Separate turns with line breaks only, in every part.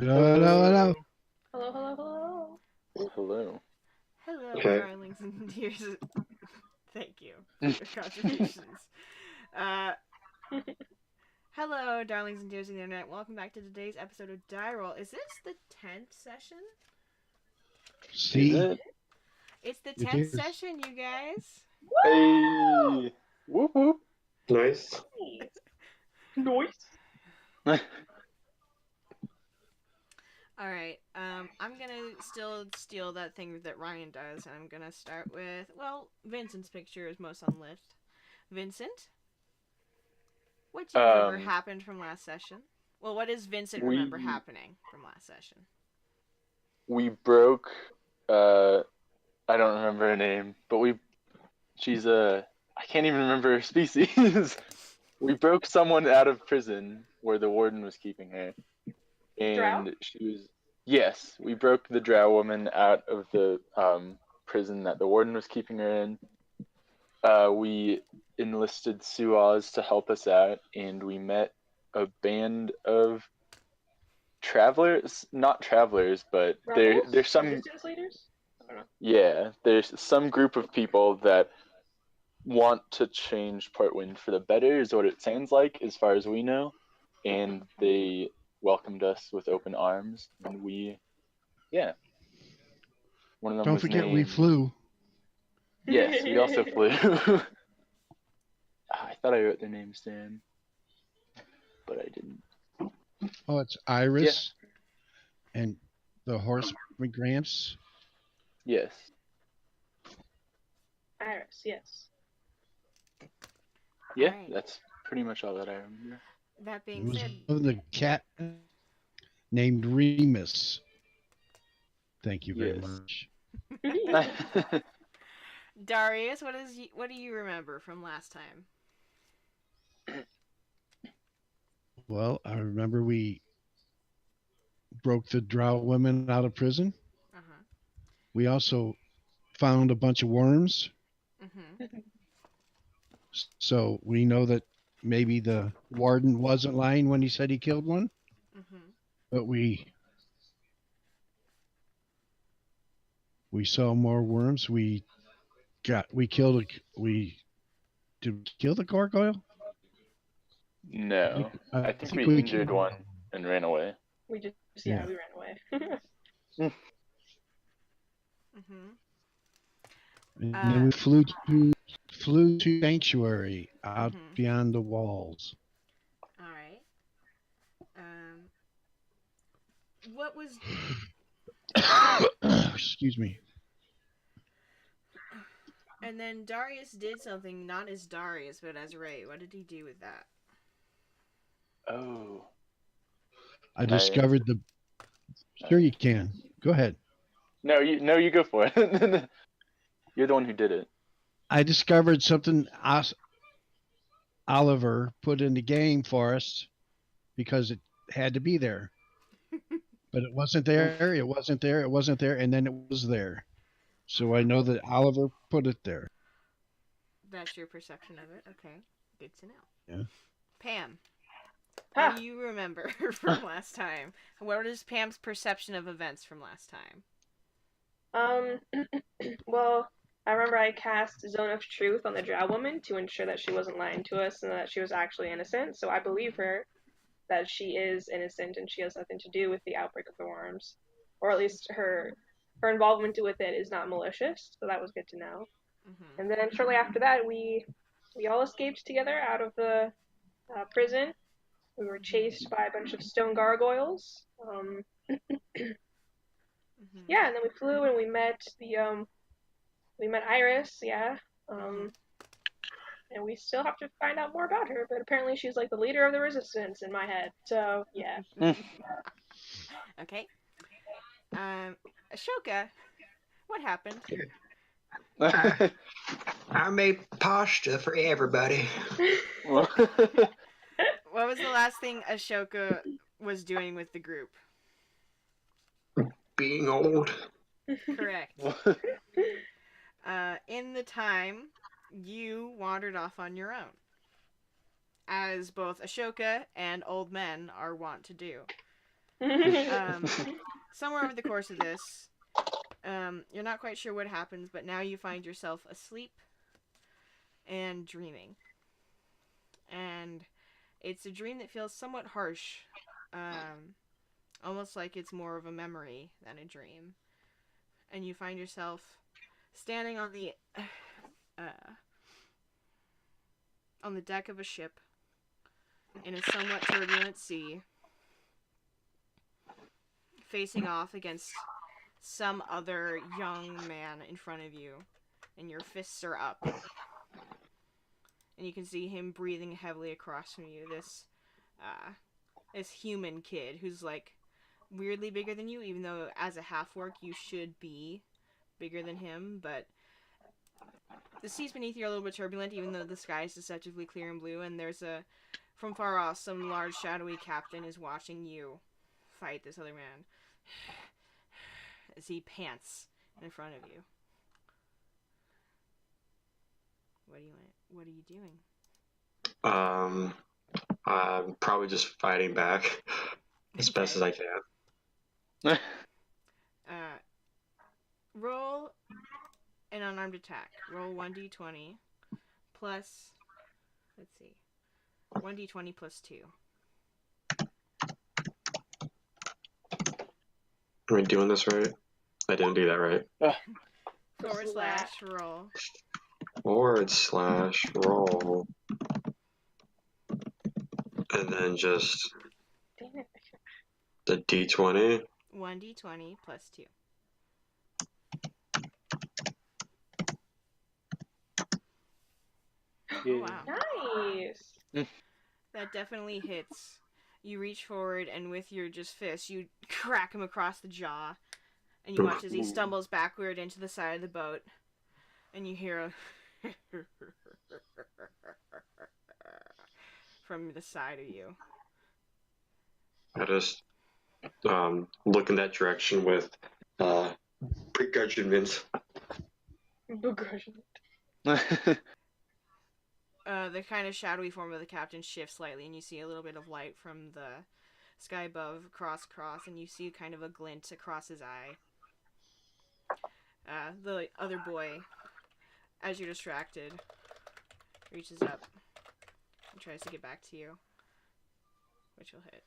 Hello, hello, hello.
Hello, hello, hello.
Hello.
Hello,
Okay.
darlings and dears. Thank you for your contributions. Uh, hello, darlings and dears of the internet. Welcome back to today's episode of DieRole. Is this the 10th session?
Is
See,
it?
It's the
it
10th
is.
session, you guys.
Hey! Whoop whoop.
Nice.
Nice.
Alright, I'm gonna still steal that thing that Ryan does, and I'm gonna start with, well, Vincent's picture is most on Licht. Vincent? What do you remember
Um,
happened from last session? Well, what does Vincent remember
we
happening from last session?
we broke. Uh, I don't remember her name, but she's a. I can't even remember her species. We broke someone out of prison where the warden was keeping her,
Drow?
and she was. Yes, we broke the drow woman out of the prison that the warden was keeping her in. We enlisted Suaz to help us out, and we met a band of travelers, not travelers, but
Rebels?
there's some,
Resistance leaders? I don't know.
yeah, there's some group of people that want to change Portwind for the better, is what it sounds like, as far as we know, and they welcomed us with open arms, and yeah, one of them
Don't
was
forget we
named.
flew.
Yes, we also flew. I thought I wrote their names down, but I didn't.
Oh, it's
Yeah.
Iris and the horse Gramps.
Yes.
Iris, yes.
Yeah,
Alright.
that's pretty much all that I remember.
That
It
being
was
said,
the cat named Remus. Thank you very
Yes.
much.
Darius, what do you remember from last time?
Well, I remember we broke the drow women out of prison.
Uh-huh.
We also found a bunch of worms.
Mm-hmm.
So we know that maybe the warden wasn't lying when he said he killed one,
Mm-hmm.
but we saw more worms. We killed we did we kill the gargoyle?
No, I
I
think we
think we
injured
killed.
one and ran away.
we just,
Yeah.
we ran away.
Mm-hmm.
And then we flew to sanctuary out
Mm-hmm.
beyond the walls.
Alright. What was
Excuse me.
and then Darius did something not as Darius but as Ray. What did he do with that?
Oh,
I
can I?
discovered the. Sure, you can. Go ahead.
No, you go for it. You're the one who did it.
I discovered something Oliver put in the game for us because it had to be there. But it wasn't there, it wasn't there, it wasn't there, and then it was there. So I know that Oliver put it there.
That's your perception of it. Okay. Good to know.
Yeah.
Pam, what
Ha!
do you remember from last time? What is Pam's perception of events from last time?
Well, I remember I cast Zone of Truth on the Drow woman to ensure that she wasn't lying to us and that she was actually innocent, so I believe her that she is innocent and she has nothing to do with the outbreak of the worms. Or at least her involvement with it is not malicious, so that was good to know.
Mm-hmm.
And then shortly after that, we all escaped together out of the prison. We were chased by a bunch of stone gargoyles.
Mm-hmm.
Yeah, and then we flew and we met Iris. Yeah,
Mm-hmm.
and we still have to find out more about her. But apparently, she's like the leader of the resistance in my head. So yeah.
Okay. Ashoka, what happened?
I made pasta for everybody.
What was the last thing Ashoka was doing with the group?
Being old.
Correct. In the time, you wandered off on your own, as both Ashoka and old men are wont to do. Somewhere over the course of this, you're not quite sure what happens, but now you find yourself asleep and dreaming. And it's a dream that feels somewhat harsh, almost like it's more of a memory than a dream. And you find yourself standing on the deck of a ship in a somewhat turbulent sea, facing off against some other young man in front of you, and your fists are up. And you can see him breathing heavily across from you. This human kid who's like weirdly bigger than you, even though as a half-orc you should be bigger than him. But the seas beneath you are a little bit turbulent, even though the sky is deceptively clear and blue. And from far off, some large shadowy captain is watching you fight this other man as he pants in front of you. What are you doing?
I'm probably just fighting back as best as I can.
Roll an unarmed attack. Roll 1d20 plus, let's see, 1d20 plus 2.
Am I doing this right? I didn't do that right.
/roll.
/roll. And then just the d20.
1d20 plus 2.
Yeah.
Oh, wow.
Nice.
That definitely hits. You reach forward, and with your just fist, you crack him across the jaw. And you watch as he stumbles backward into the side of the boat. And you hear a from the side of you.
I just look in that direction with begrudgment.
The kind of shadowy form of the captain shifts slightly, and you see a little bit of light from the sky above cross, and you see kind of a glint across his eye. The other boy, as you're distracted, reaches up and tries to get back to you, which will hit.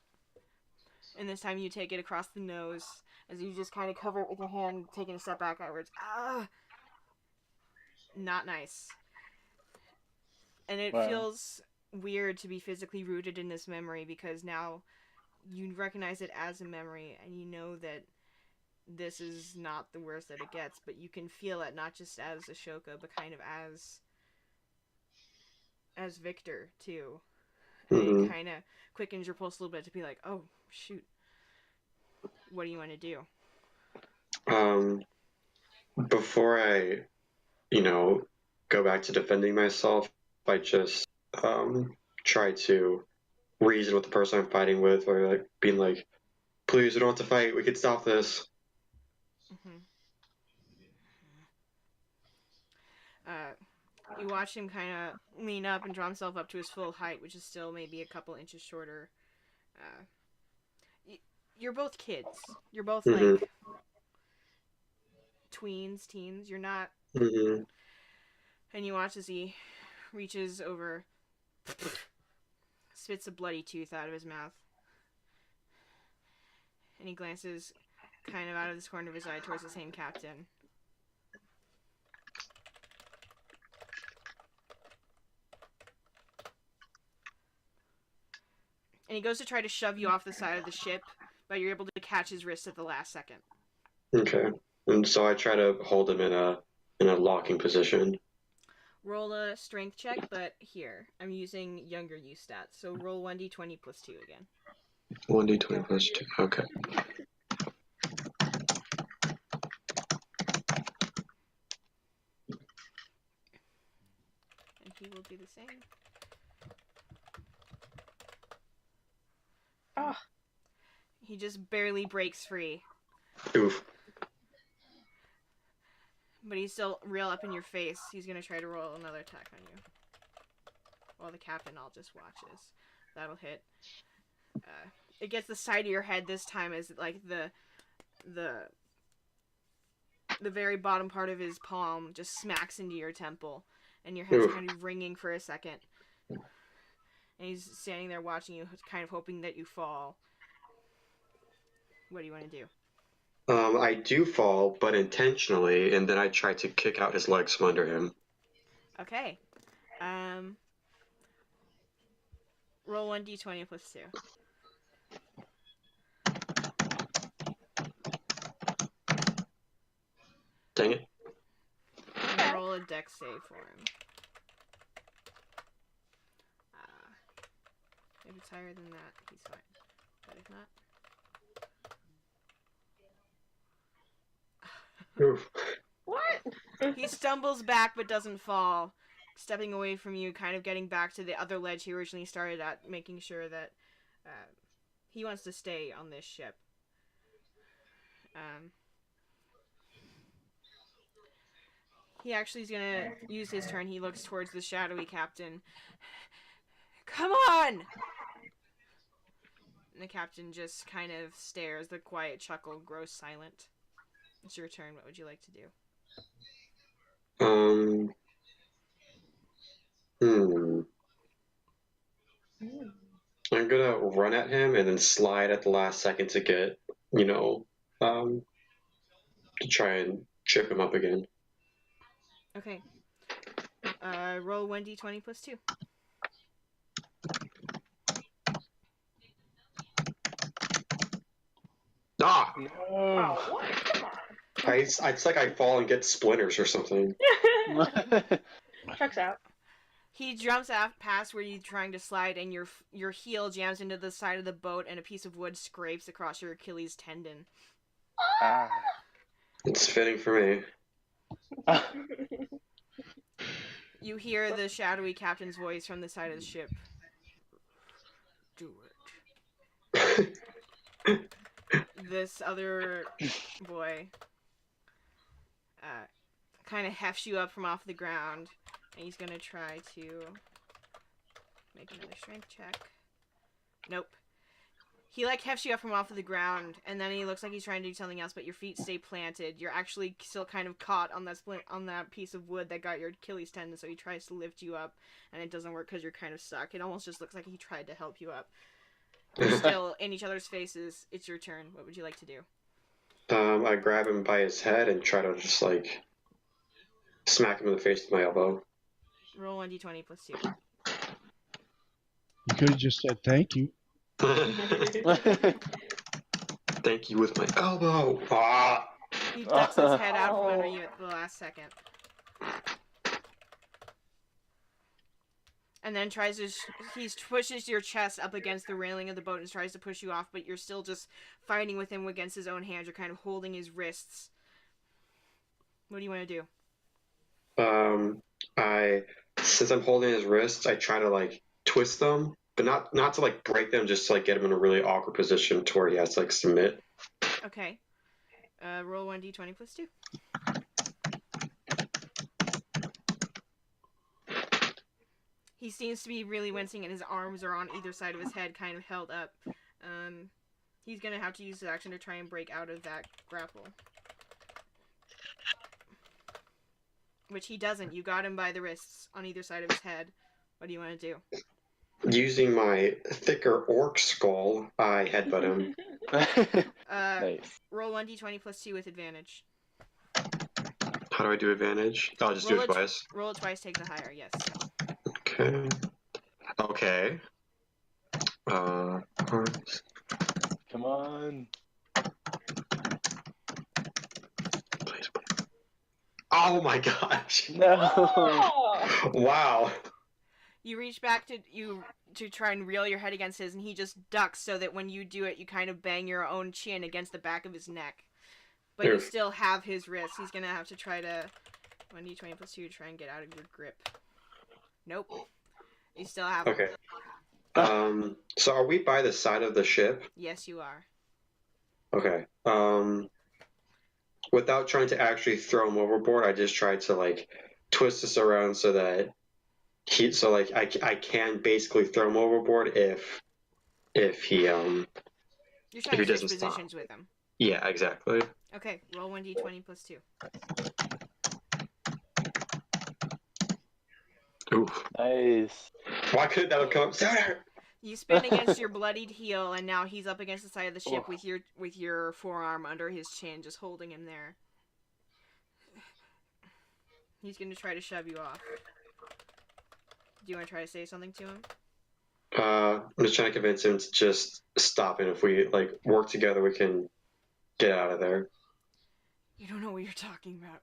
And this time you take it across the nose as you just kind of cover it with your hand, taking a step back outwards. Not nice. And it feels weird to be physically rooted in this memory, because now you recognize it as a memory, and you know that this is not the worst that it gets, but you can feel it not just as Ashoka, but kind of as Victor too.
Mm-hmm.
It kind of quickens your pulse a little bit to be like, oh shoot, what do you want to do?
Before I, go back to defending myself, I just try to reason with the person I'm fighting with, or like being like, please, we don't have to fight, we can stop this.
You watch him kind of lean up and draw himself up to his full height, which is still maybe a couple inches shorter. You're both kids. You're both like teens. You're not. And you watch as he reaches over, spits a bloody tooth out of his mouth, and he glances kind of out of this corner of his eye towards the same captain. And he goes to try to shove you off the side of the ship, but you're able to catch his wrist at the last second.
Okay. And so I try to hold him in a locking position.
Roll a strength check, but here, I'm using younger you stats, so roll 1d20 plus 2 again.
1d20 plus 2, okay.
And he will do the same.
Oh.
He just barely breaks free.
Oof.
But he's still real up in your face. He's going to try to roll another attack on you. While the captain all just watches. That'll hit. it gets the side of your head this time as like the very bottom part of his palm just smacks into your temple, and your head's kind of ringing for a second. And he's standing there watching you, kind of hoping that you fall. What do you want to do?
I do fall, but intentionally, and then I try to kick out his legs from under him.
Okay. Roll 1d20 plus 2.
Dang it.
And roll a dex save for him. If it's higher than that, he's fine. But if not...
Oof.
What?
He stumbles back but doesn't fall, stepping away from you, kind of getting back to the other ledge he originally started at, making sure that he wants to stay on this ship. He actually is going to use his turn. He looks towards the shadowy captain. Come on! And the captain just kind of stares. The quiet chuckle grows silent. It's your turn. What would you like to do?
I'm gonna run at him and then slide at the last second to get, to try and trip him up again.
Okay. Roll 1d20 plus 2.
Ah!
No.
Oh, what? Come on.
It's like I fall and get splinters or something.
Checks out.
He jumps past where you're trying to slide, and your heel jams into the side of the boat, and a piece of wood scrapes across your Achilles tendon.
Ah.
It's fitting for me.
You hear the shadowy captain's voice from the side of the ship. Do it. This other boy kind of hefts you up from off the ground, and he's gonna try to make another strength check. Nope. He hefts you up from off of the ground, and then he looks like he's trying to do something else, but your feet stay planted. You're actually still kind of caught on that piece of wood that got your Achilles tendon, so he tries to lift you up, and it doesn't work because you're kind of stuck. It almost just looks like he tried to help you up. You're still in each other's faces. It's your turn. What would you like to do?
I grab him by his head and try to just, smack him in the face with my elbow.
Roll 1d20 plus 2.
You could have just said thank you.
Thank you with my elbow. Ah!
He ducks his head out from under you at the last second. And then he pushes your chest up against the railing of the boat and tries to push you off, but you're still just fighting with him against his own hands. You're kind of holding his wrists. What do you want to do?
Since I'm holding his wrists, I try to twist them, but not to break them, just to get him in a really awkward position to where he has to submit.
Okay. Roll 1d20 plus 2. He seems to be really wincing, and his arms are on either side of his head, kind of held up. He's gonna have to use his action to try and break out of that grapple. Which he doesn't. You got him by the wrists on either side of his head. What do you want to do?
Using my thicker orc skull, I headbutt him.
Nice.
Roll 1d20 plus 2 with advantage.
How do I do advantage? I'll just do it twice.
Roll it twice, take the higher, yes.
Okay.
Come on.
Please. Oh my gosh.
No.
Oh!
Wow.
You reach back to try and reel your head against his, and he just ducks so that when you do it, you kind of bang your own chin against the back of his neck. But you still have his wrist. He's going to have to try to 1d20 plus 2 to try and get out of your grip. Nope. You still have him.
Okay. So are we by the side of the ship?
Yes, you are.
Okay. Without trying to actually throw him overboard, I just tried to twist this around so that I can basically throw him overboard if if he
You're
if
trying
he
to switch
doesn't stop.
positions with him.
Yeah, exactly.
Okay, roll 1d20 plus 2.
Ooh.
Nice.
Why couldn't that have come up sooner?
You spin against your bloodied heel, and now he's up against the side of the ship
Oh.
with your forearm under his chin, just holding him there. He's gonna try to shove you off. Do you want to try to say something to him?
I'm just trying to convince him to just stop, and if we work together, we can get out of there.
You don't know what you're talking about.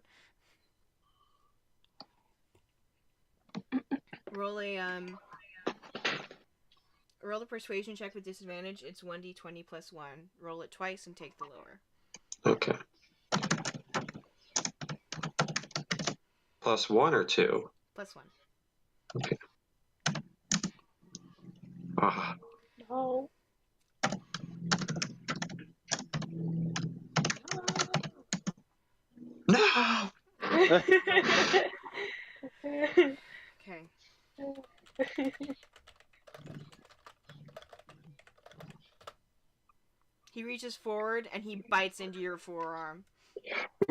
Roll a persuasion check with disadvantage. It's 1d20 plus 1. Roll it twice and take the lower.
Okay. Plus 1 or 2?
Plus 1.
Okay. Ah.
No.
No!
Okay. He reaches forward and he bites into your forearm.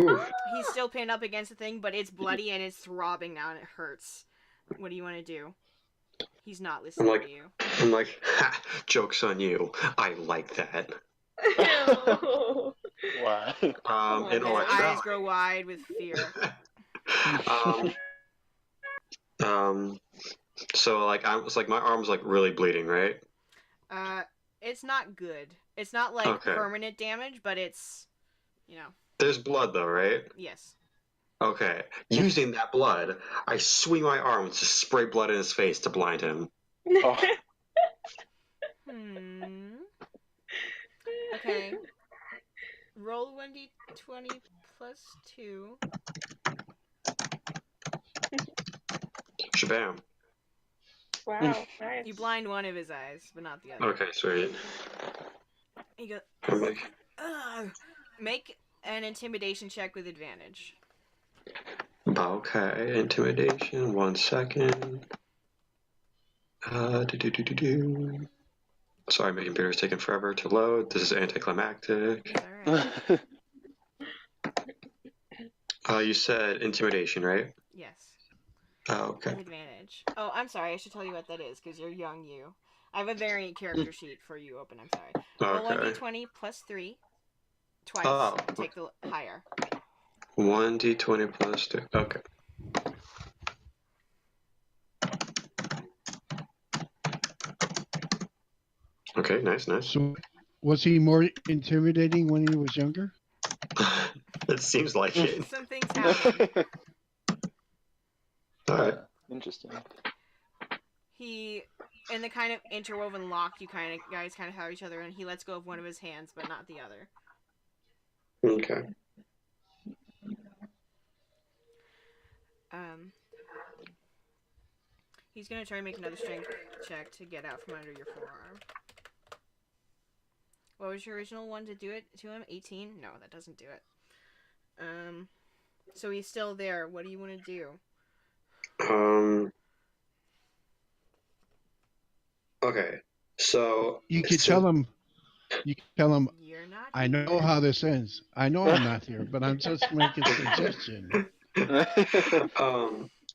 Ooh.
He's still pinned up against the thing, but it's bloody and it's throbbing now and it hurts. What do you want to do? He's not listening to you.
I'm like, ha! Joke's on you. I like that.
Wow.
And
His
like,
eyes grow wide with fear.
So my arm's really bleeding, right?
It's not good. It's not
Okay.
permanent damage, but it's,
There's blood though, right?
yes.
Okay. Using that blood, I swing my arm to spray blood in his face to blind him.
Oh.
Okay. Roll 1d20 plus 2.
Shabam.
Wow, nice.
You blind one of his eyes, but not the other.
Okay, sweet.
You go,
I'm like,
ugh. Make an intimidation check with advantage.
okay, intimidation, 1 second. Sorry, my computer's taking forever to load. This is anticlimactic.
It's alright.
You said intimidation, right?
Yes.
Oh, okay.
With advantage. Oh, I'm sorry. I should tell you what that is, because you're young you. I have a variant character sheet for you open. I'm sorry. Roll
Okay.
1d20 plus 3. Twice.
Oh.
Take the higher.
1d20 plus 2. Okay. Okay, nice.
So, was he more intimidating when he was younger?
It seems like it.
Some things happen.
Alright.
Interesting.
He, in the kind of interwoven lock, you guys kind of have each other, and he lets go of one of his hands, but not the other.
Okay.
He's gonna try to make another strength check to get out from under your forearm. What was your original one to do it to him? 18? No, that doesn't do it. So he's still there. What do you want to do?
Okay. So
You could tell him.
You're not.
I know how this ends. I know I'm not here, but I'm just making a suggestion.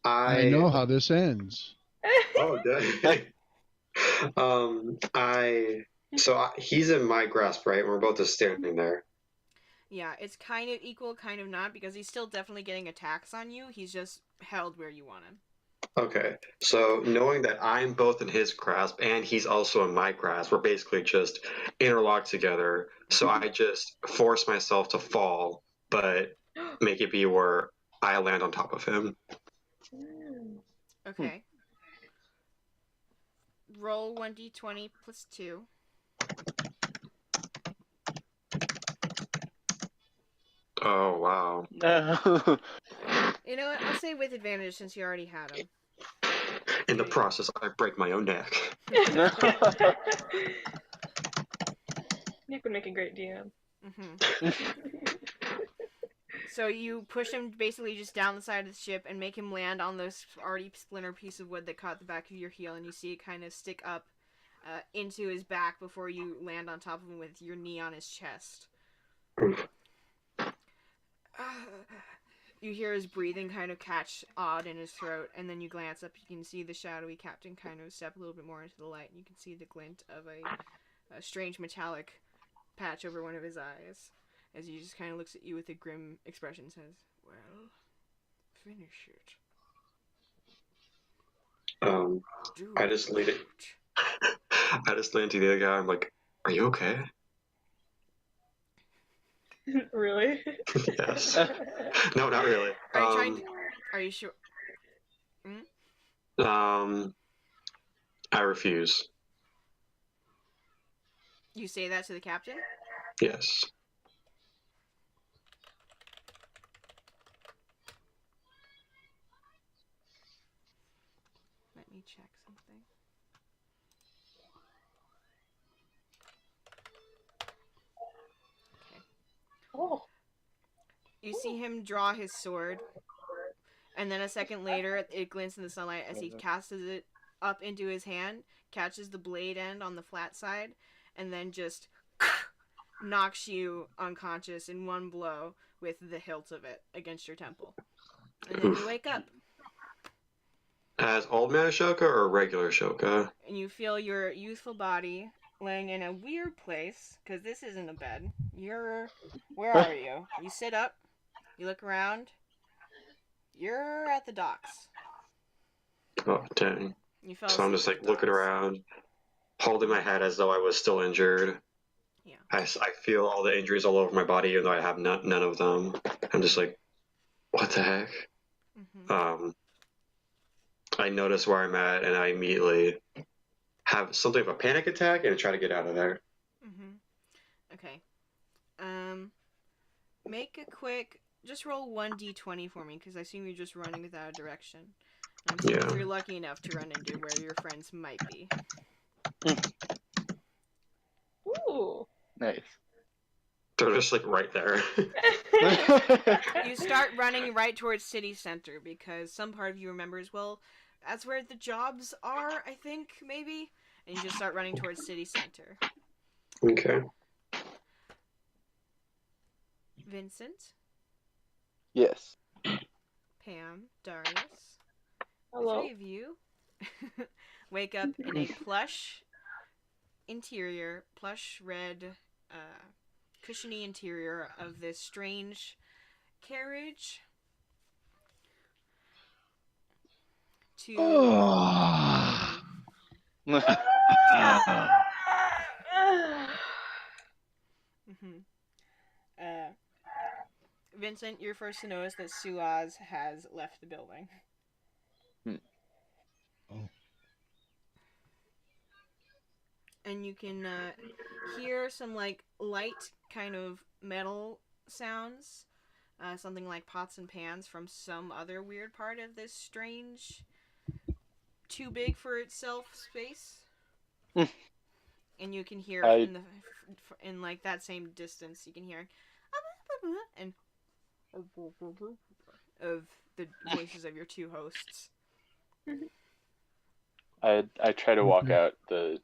I know how this ends.
Oh, dang. He's in my grasp, right? We're both just standing there.
Yeah, it's kind of equal, kind of not, because he's still definitely getting attacks on you. He's just held where you want him.
Okay, so knowing that I'm both in his grasp and he's also in my grasp, we're basically just interlocked together. So I just force myself to fall, but make it be where I land on top of him.
Okay. Roll 1d20 plus 2.
Oh, wow.
You know what? I'll say with advantage since you already had him.
In the process, I break my own neck.
Nick would make a great DM.
So you push him basically just down the side of the ship and make him land on this already splintered piece of wood that caught the back of your heel, and you see it kind of stick up into his back before you land on top of him with your knee on his chest.
Oof.
You hear his breathing kind of catch odd in his throat, and then you glance up. You can see the shadowy captain kind of step a little bit more into the light, and you can see the glint of a strange metallic patch over one of his eyes, as he just kind of looks at you with a grim expression and says, "Well, finish it."
I just lean it. I just lean to the other guy. I'm like, "Are you okay?"
Really?
Yes. No, not really.
Are you trying to... Are you sure?
I refuse.
You say that to the captain?
Yes.
Let me check something. Okay.
Oh.
You see him draw his sword, and then a second later, it glints in the sunlight as he casts it up into his hand, catches the blade end on the flat side, and then just knocks you unconscious in one blow with the hilt of it against your temple. And then you wake up.
As old man Ashoka or regular Ashoka?
And you feel your youthful body laying in a weird place, because this isn't a bed. Where are you? You sit up, you look around, you're at the docks.
Oh, dang.
You fell
So I'm
asleep
just
at
like
the
looking
docks.
around, holding my head as though I was still injured.
Yeah.
I feel all the injuries all over my body, even though I have none of them. I'm just like, what the heck?
Mm-hmm.
I notice where I'm at, and I immediately have something of a panic attack and try to get out of there.
Mm-hmm. Okay. Make a quick... Just roll 1d20 for me, because I assume you're just running without a direction. I'm seeing if you're lucky enough to run into where your friends might be.
Ooh.
Nice.
They're just like right there.
You start running right towards city center, because some part of you remembers, well, that's where the jobs are, I think, maybe? And you just start running towards city center.
Okay.
Vincent,
Yes.
Pam, Darius,
Hello.
the three of you wake up in a plush interior, plush red, cushiony interior of this strange carriage to...
Oh.
Mm-hmm. Vincent, you're first to notice that Suaz has left the building.
Oh.
And you can hear some like light kind of metal sounds, something like pots and pans from some other weird part of this strange, too big for itself space. And you can hear in like that same distance, you can hear and of the voices of your two hosts.
I try to walk out go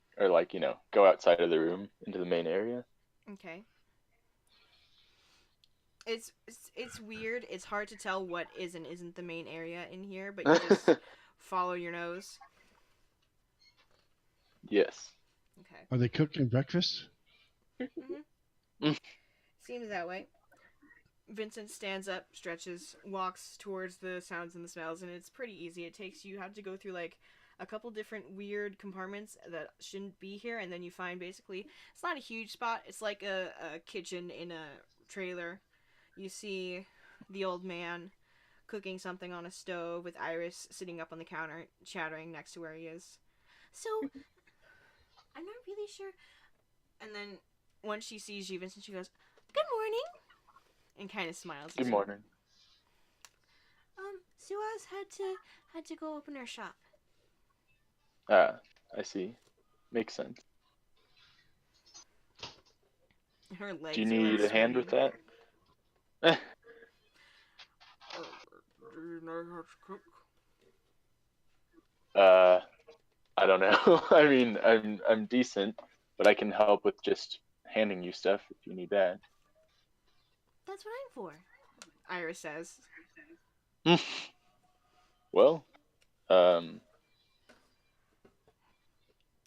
outside of the room into the main area.
Okay. It's weird. It's hard to tell what is and isn't the main area in here, but you just follow your nose.
Yes.
Okay.
Are they cooking breakfast?
Mm-hmm. Seems that way. Vincent stands up, stretches, walks towards the sounds and the smells, and it's pretty easy. You have to go through like a couple different weird compartments that shouldn't be here, and then you find basically, it's not a huge spot, it's like a kitchen in a trailer. You see the old man cooking something on a stove with Iris sitting up on the counter, chattering next to where he is. So, I'm not really sure. And then, once she sees you, Vincent, she goes, "Good morning," and kind of smiles at you.
Good morning.
Suaz had to go open her shop.
I see. Makes sense.
Her legs.
Do you need a hand with that?
Do you know how to cook?
I don't know. I mean, I'm decent, but I can help with just handing you stuff if you need that.
That's what I'm for, Iris says.
Well,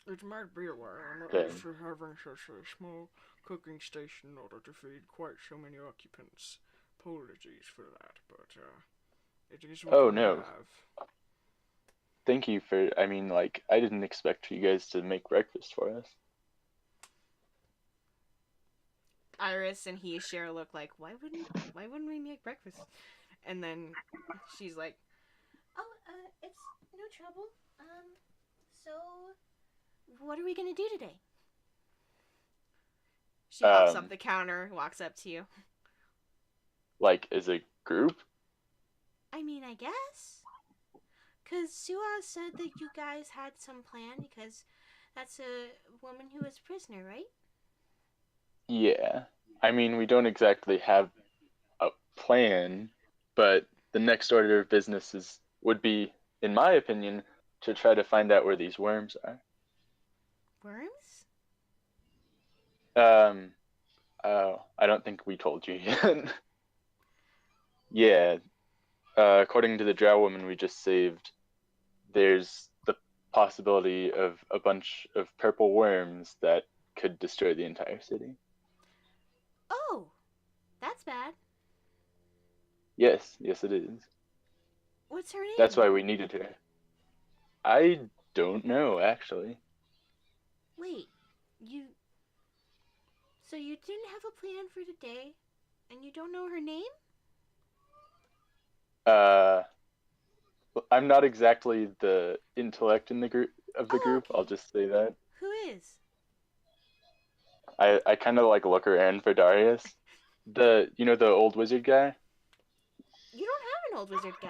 It might be why I'm not
then
used to having such a small cooking station in order to feed quite so many occupants. Apologies for that, but it is what
Oh,
we
no.
have.
Thank you for. I mean, like, I didn't expect you guys to make breakfast for us.
Iris and he share a look like, why wouldn't we make breakfast? And then she's like, oh, it's no trouble. So what are we gonna do today? She hops up the counter, walks up to you.
Like, as a group?
I mean, I guess. Because Suha said that you guys had some plan because that's a woman who was prisoner, right?
Yeah. I mean, we don't exactly have a plan, but the next order of business would be, in my opinion, to try to find out where these worms are.
Worms?
Oh, I don't think we told you yet. Yeah, according to the drow woman we just saved, there's the possibility of a bunch of purple worms that could destroy the entire city.
Oh, that's bad.
Yes, it is.
What's her name?
That's why we needed her. I don't know, actually.
Wait, you... So you didn't have a plan for today, and you don't know her name?
I'm not exactly the intellect in the group
Okay.
I'll just say that.
Who is?
I kind of like look around for Darius. The old wizard guy?
You don't have an old wizard guy.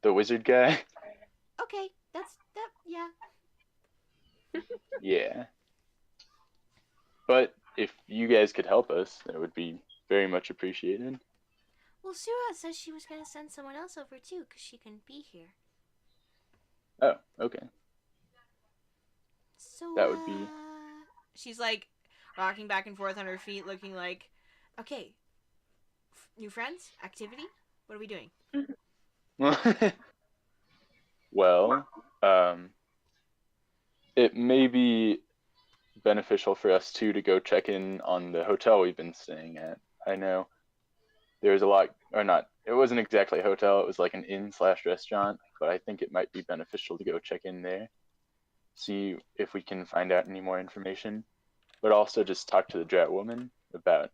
The wizard guy?
Okay, yeah.
Yeah. But if you guys could help us, that would be very much appreciated.
Well, Suha says she was going to send someone else over too, because she couldn't be here.
Oh, okay.
So,
That would be...
She's like rocking back and forth on her feet, looking like, okay, new friends, activity, what are we doing?
Well, it may be beneficial for us too to go check in on the hotel we've been staying at. I know there's a lot, or not, it wasn't exactly a hotel, it was like an inn/restaurant, but I think it might be beneficial to go check in there, see if we can find out any more information, but also just talk to the drow woman about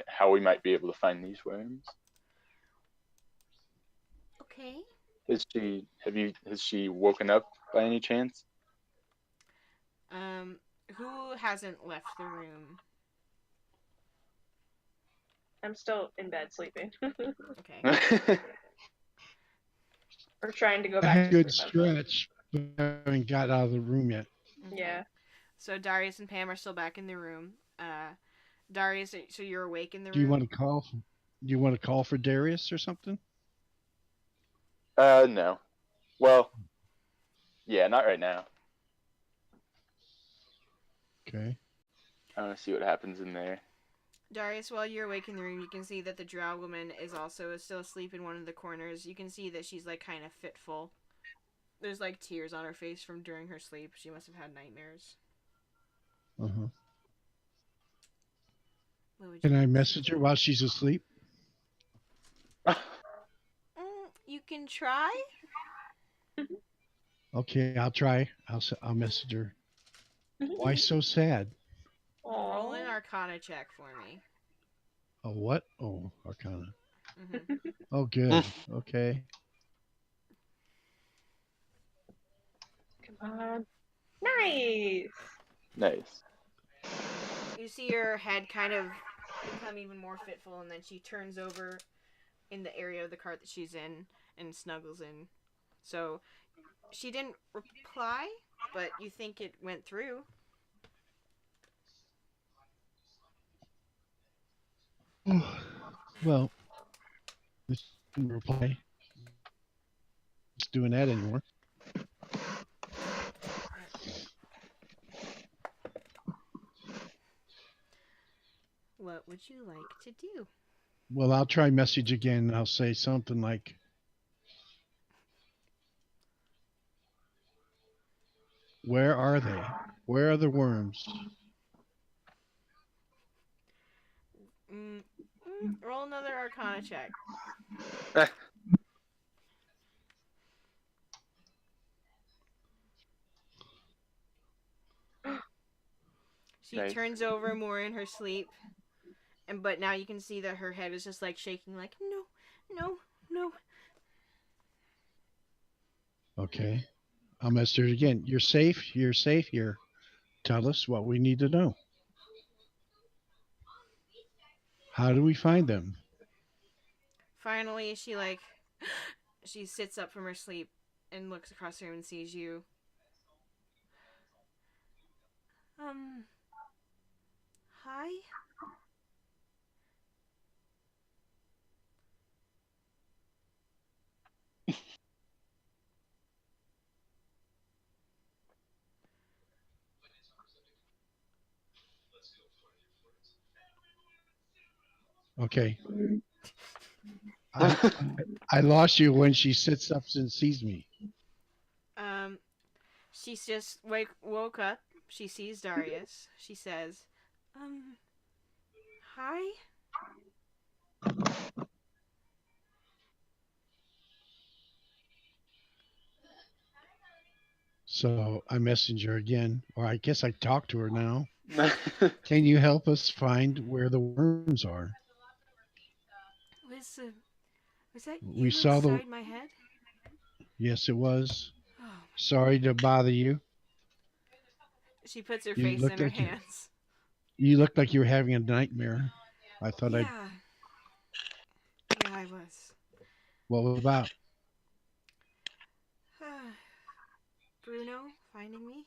how we might be able to find these worms.
Okay.
Has she woken up by any chance?
Who hasn't left the room?
I'm still in bed sleeping.
Okay.
Or trying to go
A
back to
good
sleep.
stretch, but I haven't got out of the room yet.
Okay.
Yeah.
So Darius and Pam are still back in the room. Darius, so you're awake in the room?
Do you want to call for Darius or something?
No. Well, yeah, not right now.
Okay.
I want to see what happens in there.
Darius, while you're awake in the room, you can see that the drow woman is also still asleep in one of the corners. You can see that she's like kind of fitful. There's like tears on her face from during her sleep. She must have had nightmares.
Uh-huh.
Can
I message her while she's asleep?
You can try.
Okay, I'll try. I'll message her. Why so sad?
Roll an Arcana check for me.
A what? Oh, Arcana.
Mm-hmm.
Oh, good. Okay.
Come on. Nice.
Nice.
You see her head kind of become even more fitful, and then she turns over in the area of the cart that she's in and snuggles in. So she didn't reply, but you think it went through.
Well, this didn't reply. It's doing that anymore.
What would you like to do?
Well, I'll try message again. I'll say something like, "Where are they? Where are the worms?"
Roll another Arcana check. She
Nice.
turns over more in her sleep, but now you can see that her head is just like shaking, like no, no.
Okay. I'll message her again. You're safe. You're safe here. Tell us what we need to know. How do we find them?
Finally, she sits up from her sleep and looks across the room and sees you. Hi.
Okay. I lost you when she sits up and sees me.
She's just woke up. She sees Darius. She says, hi.
So I message her again, or I guess I talk to her now. Can you help us find where the worms are?
Was that
We
you
saw
inside my head?
Yes, it was.
Oh.
Sorry to bother you.
She puts her
You
face in
looked
her
like
hands.
you looked like you were having a nightmare. I thought I'd.
Yeah. Yeah, I was.
What was it about?
Bruno finding me?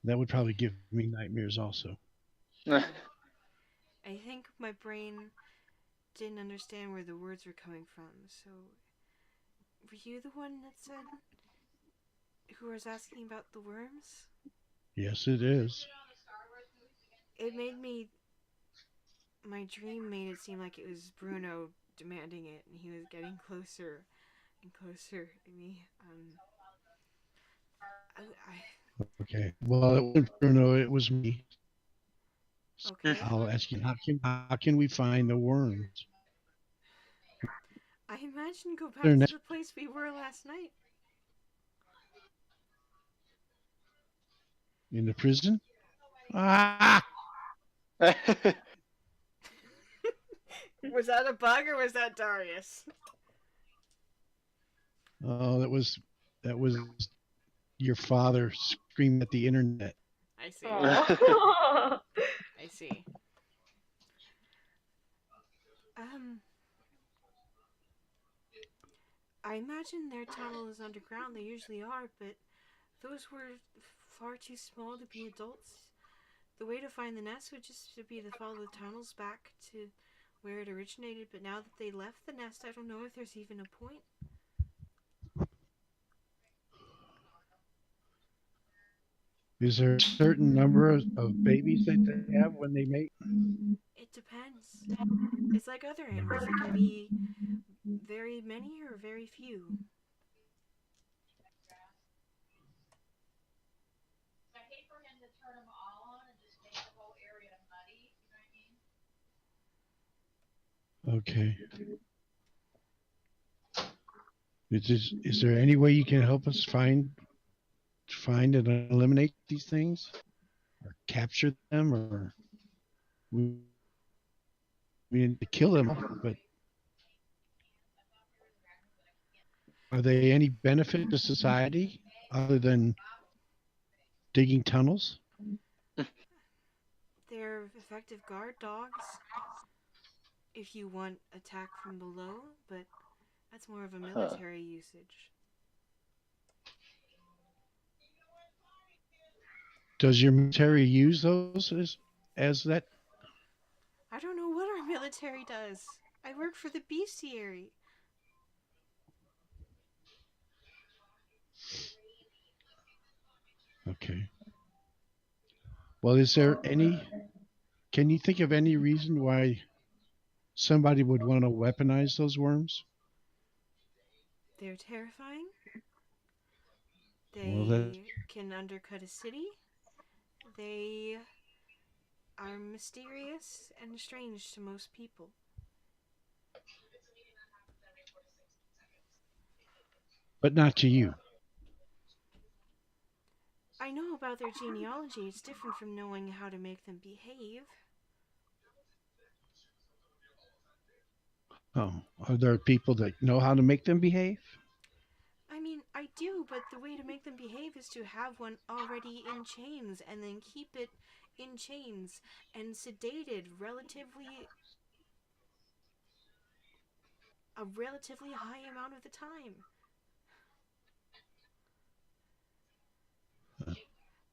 That would probably give me nightmares also.
I think my brain didn't understand where the words were coming from, so were you the one that said who was asking about the worms?
Yes, it is.
It made me my dream made it seem like it was Bruno demanding it and he was getting closer and closer to me.
Okay. Well, it wasn't Bruno. It was me.
Okay.
I'll ask you. How can we find the worms?
I imagine go back
They're
to
next.
the place we were last night.
In the prison? Ah!
Was that a bug or was that Darius?
Oh, that was your father screaming at the internet.
I see.
Aw.
I see. I imagine their tunnel is underground. They usually are, but those were far too small to be adults. The way to find the nest would just be to follow the tunnels back to where it originated, but now that they left the nest, I don't know if there's even a point.
Is there a certain number of babies that they have when they mate?
It depends. It's like other animals. It can be very many or very few.
Okay. Is there any way you can help us find and eliminate these things, or capture them, or we need to kill them? But are they any benefit to society other than digging tunnels?
They're effective guard dogs if you want attack from below, but that's more of a military usage.
Does your military use those as that?
I don't know what our military does. I work for the bestiary.
Okay. Well, is there any Can you think of any reason why somebody would want to weaponize those worms?
They're terrifying.
Well, that
They can undercut a city. They are mysterious and strange to most people.
but not to you.
I know about their genealogy. It's different from knowing how to make them behave.
Oh, are there people that know how to make them behave?
I mean, I do, but the way to make them behave is to have one already in chains and then keep it in chains and sedated a relatively high amount of the time.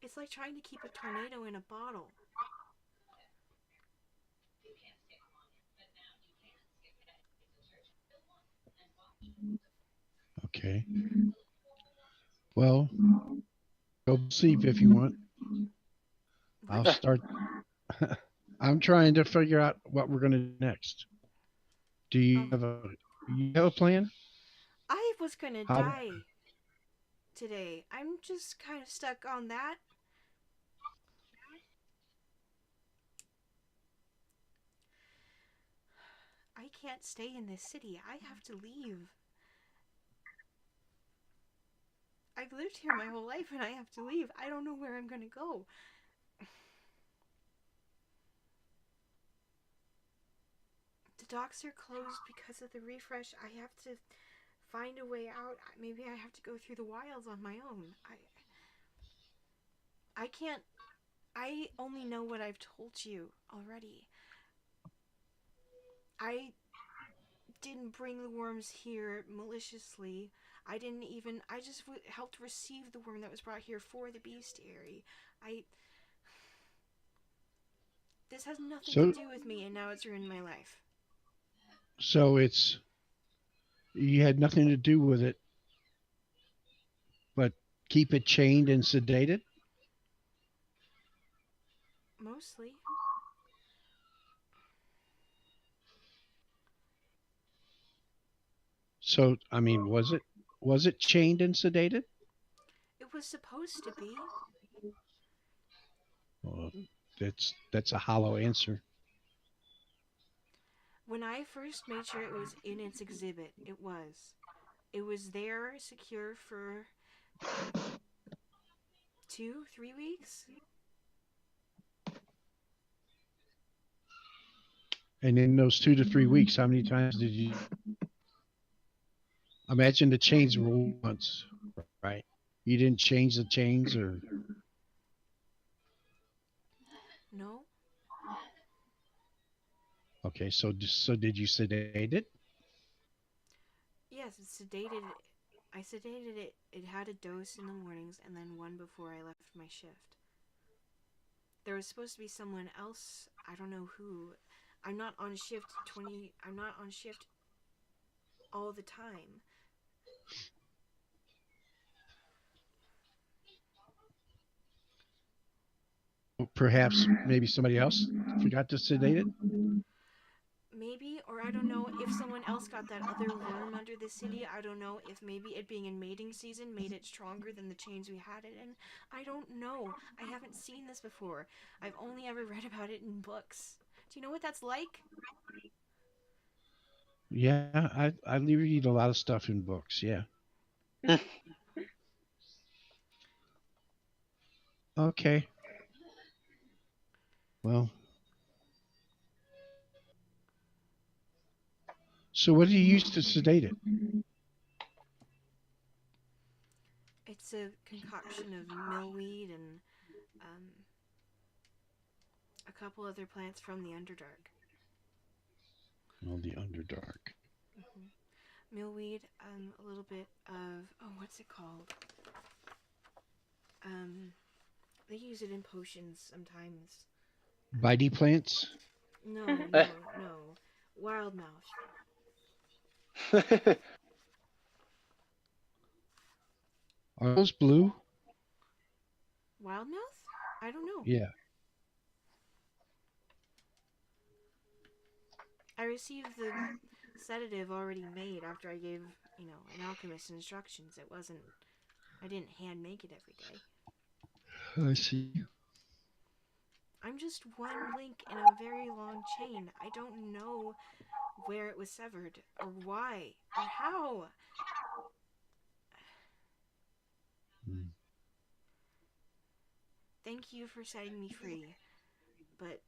It's like trying to keep a tornado in a bottle.
Okay. Well, go sleep if you want. I'll
What?
start. I'm trying to figure out what we're going to do next. Do
Oh,
you have a plan?
I was gonna
How?
die today. I'm just kind of stuck on that. I can't stay in this city. I have to leave. I've lived here my whole life and I have to leave. I don't know where I'm gonna go. The docks are closed because of the refresh. I have to find a way out. Maybe I have to go through the wilds on my own. I can't. I only know what I've told you already. I didn't bring the worms here maliciously. I didn't even. I just helped receive the worm that was brought here for the bestiary. I. This has nothing to
So,
do with me, and now it's ruined my life.
so it's you had nothing to do with it, but keep it chained and sedated.
Mostly.
So, I mean, was it chained and sedated?
It was supposed to be.
Well, that's a hollow answer.
When I first made sure it was in its exhibit, it was. It was there, secure for 2, 3 weeks.
And in those 2 to 3 weeks, how many times did you imagine the chains were once, right? You didn't change the chains, or
No,
okay? So did you sedate it?
yes, it sedated. I sedated it. It had a dose in the mornings and then one before I left my shift. There was supposed to be someone else. I don't know who. I'm not on shift 20. I'm not on shift all the time.
Perhaps maybe somebody else forgot to sedate it.
Maybe, or I don't know if someone else got that other worm under the city. I don't know if maybe it being in mating season made it stronger than the chains we had it in. I don't know. I haven't seen this before. I've only ever read about it in books. Do you know what that's like?
Yeah, I read a lot of stuff in books. Yeah. Okay. Well, so what do you use to sedate it?
It's a concoction of millweed and a couple other plants from the Underdark.
Oh, the Underdark.
Millweed, a little bit of what's it called? They use it in potions sometimes.
Bitey plants.
No, no, no. Wildmouth.
Are those blue?
Wildmouth? I don't know.
Yeah.
received the sedative already made after I gave, an alchemist instructions. It wasn't. I didn't hand make it every day.
I see.
I'm just one link in a very long chain. I don't know where it was severed, or why, or how.
Hmm.
Thank you for setting me free, but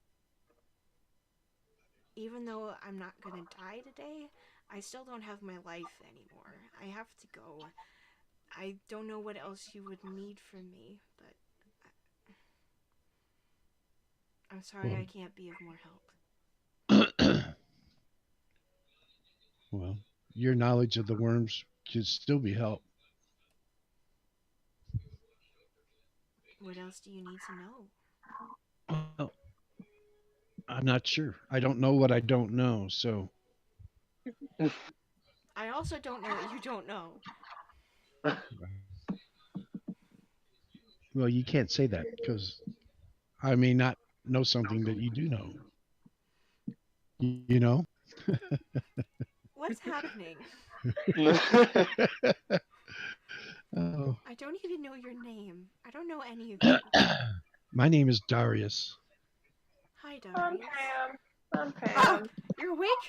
even though I'm not gonna die today, I still don't have my life anymore. I have to go. I don't know what else you would need from me, but I'm sorry
Well,
I can't be of more help.
well, your knowledge of the worms could still be helped.
What else do you need to know?
Well, I'm not sure. I don't know what I don't know. So,
I also don't know what you don't know.
well, you can't say that because I may not know something that you do know. You know?
What's happening?
Oh,
I don't even know your name. I don't know any of you.
my name is Darius.
Hi,
I'm
Darius.
Pam. I'm
Ah,
Pam.
you're awake?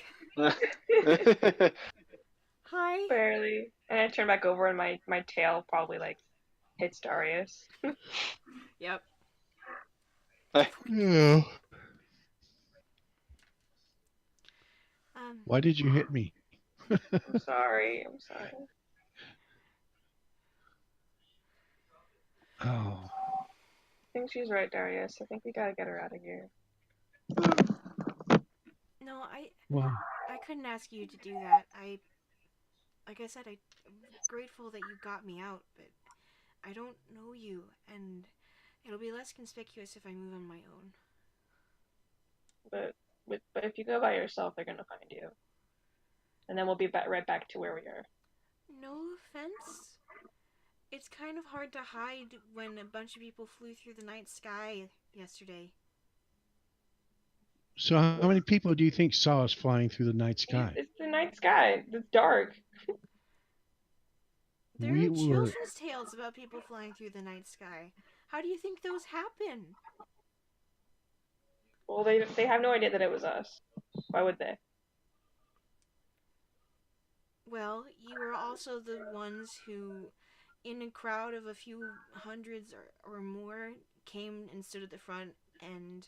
Hi.
Barely. And I turn back over and my tail probably like hits Darius.
Yep.
Yeah.
Um,
Why did you hit me?
I'm sorry. I'm sorry.
Oh,
I think she's right, Darius. I think we gotta get her out of here.
no,
well,
I couldn't ask you to do that. Like I said, I'm grateful that you got me out, but I don't know you, and it'll be less conspicuous if I move on my own.
But if you go by yourself, they're gonna find you, and then we'll be right back to where we are.
No offense. It's kind of hard to hide when a bunch of people flew through the night sky yesterday.
so how many people do you think saw us flying through the night sky?
It's the night sky. It's dark.
There
We
are
were.
children's tales about people flying through the night sky. How do you think those happen?
Well, they have no idea that it was us. Why would they?
Well, you were also the ones who, in a crowd of a few hundreds or more, came and stood at the front and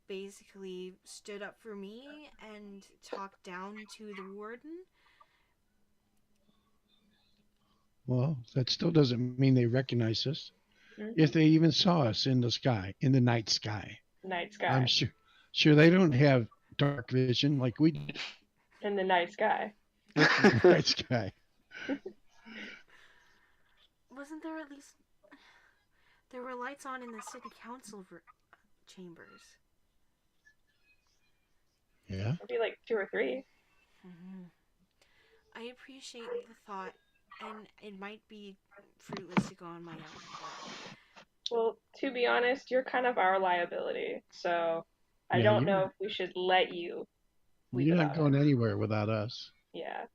basically stood up for me and talked down to the warden.
Well, that still doesn't mean they recognize us.
Mm-hmm.
If they even saw us in the sky, in the night sky,
Night
I'm
sky.
sure they don't have dark vision like we do.
In the night sky.
Night sky.
Wasn't there at least. There were lights on in the city council chambers.
Yeah.
Maybe like 2 or 3.
Mm-hmm. I appreciate the thought, and it might be fruitless to go on my own, but
Well, to be honest, you're kind of our liability, so I
Yeah,
don't know if we should let you leave
you're not
without us.
going anywhere without us.
Yeah.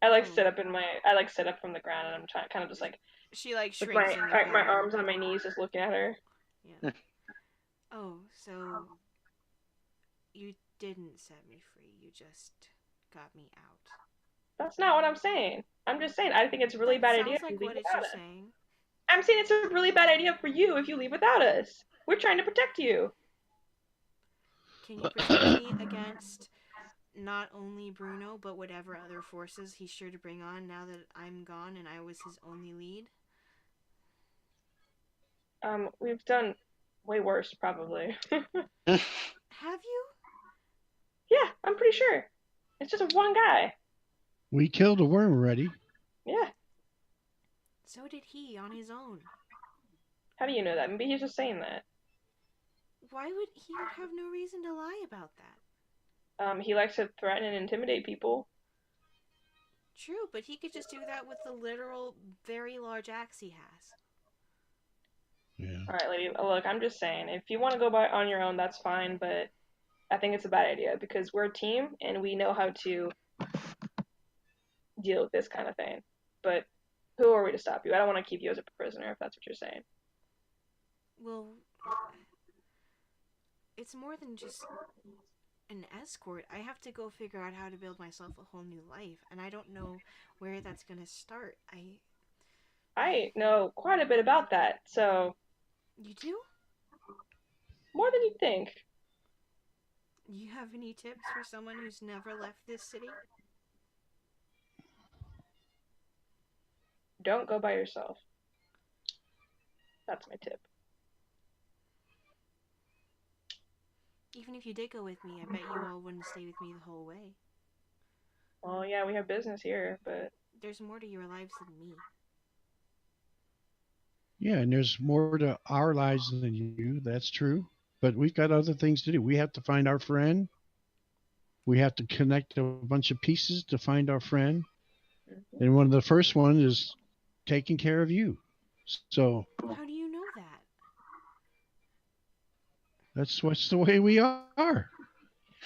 I like sit up from the ground and I'm trying kind of just like
she like
with
shrinks in the
my
corner.
arms on my knees just looking at her.
Yeah. Oh, so you didn't set me free. You just got me out.
That's not what I'm saying. I'm just saying I think it's a really
That
bad
sounds
idea if
like
you leave
what
without
you're
us.
saying.
I'm saying it's a really bad idea for you if you leave without us. We're trying to protect you.
Can you protect me against not only Bruno, but whatever other forces he's sure to bring on now that I'm gone and I was his only lead?
We've done way worse probably.
Have you?
Yeah, I'm pretty sure. It's just one guy.
We killed a worm already.
Yeah.
So did he on his own.
How do you know that? Maybe he's just saying that.
Why would he have no reason to lie about that?
He likes to threaten and intimidate people.
True, but he could just do that with the literal, very large axe he has.
Yeah.
All right, lady. Look, I'm just saying, if you want to go by on your own, that's fine. But I think it's a bad idea because we're a team and we know how to deal with this kind of thing. But who are we to stop you? I don't want to keep you as a prisoner if that's what you're saying.
Well, it's more than just an escort. I have to go figure out how to build myself a whole new life, and I don't know where that's gonna start.
I know quite a bit about that, so
You do?
more than you'd think.
You have any tips for someone who's never left this city?
Don't go by yourself. That's my tip.
Even if you did go with me, I bet you all wouldn't stay with me the whole way.
Well, yeah, we have business here, but
There's more to your lives than me.
Yeah, and there's more to our lives than you. That's true. But we've got other things to do. We have to find our friend. We have to connect a bunch of pieces to find our friend. And one of the first one is taking care of you. So
How do you know that?
that's what's the way we are.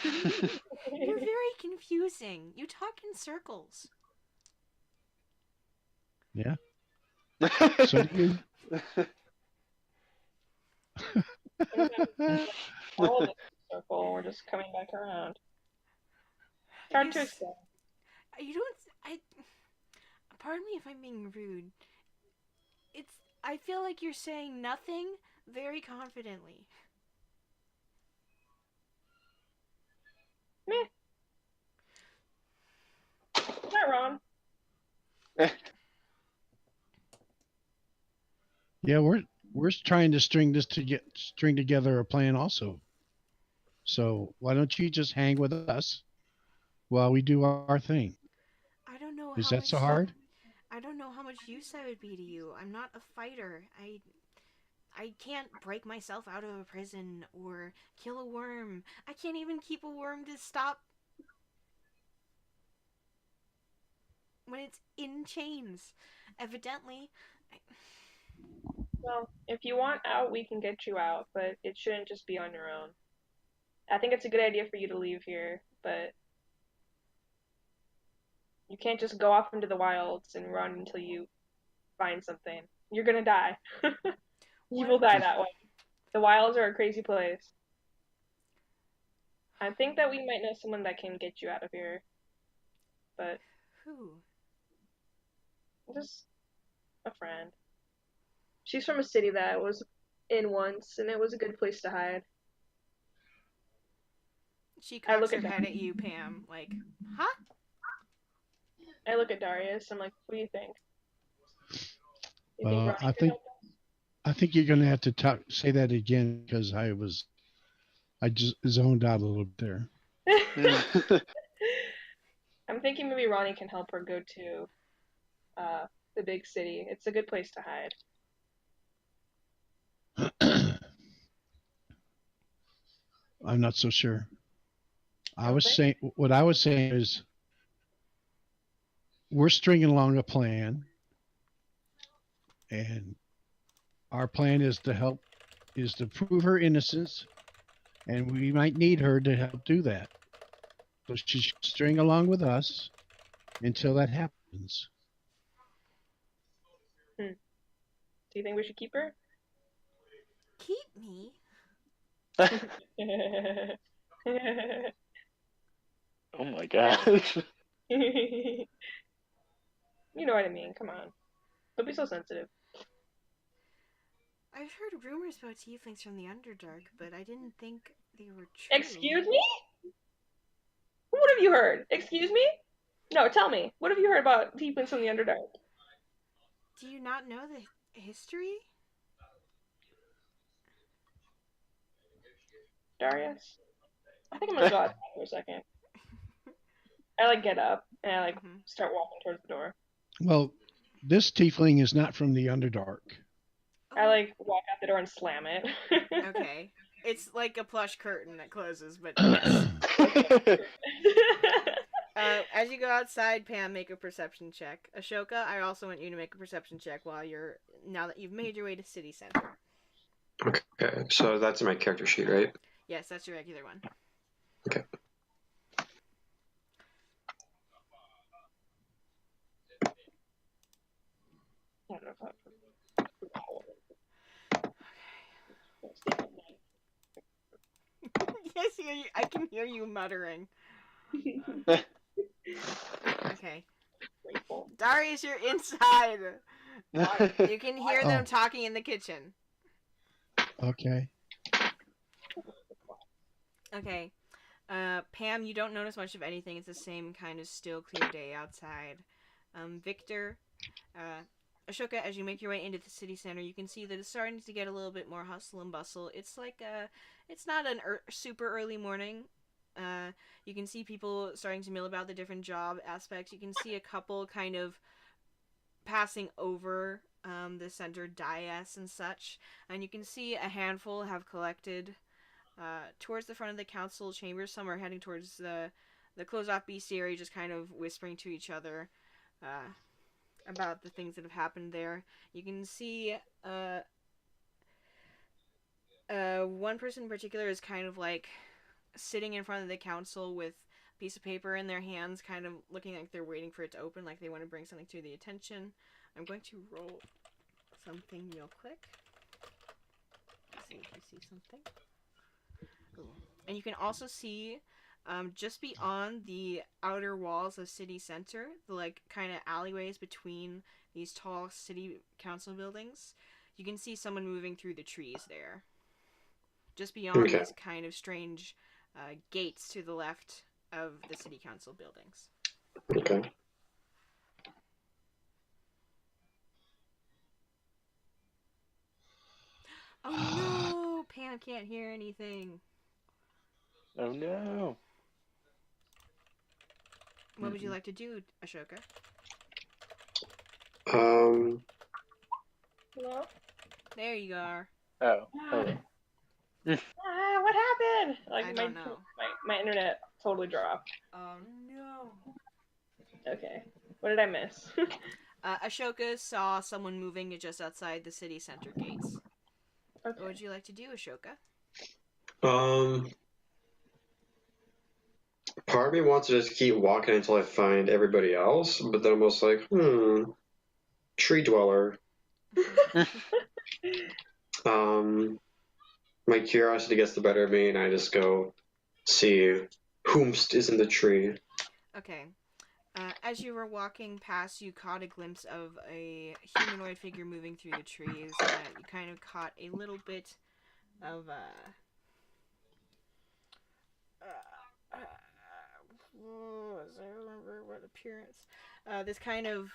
You're very confusing. You talk in circles.
Yeah. So do you.
all of it's a circle. We're just coming back around. It's hard to
Yes.
explain.
You don't. Pardon me if I'm being rude. I feel like you're saying nothing very confidently.
Meh. Not wrong.
Yeah, we're trying to string together a plan also. So why don't you just hang with us while we do our thing?
I don't know
Is
how
that
much.
so hard?
I don't know how much use I would be to you. I'm not a fighter. I can't break myself out of a prison or kill a worm. I can't even keep a worm to stop when it's in chains. Evidently,
Well, if you want out, we can get you out, but it shouldn't just be on your own. I think it's a good idea for you to leave here, but you can't just go off into the wilds and run until you find something. You're gonna die. You will die that way. The wilds are a crazy place. I think that we might know someone that can get you out of here, but
who?
just a friend. She's from a city that I was in once, and it was a good place to hide.
She
I
cocks
look
her
at
head at you, Pam. Like, huh?
I look at Darius. I'm like, what do you think? You think Ronnie
I
could
think
help
I think you're going to have to say that again because I just zoned out a little bit there.
us? I'm thinking maybe Ronnie can help her go to the big city. It's a good place to hide.
I'm not so sure.
Okay.
What I was saying is we're stringing along a plan, and our plan is to prove her innocence, and we might need her to help do that. So she should string along with us until that happens.
Do you think we should keep her?
Keep me?
Oh my gosh.
You know what I mean. Come on. Don't be so sensitive.
I've heard rumors about tieflings from the Underdark, but I didn't think they were true.
Excuse me? What have you heard? Excuse me? No, tell me. What have you heard about tieflings from the Underdark?
Do you not know the history?
Darius? I think I'm gonna go outside for a second. I get up and I start walking towards the door.
Well, this tiefling is not from the Underdark.
I walk out the door and slam it.
Okay. It's like a plush curtain that closes, but yes. As you go outside, Pam, make a perception check. Ashoka, I also want you to make a perception check now that you've made your way to city center.
Okay, so that's my character sheet, right?
Yes, that's your regular one.
Okay.
I don't know if
Yes, I can hear you muttering. Okay. Darius, you're inside. You can hear them talking in the kitchen.
Okay.
Okay. Pam, you don't notice much of anything. It's the same kind of still, clear day outside. Victor, Ashoka, as you make your way into the city center, you can see that it's starting to get a little bit more hustle and bustle. It's like it's not an super early morning. You can see people starting to mill about the different job aspects. You can see a couple kind of passing over the center dais and such, and you can see a handful have collected towards the front of the council chambers. Some are heading towards the close-off bestiary, just kind of whispering to each other about the things that have happened there. You can see one person in particular is kind of like sitting in front of the council with a piece of paper in their hands, kind of looking like they're waiting for it to open, like they want to bring something to the attention. I'm going to roll something real quick. See if you see something. Ooh. And you can also see just beyond the outer walls of city center, the like kind of alleyways between these tall city council buildings, you can see someone moving through the trees there. Just beyond these kind of strange gates to the left of the city council buildings.
Okay.
Oh no! Pam can't hear anything.
Oh no.
What would you like to do, Ashoka?
Um.
Hello?
There you are.
Oh. Hello.
What happened? Like
I don't know.
My internet totally dropped.
Oh no.
Okay. What did I miss?
Ashoka saw someone moving just outside the city center gates.
Okay.
What would you like to do, Ashoka?
Part of me wants to just keep walking until I find everybody else, but then I'm almost like, tree dweller. My curiosity gets the better of me, and I just go see whomst is in the tree.
Okay. As you were walking past, you caught a glimpse of a humanoid figure moving through the trees. You kind of caught a little bit of I remember what appearance. This kind of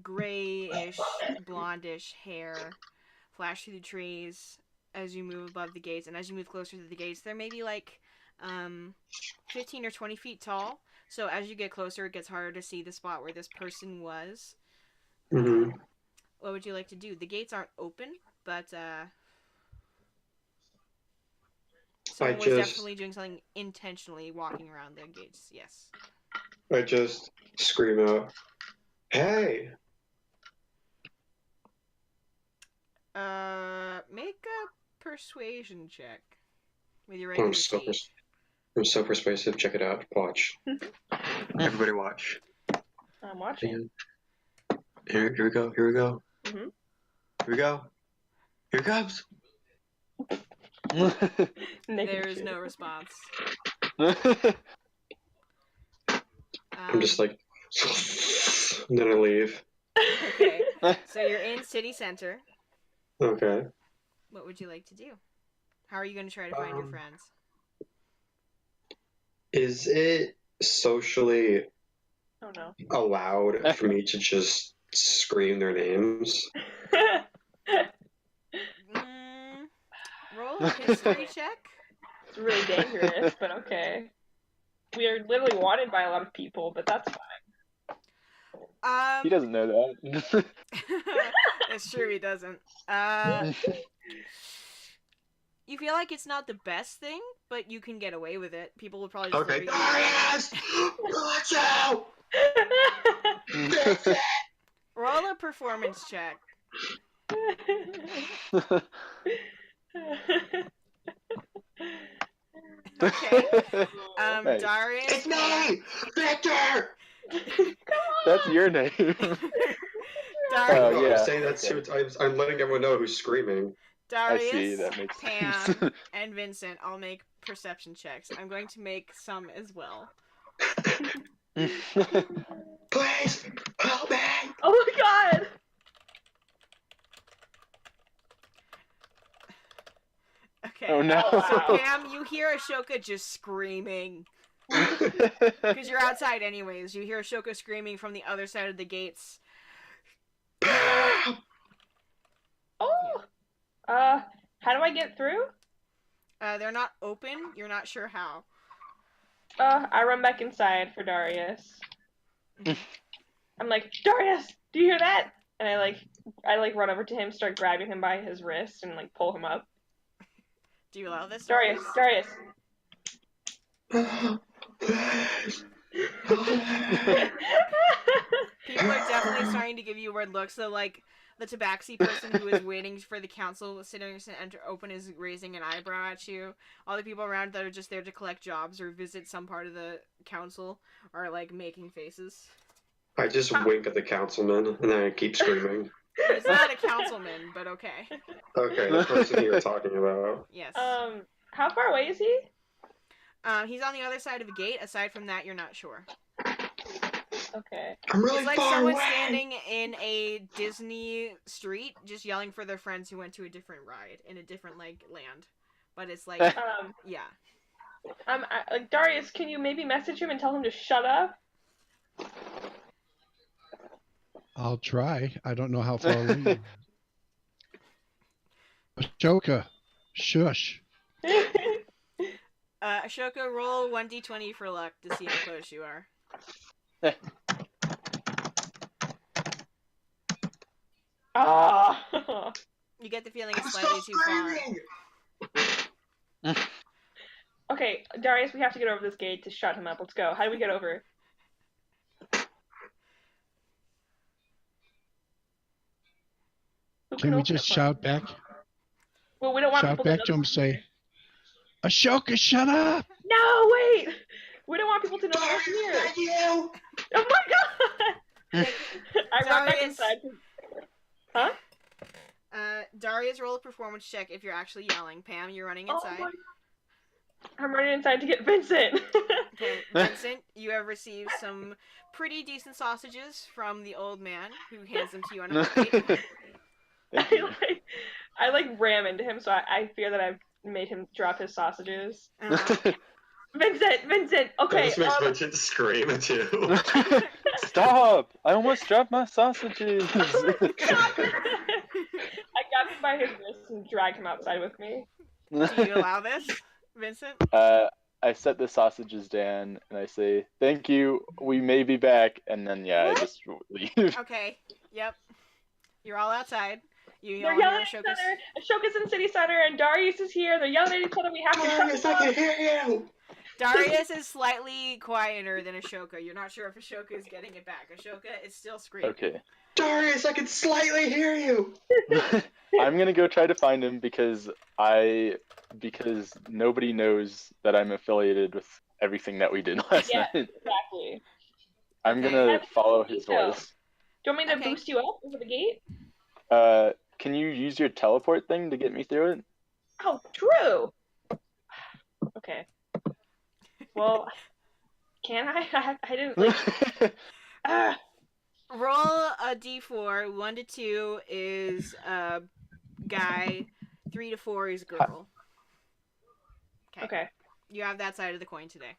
grayish, blondish hair flash through the trees as you move above the gates, and as you move closer to the gates, they're maybe like 15 or 20 feet tall. So as you get closer, it gets harder to see the spot where this person was.
Mm-hmm.
What would you like to do? The gates aren't open, but someone was definitely doing something intentionally, walking around the gates. Yes.
I just scream out, "Hey!"
Make a persuasion check with your regular
I'm so persuasive. Check it out. Watch. Everybody watch.
I'm watching.
Here we go. Here we go.
Mm-hmm.
Here we go. Here it comes.
There is no response.
I'm just like, and then I leave.
Okay, so you're in city center.
Okay.
What would you like to do? How are you going to try to find your friends?
Is it socially allowed for me to just scream their names?
Roll a history check.
It's really dangerous, but okay. We are literally wanted by a lot of people, but that's fine.
He doesn't know that.
It's true, he doesn't. You feel like it's not the best thing, but you can get away with it. People will probably just
okay. Darius! Watch out!
Roll a performance check. Okay.
Nice.
Darius.
It's me, Victor.
That's your name.
Darius,
Oh, yeah.
I'm saying that 2 times. I'm letting everyone know who's screaming.
I see,
Darius,
that makes
Pam,
sense.
and Vincent all make perception checks. I'm going to make some as well.
Please help me.
Oh my god!
Okay.
Oh no.
Oh, wow.
So Pam, you hear Ashoka just screaming. Because you're outside anyways. You hear Ashoka screaming from the other side of the gates.
Oh! How do I get through?
They're not open. You're not sure how.
I run back inside for Darius. I'm like, Darius, do you hear that? And I run over to him, start grabbing him by his wrist, and like pull him up.
Do you allow this?
Darius.
People are definitely starting to give you weird looks. So, like, the tabaxi person who is waiting for the council sitting to enter open is raising an eyebrow at you. All the people around that are just there to collect jobs or visit some part of the council are, like, making faces.
I just wink at the councilman, and then I keep screaming.
He's not a councilman, but okay.
Okay, the person you were talking about.
Yes.
How far away is he?
He's on the other side of the gate. Aside from that, you're not sure.
Okay.
I'm really
It's like
far
someone
away.
standing in a Disney street just yelling for their friends who went to a different ride in a different, like, land. But it's like, yeah.
Darius, can you maybe message him and tell him to shut up?
I'll try. I don't know how far away. Ashoka, shush.
Ashoka, roll 1d20 for luck to see how close you are.
Ah!
You get the feeling it's slightly too far.
Okay, Darius, we have to get over this gate to shut him up. Let's go. How do we get over? Who
Can we
open
just
it for
shout
us?
back?
Well, we don't want
Shout
people
back
to
to
know.
him, say, Ashoka, shut up!
No, wait! We don't want people to know that we're here.
Thank you.
Oh my god! I run back
Darius.
inside. Huh?
Darius, roll a performance check if you're actually yelling. Pam, you're running inside.
Oh my... I'm running inside to get Vincent.
Okay, Vincent, you have received some pretty decent sausages from the old man who hands them to you on a plate.
I ram into him, so I fear that I've made him drop his sausages. Vincent, okay.
This makes Vincent scream too.
Stop! I almost dropped my sausages.
Oh my god! I grabbed him by his wrist and dragged him outside with me.
Do you allow this, Vincent?
I set the sausages down and I say, "Thank you. We may be back." And then I just leave.
Okay. Yep. You're all outside. You
They're
all
yelling
hear
at each
Ashoka's...
other. Ashoka's in City Center, and Darius is here. They're yelling at each other. We have to shut
Darius,
them
I can
up.
hear you.
Darius is slightly quieter than Ashoka. You're not sure if Ashoka is getting it back. Ashoka is still screaming.
Okay.
Darius, I can slightly hear you.
I'm gonna go try to find him because nobody knows that I'm affiliated with everything that we did last
Yeah,
night.
exactly.
I'm gonna follow his voice.
Do you want me to
Okay.
boost you up over the gate?
Can you use your teleport thing to get me through it?
Oh, true. Okay. Well, can I? I didn't like.
Roll a d4. 1 to 2 is a guy. 3 to 4 is girl.
Okay.
You have that side of the coin today.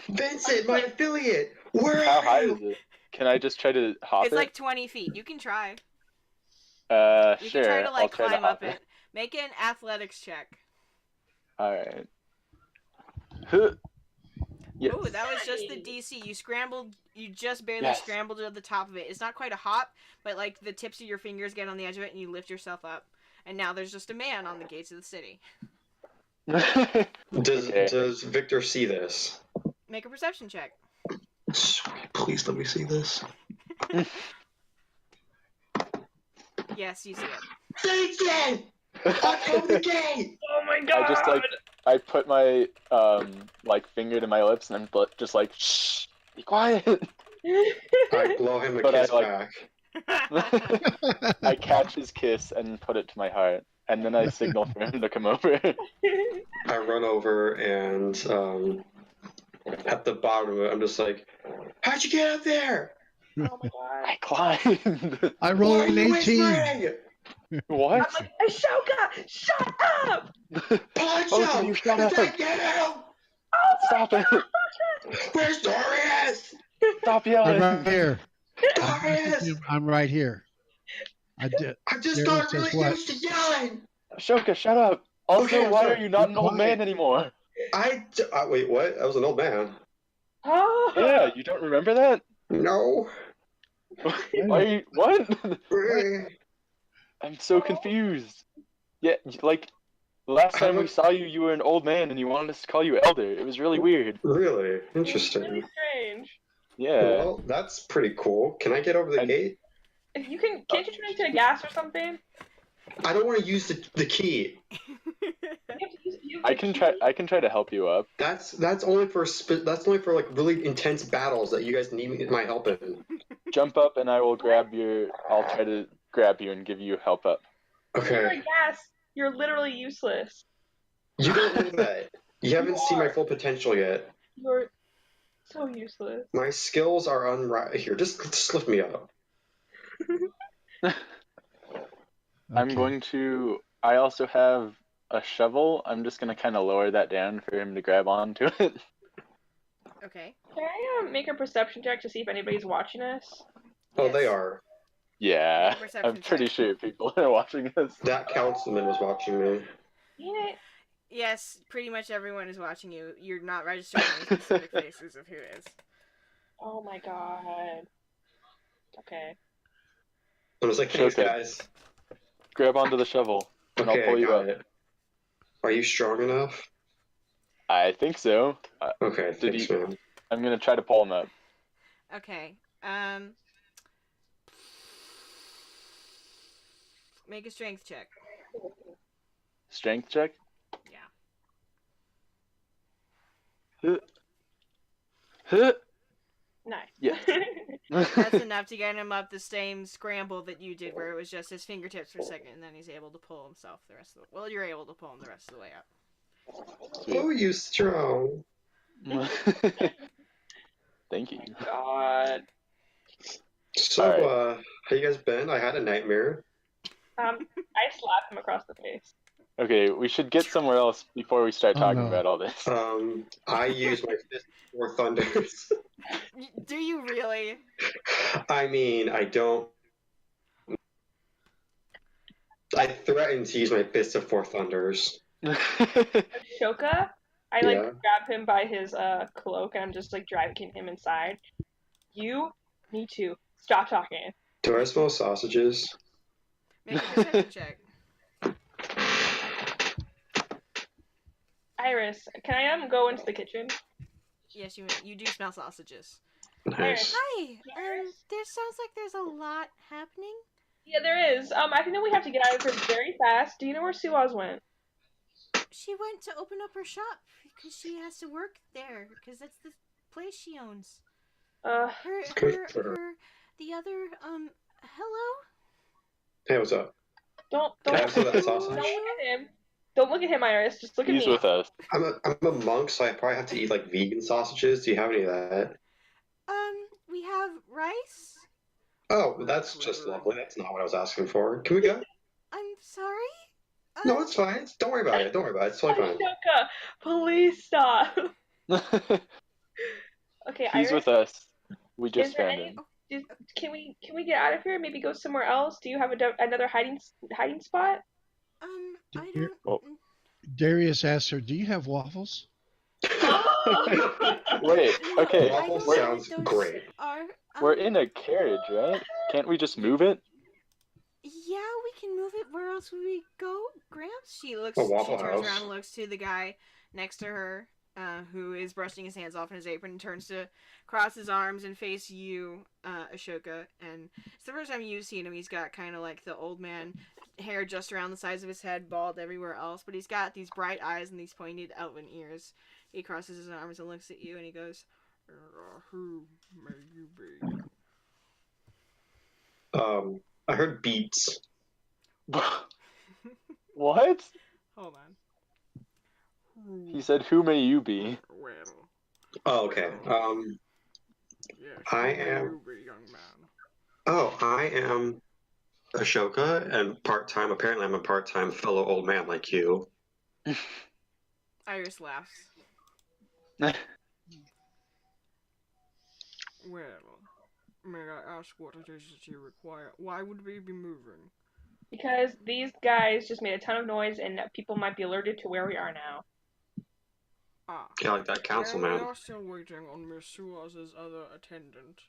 Vincent, my affiliate. Where
How
are
high
you?
is it? Can I just try to hop
It's
it?
like 20 feet. You can try. You
Sure.
can try to
I'll try
climb
to
up
hop
it. Make an athletics check.
Alright. Yes.
Ooh, that was just the DC. You scrambled. You just barely scrambled to the top of it. It's not quite a hop, but like the tips of your fingers get on the edge of it, and you lift yourself up. And now there's just a man on the gates of the city.
Does Victor see this?
Make a perception check.
Sweet, please let me see this.
Yes, you see it.
Vincent! Open the gate!
Oh my god!
I just I put my like finger to my lips and I'm just like, shh, be quiet.
I blow him a
But I,
kiss
like-
back.
I catch his kiss and put it to my heart, and then I signal for him to come over.
I run over and at the bottom of it, I'm just like, how'd you get up there?
Oh my god!
I climbed.
I
Why
rolled
are
an
you
18.
whispering?
What?
I'm like, Ashoka, shut up!
Poncho!
Both of you shut
Did
up.
I get him?
Stop it!
Where's Dorius?
Stop
I'm
yelling!
right here.
Dorius!
I'm right here. I did.
I've just
Darius
gotten
says
really
what?
used to yelling.
Ashoka, shut up! Also,
Okay, I'm
why
sorry.
are you not an
Be
old man
quiet.
anymore?
Wait, what? I was an old man.
Oh.
Yeah, you don't remember that?
No.
Why are you, what? I'm so confused. Yeah, like, last time we saw you, you were an old man and you wanted us to call you Elder. It was really weird.
Really?
It's
Interesting.
really strange.
Yeah.
Well, that's pretty cool. Can I get over the
And-
gate?
Can't you turn into a gas or something?
I don't want to use the key.
You have to use
I
the
can
key?
try. I can try to help you up.
That's only for like really intense battles that you guys need my help in.
Jump up, and I will grab your. I'll try to grab you and give you help up.
If you're a
Okay.
gas, you're literally useless.
You don't know that. You haven't seen my full potential yet.
You're so useless.
My skills are here. Just lift me up.
I'm
Okay.
going to. I also have a shovel. I'm just gonna kind of lower that down for him to grab onto it.
Okay.
Can I make a perception check to see if anybody's watching us?
Oh, they
Yes.
are.
Yeah,
Make a perception
I'm pretty
check.
sure people are watching us.
That councilman was watching me.
Dang it.
Yes, pretty much everyone is watching you. You're not registering any specific faces of who is.
Oh my god. Okay.
I was like, thanks,
Okay.
guys.
Grab onto the shovel, and
Okay,
I'll pull
I
you
got
up.
it. Are you strong enough?
I think so.
Okay,
Did
thanks,
he-
man.
I'm gonna try to pull him up.
Okay. Make a strength check.
Strength check.
Yeah.
Huh.
Nice.
Yeah.
That's enough to get him up the same scramble that you did, where it was just his fingertips for a second, and then he's able to pull himself the rest of the. Well, you're able to pull him the rest of the way up.
Oh, you strong.
Thank you.
God.
So,
Alright.
how you guys been? I had a nightmare.
I slapped him across the face.
Okay, we should get somewhere else before we start
Oh,
talking
no.
about all this.
I used my fist for thunders.
Do you really?
I mean, I don't. I threatened to use my fist of four thunders.
Ashoka, I
Yeah.
grab him by his cloak and I'm just dragging him inside. You need to stop talking.
Do I smell sausages?
Make a perception check.
Iris, can I go into the kitchen?
Yes, you do smell sausages.
Nice.
Hi. There sounds like there's a lot happening.
Yeah, there is. I think that we have to get out of here very fast. Do you know where Suaz went?
She went to open up her shop because she has to work there because that's the place she owns.
Good for
The other, hello?
Hey, what's up?
Don't
Can I have some of that
don't
sausage?
look at him. Don't look at him, Iris. Just look at
He's
me.
with us.
I'm a monk, so I probably have to eat vegan sausages. Do you have any of that?
We have rice.
Oh, that's just lovely. That's not what I was asking for. Can we go?
I'm sorry?
No, it's fine. Don't worry about it. Don't worry about it. It's totally fine.
Ashoka, please stop. Okay,
He's
Iris.
with us. We
Is
just
there
found
any?
him.
Can we get out of here? Maybe go somewhere else? Do you have another hiding spot?
I don't.
Oh.
Darius asked her, "Do you have waffles?"
Wait, okay.
I
Waffle
don't know
sounds
what those
great.
Are,
We're in a carriage, right? Can't we just move it?
Yeah, we can move it. Where else would we go? Gramps? She looks.
A Waffle
she turns
House.
around and looks to the guy next to her. who is brushing his hands off in his apron and turns to cross his arms and face you, Ashoka. And it's the first time you've seen him. He's got kind of like the old man hair just around the sides of his head, bald everywhere else, but he's got these bright eyes and these pointed elven ears. He crosses his arms and looks at you, and he goes, "Who may you be?"
I heard beats.
What?
Hold on.
He said, "Who may you be?"
Well,
Oh, okay.
yes,
I
who may
am-
you be, young man?
Oh, I am Ashoka, and part-time. Apparently, I'm a part-time fellow old man like you.
Iris laughs. Well, may I ask what it is that you require? Why would we be moving?
Because these guys just made a ton of noise, and people might be alerted to where we are now.
Ah,
Yeah, like that council
well,
man.
we are still waiting on Miss Suaz's other attendant.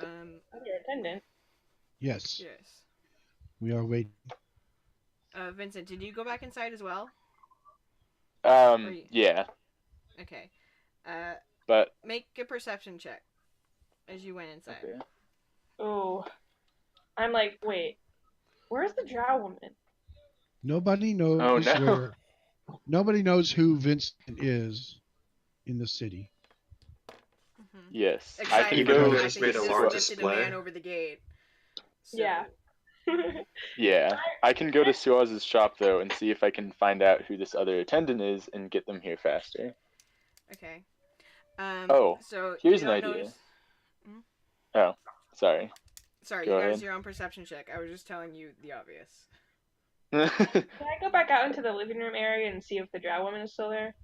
Your attendant.
Yes,
Yes.
we are waiting.
Vincent, did you go back inside as well?
Yeah,
Okay.
but
Make a perception check as you went inside.
okay.
Oh, I'm like, wait, where's the drow woman?
Nobody knows
Oh, no.
where. Nobody knows who Vincent is in the city.
Mm-hmm.
Yes, I
Excited
can
Even
for
though
the
go.
they
fact
just
that
made
he
a
just
large
lifted a
display.
man over the gate. So,
Yeah.
Yeah, I can go to Suaz's shop though and see if I can find out who this other attendant is and get them here faster.
Okay.
Oh,
So
here's
you
an
don't
idea.
notice...
Oh, sorry.
Sorry,
Go
you guys
ahead.
do your own perception check. I was just telling you the obvious.
Can I go back out into the living room area and see if the drow woman is still there?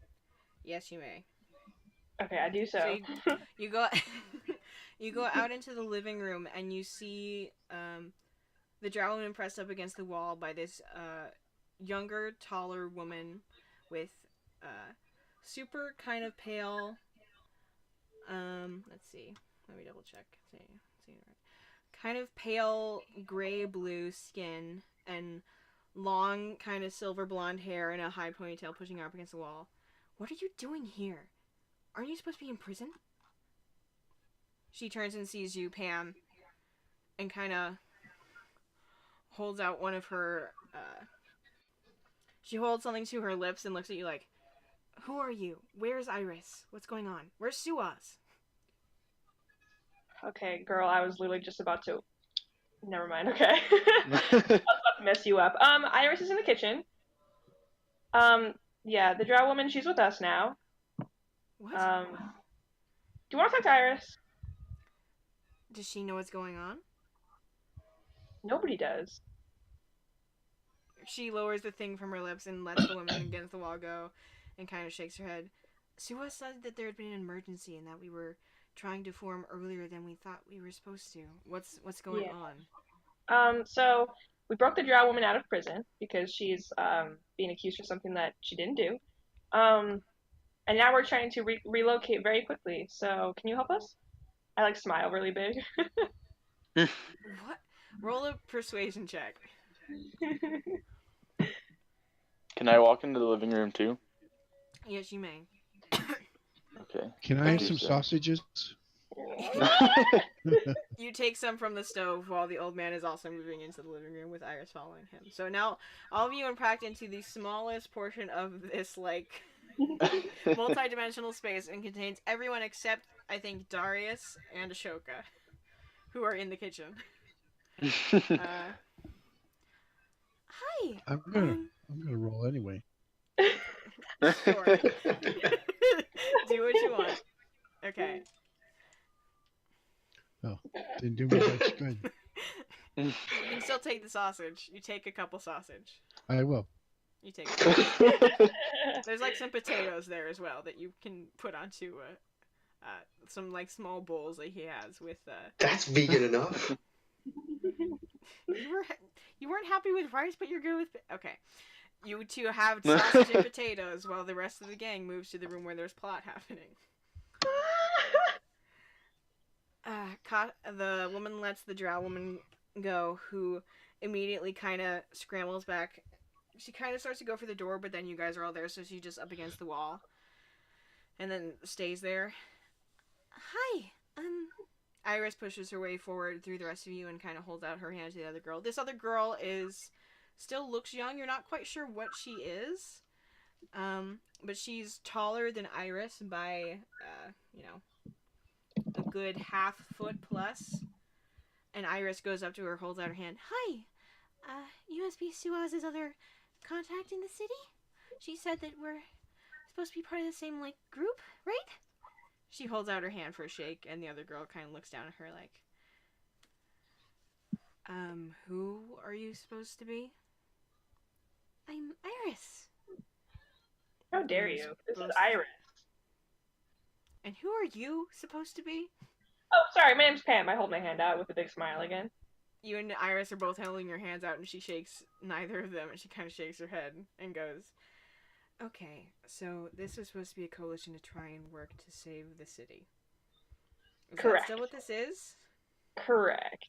Yes, you may.
Okay, I do so.
You go you go out into the living room and you see the drow woman pressed up against the wall by this younger, taller woman with super kind of pale let's see. Let me double check. See it right. Kind of pale gray blue skin and long kind of silver blonde hair and a high ponytail pushing her up against the wall. What are you doing here? Aren't you supposed to be in prison? She turns and sees you, Pam, and kind of holds out one of her, she holds something to her lips and looks at you like, "Who are you? Where's Iris? What's going on? Where's Suaz?"
Okay, girl, I was literally just about to. Never mind. Okay, I was about to mess you up. Iris is in the kitchen. Yeah, the drow woman, she's with us now.
What?
Do you want to talk to Iris?
Does she know what's going on?
Nobody does.
She lowers the thing from her lips and lets the woman against the wall go and kind of shakes her head. Suaz said that there had been an emergency and that we were trying to form earlier than we thought we were supposed to. What's going on?
So we broke the drow woman out of prison because she's being accused for something that she didn't do. And now we're trying to relocate very quickly. So can you help us? I like smile really big.
What? Roll a persuasion check.
Can I walk into the living room too?
Yes, you may.
Okay.
Can I have
do
some
so.
sausages?
You take some from the stove while the old man is also moving into the living room with Iris following him. So now all of you unpacked into the smallest portion of this, like, multi-dimensional space and contains everyone except, I think, Darius and Ashoka, who are in the kitchen. Hi.
I'm gonna roll anyway.
Sure. Do what you want. Okay.
Oh, didn't do me much good.
You can still take the sausage. You take a couple sausage.
I will.
You take There's like some potatoes there as well that you can put onto some like small bowls that he has with
That's vegan enough.
you weren't happy with rice, but you're good with okay. You two have sausage and potatoes while the rest of the gang moves to the room where there's plot happening. The woman lets the drow woman go, who immediately kind of scrambles back. She kind of starts to go for the door, but then you guys are all there, so she's just up against the wall. and then stays there. Hi. Iris pushes her way forward through the rest of you and kind of holds out her hand to the other girl. This other girl still looks young. You're not quite sure what she is. But she's taller than Iris by, a good half foot plus. And Iris goes up to her, holds out her hand. Hi. You must be Suaz's other contact in the city? She said that we're supposed to be part of the same, group, right? She holds out her hand for a shake, and the other girl kind of looks down at her like, who are you supposed to be? I'm Iris.
How dare you? This is Iris.
And who are you supposed to be?
Oh, sorry, my name's Pam. I hold my hand out with a big smile again.
You and Iris are both holding your hands out, and she shakes neither of them, and she kind of shakes her head and goes, okay, so this was supposed to be a coalition to try and work to save the city. Is
Correct.
that still what this is?
Correct.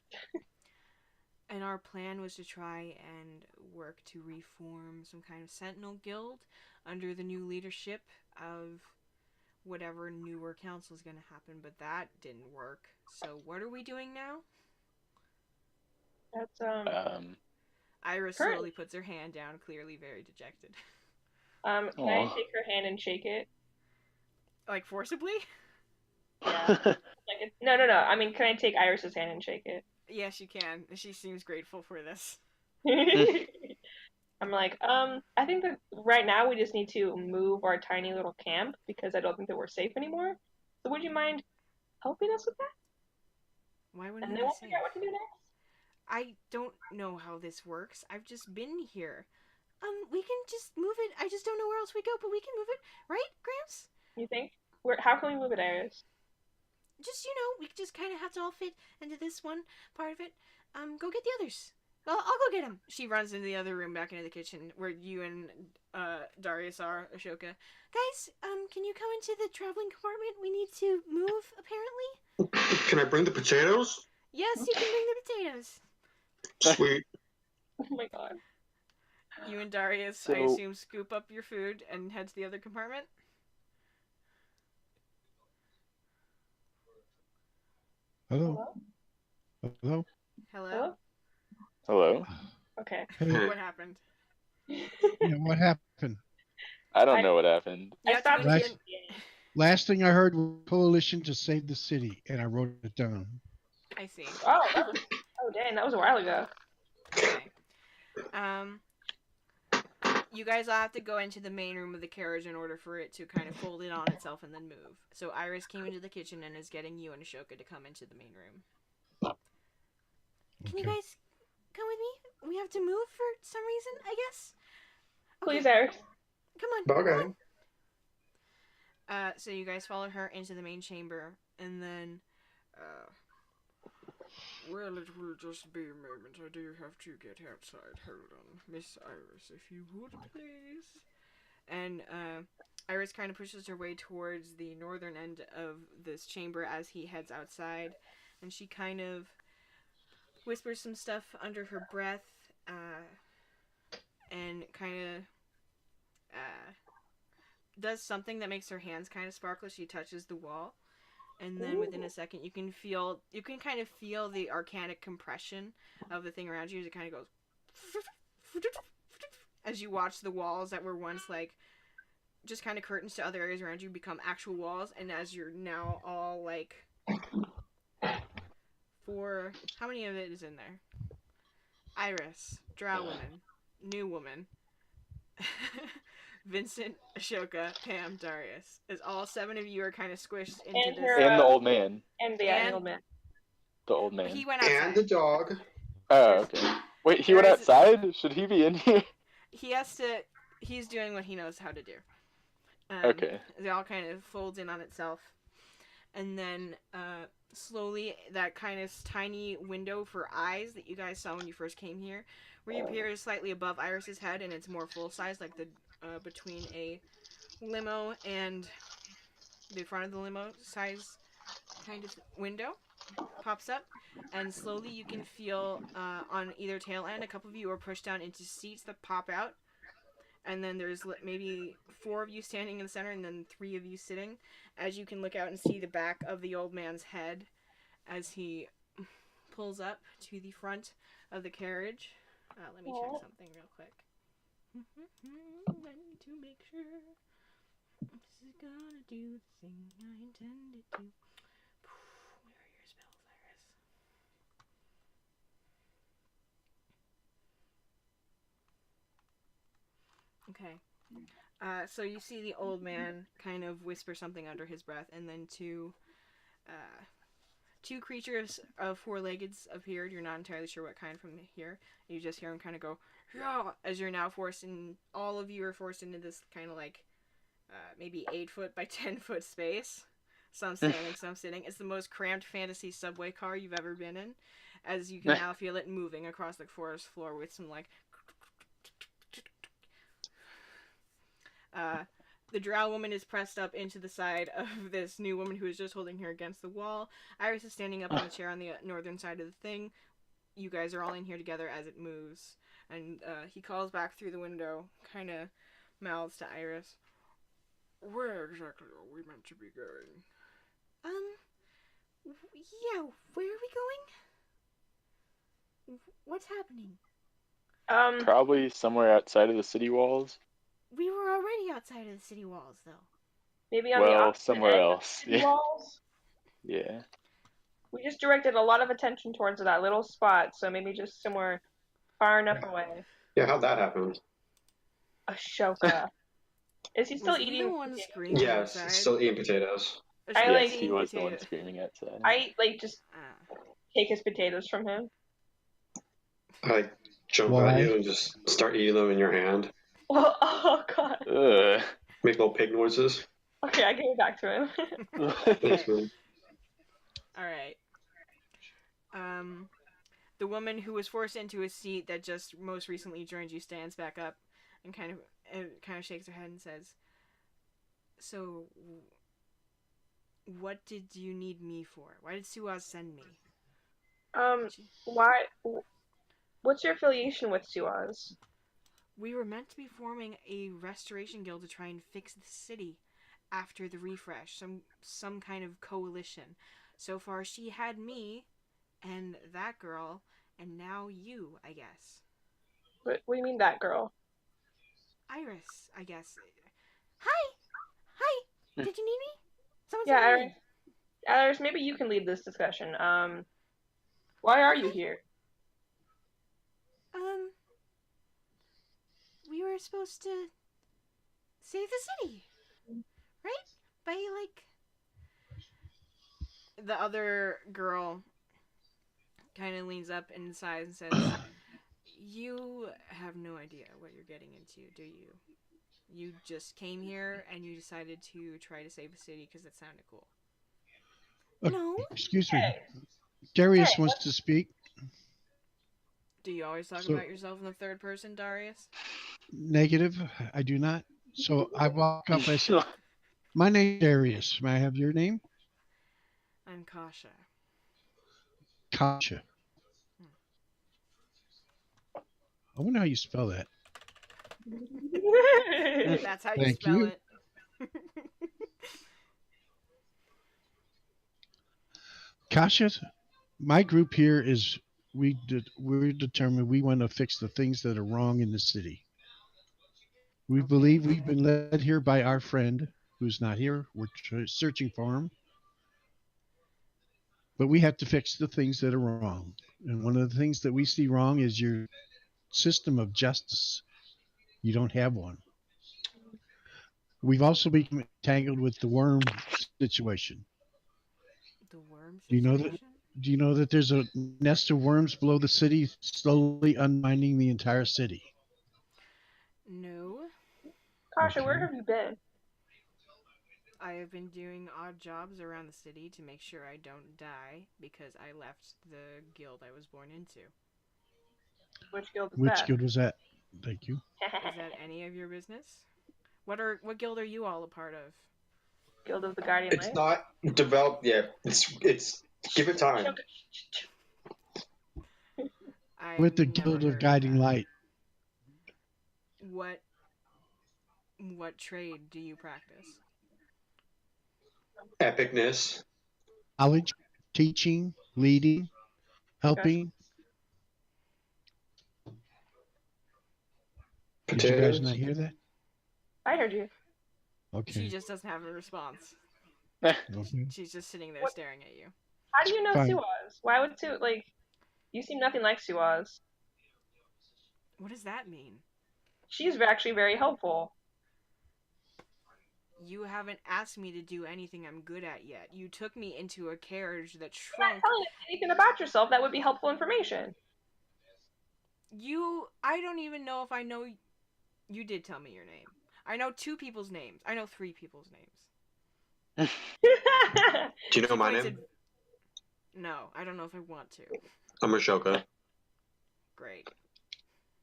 And our plan was to try and work to reform some kind of Sentinel Guild under the new leadership of whatever newer council is going to happen, but that didn't work. So what are we doing now?
That's,
Iris slowly puts her hand down, clearly very dejected.
Can I take her hand and shake it?
Like, forcibly?
Yeah. No. I mean, can I take Iris's hand and shake it?
Yes, you can. She seems grateful for this.
I'm like, I think that right now we just need to move our tiny little camp because I don't think that we're safe anymore. So would you mind helping us with that?
Why wouldn't
And
we
then
be
we'll
safe?
figure out what to do next.
I don't know how this works. I've just been here. We can just move it. I just don't know where else we go, but we can move it, right, Gramps?
You think? How can we move it, Iris?
Just, we just kind of have to all fit into this one part of it. Go get the others. Well, I'll go get them. She runs into the other room back into the kitchen where you and Darius are, Ashoka. Guys, can you come into the traveling compartment? We need to move, apparently.
Can I bring the potatoes?
Yes, you can bring the potatoes.
Sweet.
Oh my god.
You and Darius, I assume, scoop up your food and head to the other compartment?
Hello? Hello?
Hello?
Hello?
Okay.
Hey,
What happened?
what happened?
I don't know what happened.
You
I
have to
stopped
make
Last-
it-
Last thing I heard was coalition to save the city, and I wrote it down.
I see.
Oh, dang, that was a while ago.
Okay. You guys all have to go into the main room of the carriage in order for it to kind of fold in on itself and then move. So Iris came into the kitchen and is getting you and Ashoka to come into the main room. Can you guys come with me? We have to move for some reason, I guess? Okay.
Please, Iris.
Come on.
Okay.
So you guys follow her into the main chamber, and then, well, it will just be a moment. I do have to get outside. Hold on. Miss Iris, if you would, please. And, Iris kind of pushes her way towards the northern end of this chamber as he heads outside, and she kind of whispers some stuff under her breath, and kind of, does something that makes her hands kind of sparkle. She touches the wall, and then within a second you can kind of feel the arcanic compression of the thing around you as it kind of goes as you watch the walls that were once like just kind of curtains to other areas around you become actual walls, and as you're now all like how many of it is in there? Iris, Drow woman, new woman, Vincent, Ashoka, Pam, Darius. As all 7 of you are kind of squished into
And
this.
her,
And the old man.
And the
And-
old man.
The old man.
He went outside.
And the dog.
Oh, okay. Wait, he went outside? Should he be in here?
He's doing what he knows how to do.
Okay.
It all kind of folds in on itself. And then, slowly, that kind of tiny window for eyes that you guys saw when you first came here reappears slightly above Iris's head, and it's more full size, like the between a limo and the front of the limo size kind of window pops up, and slowly you can feel on either tail end a couple of you are pushed down into seats that pop out, and then there's maybe 4 of you standing in the center, and then 3 of you sitting. As you can look out and see the back of the old man's head as he pulls up to the front of the carriage. Let me check something real quick. I need to make sure this is gonna do the thing I intended to. Where are your spells, Iris? Okay. So you see the old man kind of whisper something under his breath, and then two creatures of 4-legged appeared. You're not entirely sure what kind from here. You just hear them kind of go, yeah, as you're now forced in. All of you are forced into this kind of like maybe 8-foot by 10-foot space. Some standing, some sitting. It's the most cramped fantasy subway car you've ever been in, as you can now feel it moving across the forest floor with some like. The drow woman is pressed up into the side of this new woman who is just holding her against the wall. Iris is standing up on the chair on the northern side of the thing. You guys are all in here together as it moves. And he calls back through the window, kind of mouths to Iris. Where exactly are we meant to be going? Yeah, where are we going? What's happening?
Probably somewhere outside of the city walls.
We were already outside of the city walls, though.
Maybe on the opposite
somewhere
end
else.
of the walls.
Yeah.
We just directed a lot of attention towards that little spot, so maybe just somewhere far enough away.
Yeah, how'd that happen?
Ashoka. Is he still eating?
The one screaming
Yes,
outside?
still eating potatoes.
Yes, he was the one screaming outside.
I just take his potatoes from him.
I jump at you and just start eating them in your hand.
Oh god.
Make little pig noises.
Okay, I give it back to him.
Thanks, man.
Alright. The woman who was forced into a seat that just most recently joined you stands back up and kind of shakes her head and says, "So, what did you need me for? Why did Suaz send me?"
Why? What's your affiliation with Suaz?
We were meant to be forming a restoration guild to try and fix the city after the refresh, some kind of coalition. So far, she had me and that girl, and now you, I guess.
What do you mean, that girl?
Iris, I guess. Hi! Did you need me? Someone
Yeah,
said me.
Iris, maybe you can lead this discussion. Why are you here?
We were supposed to save the city, right? By, like... The other girl kind of leans up and sighs and says, "You have no idea what you're getting into, do you? You just came here and you decided to try to save the city because it sounded cool." No.
Excuse me. Darius wants to speak.
Do you always talk about yourself in the third person, Darius?
Negative. I do not. So I walk up. I say, "My name's Darius. May I have your name?"
I'm Kasha.
Kasha. I wonder how you spell that.
That's how you spell it.
Kasha, my group here is we're determined we want to fix the things that are wrong in the city. We believe we've been led here by our friend who's not here. We're searching for him. But we have to fix the things that are wrong. And one of the things that we see wrong is your system of justice. You don't have one. We've also become entangled with the worm situation.
The worm
situation? Do you know that there's a nest of worms below the city slowly undermining the entire city?
No.
Kasha, where have you been?
I have been doing odd jobs around the city to make sure I don't die because I left the guild I was born into.
Which guild
was that? Thank you.
Is that any of your business? What guild are you all a part of?
Guild of the Guardian Light?
It's not developed yet. It's give it time.
With the Guild of Guiding Light.
What What trade do you practice?
Epicness.
Knowledge, teaching, leading, helping. Did you guys not
Potatoes.
hear that?
I heard you.
She
Okay.
just doesn't have a response.
Okay.
She's just sitting there
What?
staring at you.
How do you know
Fine.
Suaz? Why would you seem nothing like Suaz.
What does that mean?
She's actually very helpful.
You haven't asked me to do anything I'm good at yet. You took me into a carriage that
You're not
shrunk.
telling us anything about yourself that would be helpful information.
I don't even know if I know. You did tell me your name. I know 2 people's names. I know 3 people's names.
Do you know
She
my
points
name?
No, I don't know if I want to.
I'm Ashoka.
Great.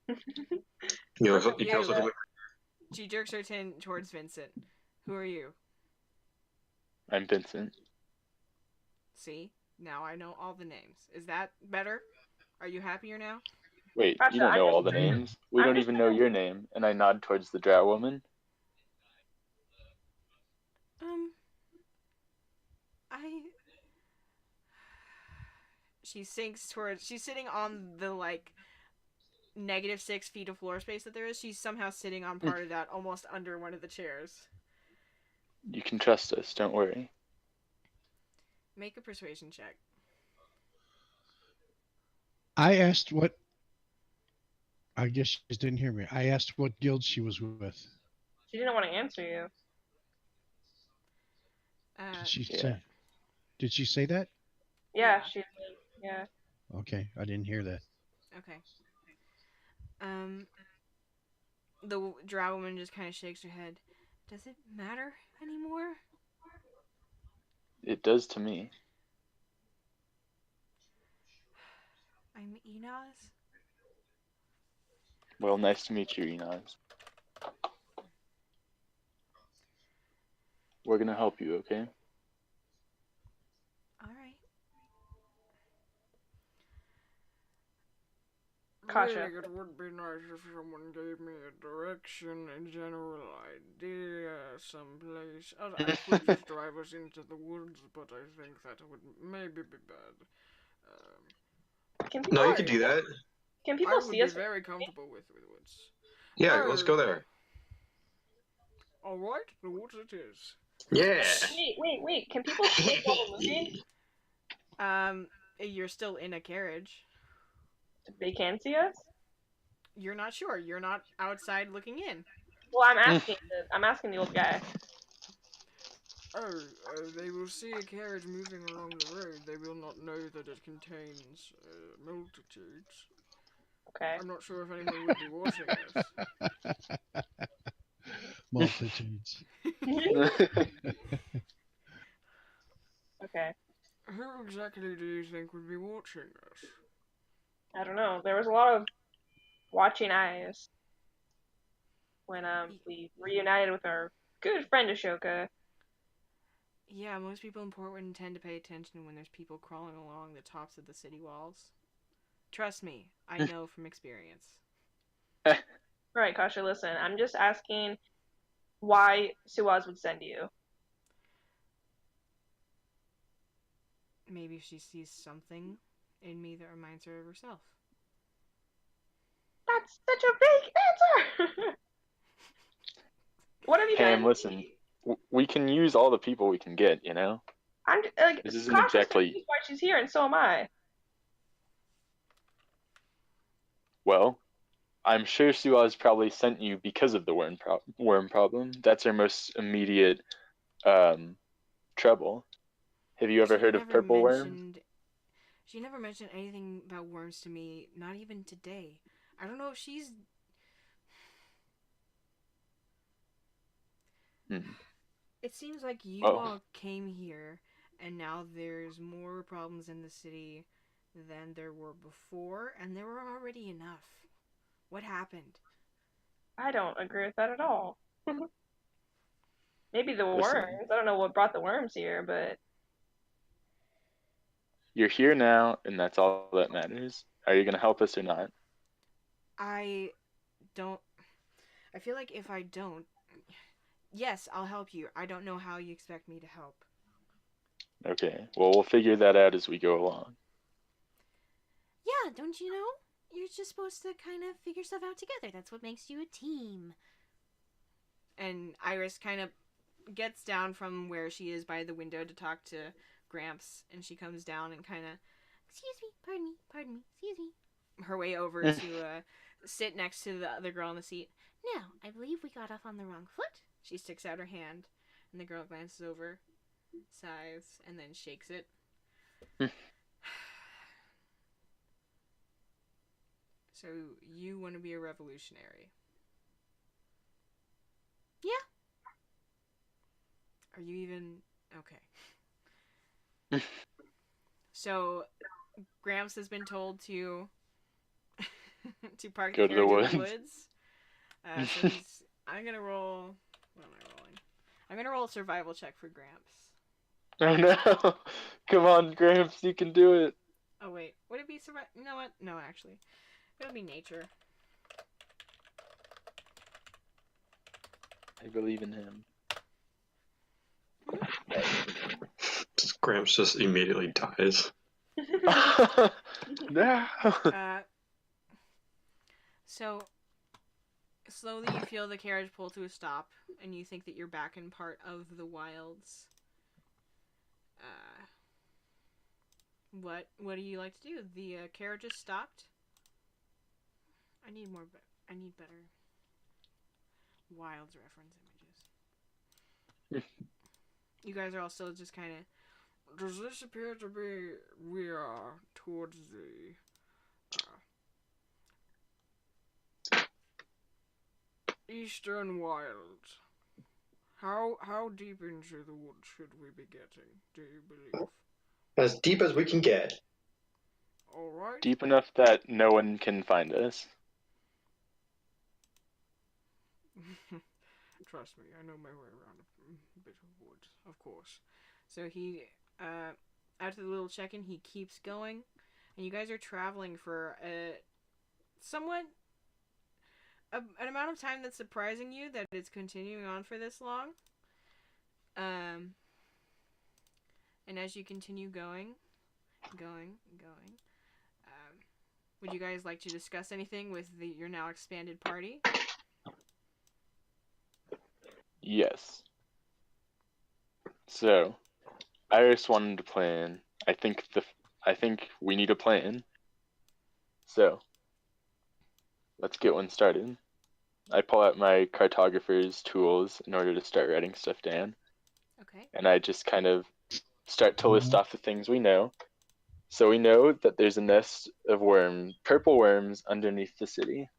You can also call me.
She jerks her chin towards Vincent. Who are you?
I'm Vincent.
See? Now I know all the names. Is that better? Are you happier now?
Wait,
Gotcha,
you don't know
I'm
all the
just-
names? We
I'm
don't
just
even know
saying.
your name. And I nod towards the drow woman.
I... She sinks towards... She's sitting on the, -6 feet of floor space that there is. She's somehow sitting on part of that, almost under one of the chairs.
You can trust us, don't worry.
Make a persuasion check.
I asked what. I guess you just didn't hear me. I asked what guild she was with.
She didn't want to answer you.
Did she
Yeah.
say? Did she say that?
Yeah,
Yeah.
yeah.
Okay, I didn't hear that.
Okay. The drow woman just kind of shakes her head. Does it matter anymore?
It does to me.
I'm Enos.
Well, nice to meet you, Enos. We're gonna help you, okay?
Alright.
Kasha.
Really, it would be nice if someone gave me a direction, a general idea, someplace. I could just drive us into the woods, but I think that would maybe be bad.
Can
No,
people,
you can do that.
can
I
people
would
see
be
us?
very comfortable with woods.
Yeah, let's go there.
Alright, the woods it is.
Yeah.
Wait. Can people see us while we're moving?
You're still in a carriage.
They can see us?
You're not sure. You're not outside looking in.
Well, I'm asking the old guy.
They will see a carriage moving along the road. They will not know that it contains multitudes.
Okay.
I'm not sure if anyone would be watching us.
Multitudes.
Okay.
Who exactly do you think would be watching us?
I don't know. There was a lot of watching eyes when we reunited with our good friend Ashoka.
Yeah, most people in Portland tend to pay attention when there's people crawling along the tops of the city walls. Trust me, I know from experience.
Alright, Kasha, listen. I'm just asking why Suaz would send you.
Maybe she sees something in me that reminds her of herself.
That's such a big answer! What have you
Pam,
done?
listen. We can use all the people we can get, you know?
I'm like,
This isn't
Kasha's
exactly-
confused why she's here, and so am I.
Well, I'm sure Suaz probably sent you because of the worm problem. That's our most immediate trouble. Have you ever heard of purple worm?
She never mentioned anything about worms to me, not even today. I don't know if she's... It seems like you all came here, and now there's more problems in the city than there were before, and there were already enough. What happened?
I don't agree with that at all. Maybe the
Listen.
worms. I don't know what brought the worms here, but
You're here now, and that's all that matters. Are you going to help us or not?
I don't... I feel like if I don't, Yes, I'll help you. I don't know how you expect me to help.
Okay, well, we'll figure that out as we go along.
Yeah, don't you know? You're just supposed to kind of figure stuff out together. That's what makes you a team. And Iris kind of gets down from where she is by the window to talk to Gramps, and she comes down and kind of, excuse me, pardon me, excuse me, her way over to sit next to the other girl in the seat. Now, I believe we got off on the wrong foot. She sticks out her hand, and the girl glances over, sighs, and then shakes it. So, you want to be a revolutionary? Yeah. Are you even... Okay. So, Gramps has been told to to park the
Go to the
carriage in the
woods.
woods. So he's... I'm gonna roll... What am I rolling? I'm gonna roll a survival check for Gramps.
Oh no! Come on, Gramps, you can do it.
Oh wait, would it be survival? You know what? No, actually, it'll be nature.
I believe in him.
Gramps just immediately dies.
No!
So, slowly you feel the carriage pull to a stop, and you think that you're back in part of the wilds. What do you like to do? The carriage has stopped. I need better wilds reference images. You guys are all still just kind of. Does this appear to be we are towards the eastern wilds? How deep into the woods should we be getting? Do you believe?
As deep as we can get.
All right.
Deep enough that no one can find us.
Trust me, I know my way around a bit of woods, of course. So he, after the little check-in, he keeps going, and you guys are traveling for an amount of time that's surprising you that it's continuing on for this long. And as you continue going, would you guys like to discuss anything with your now expanded party?
Yes. So, Iris wanted to plan. I think we need a plan. So, let's get one started. I pull out my cartographer's tools in order to start writing stuff down.
Okay.
And I just kind of start to list off the things we know. So we know that there's a nest of purple worms underneath the city.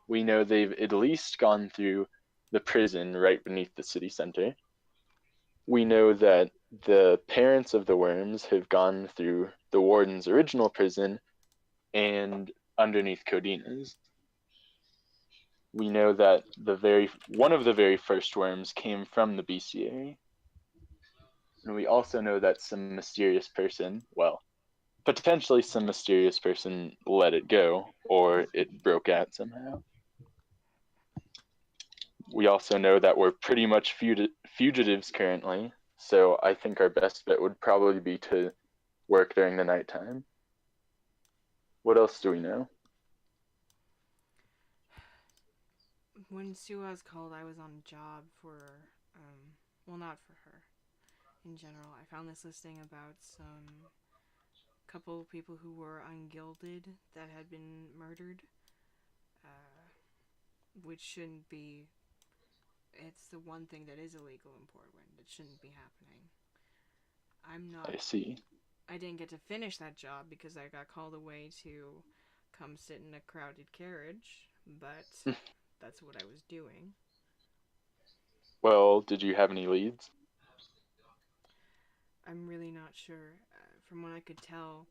We know they've at least gone through the prison right beneath the city center. We know that the parents of the worms have gone through the warden's original prison and underneath Codina's. We know that one of the very first worms came from the bestiary. And we also know that some mysterious person, potentially some mysterious person let it go, or it broke out somehow. We also know that we're pretty much fugitives currently, so I think our best bet would probably be to work during the nighttime. What else do we know?
When Sue was called, I was on a job for, not for her. In general, I found this listing about some couple of people who were ungilded that had been murdered, which shouldn't be. It's the one thing that is illegal in Portland. It shouldn't be happening.
I see.
I didn't get to finish that job because I got called away to come sit in a crowded carriage, but that's what I was doing.
Well, did you have any leads?
I'm really not sure. From what I could tell,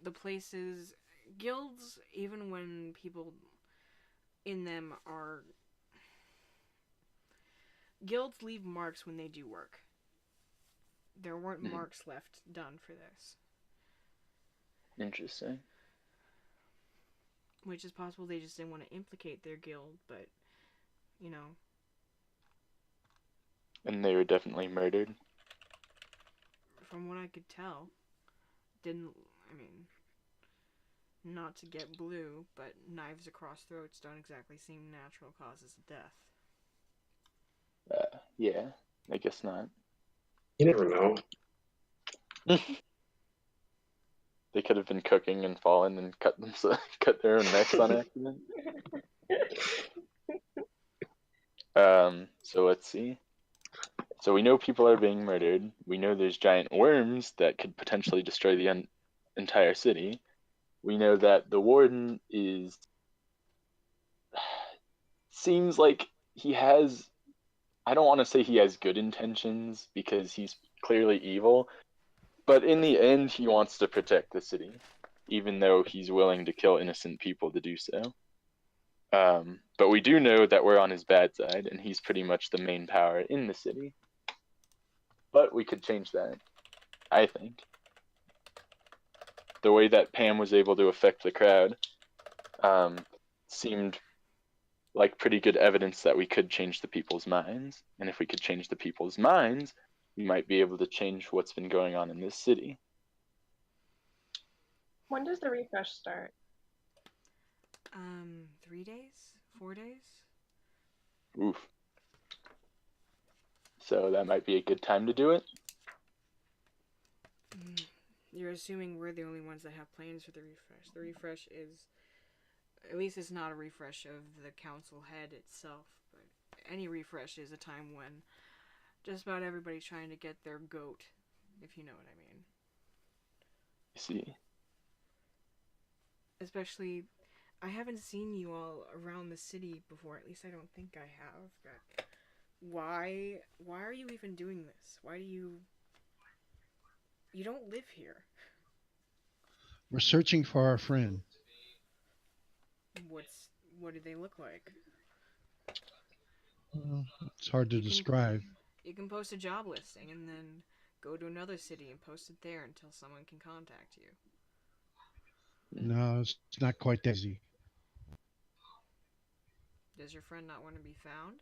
the places, guilds, even when people in them are... Guilds leave marks when they do work. There weren't marks left done for this.
Interesting.
Which is possible they just didn't want to implicate their guild, but,
And they were definitely murdered.
From what I could tell, didn't. I mean, not to get blue, but knives across throats don't exactly seem natural causes of death.
Yeah, I guess not.
You never know.
They could have been cooking and fallen and cut cut their own necks on accident. So let's see. So we know people are being murdered. We know there's giant worms that could potentially destroy the entire city. We know that the warden seems like he has, I don't want to say he has good intentions because he's clearly evil, but in the end he wants to protect the city, even though he's willing to kill innocent people to do so. But we do know that we're on his bad side, and he's pretty much the main power in the city. But we could change that, I think. The way that Pam was able to affect the crowd seemed like pretty good evidence that we could change the people's minds. And if we could change the people's minds, we might be able to change what's been going on in this city.
When does the refresh start?
3 days? 4 days?
Oof. So that might be a good time to do it.
You're assuming we're the only ones that have plans for the refresh. The refresh is, at least it's not a refresh of the council head itself, but any refresh is a time when just about everybody's trying to get their goat, if you know what I mean.
I see.
Especially, I haven't seen you all around the city before. At least I don't think I have. But why are you even doing this? Why do you don't live here?
We're searching for our friend.
What do they look like?
It's hard to describe.
You can post a job listing and then go to another city and post it there until someone can contact you.
No, it's not quite that easy.
Does your friend not want to be found?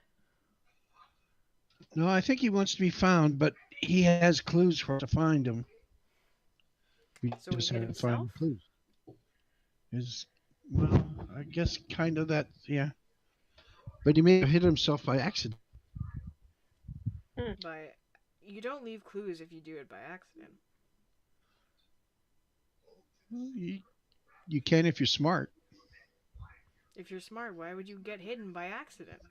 No, I think he wants to be found, but he has clues for us to find him. We
So he
just
hid
have to find
himself?
clues. Well, I guess kind of that, yeah. But he may have hit himself by accident.
But you don't leave clues if you do it by accident.
Well, you can if you're smart.
If you're smart, why would you get hidden by accident?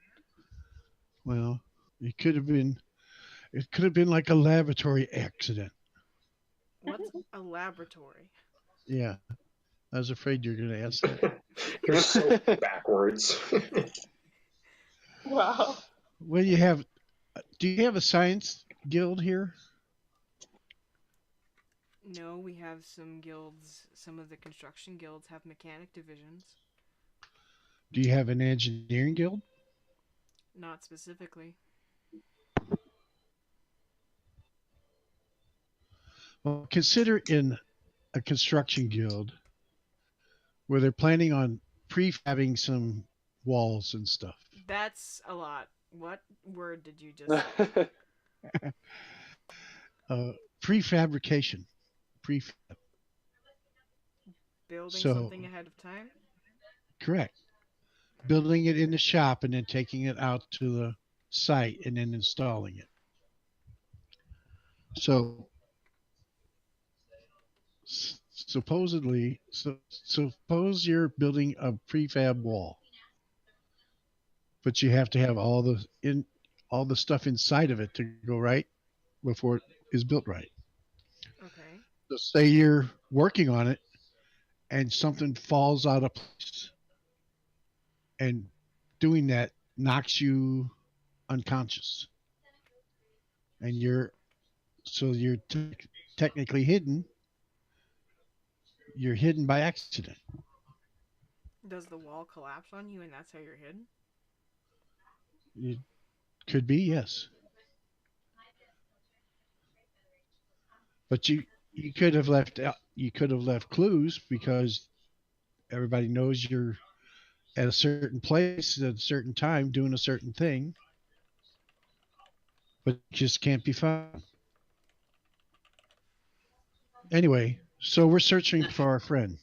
Well, it could have been like a laboratory accident.
What's a laboratory?
Yeah. I was afraid you were going to ask that.
You're so backwards.
Wow.
Well, do you have a science guild here?
No, we have some guilds. Some of the construction guilds have mechanic divisions.
Do you have an engineering guild?
Not specifically.
Well, consider in a construction guild where they're planning on prefabbing some walls and stuff.
That's a lot. What word did you just say?
Prefabrication. Prefab.
Building something ahead of time?
Correct. Building it in the shop and then taking it out to the site and then installing it. So suppose you're building a prefab wall, but you have to have all the stuff inside of it to go right before it is built right.
Okay.
So say you're working on it and something falls out of place, and doing that knocks you unconscious, and you're technically hidden. You're hidden by accident.
Does the wall collapse on you and that's how you're hidden?
It could be, yes. But you could have left clues because everybody knows you're at a certain place at a certain time doing a certain thing. but just can't be found. Anyway, so we're searching for our friend.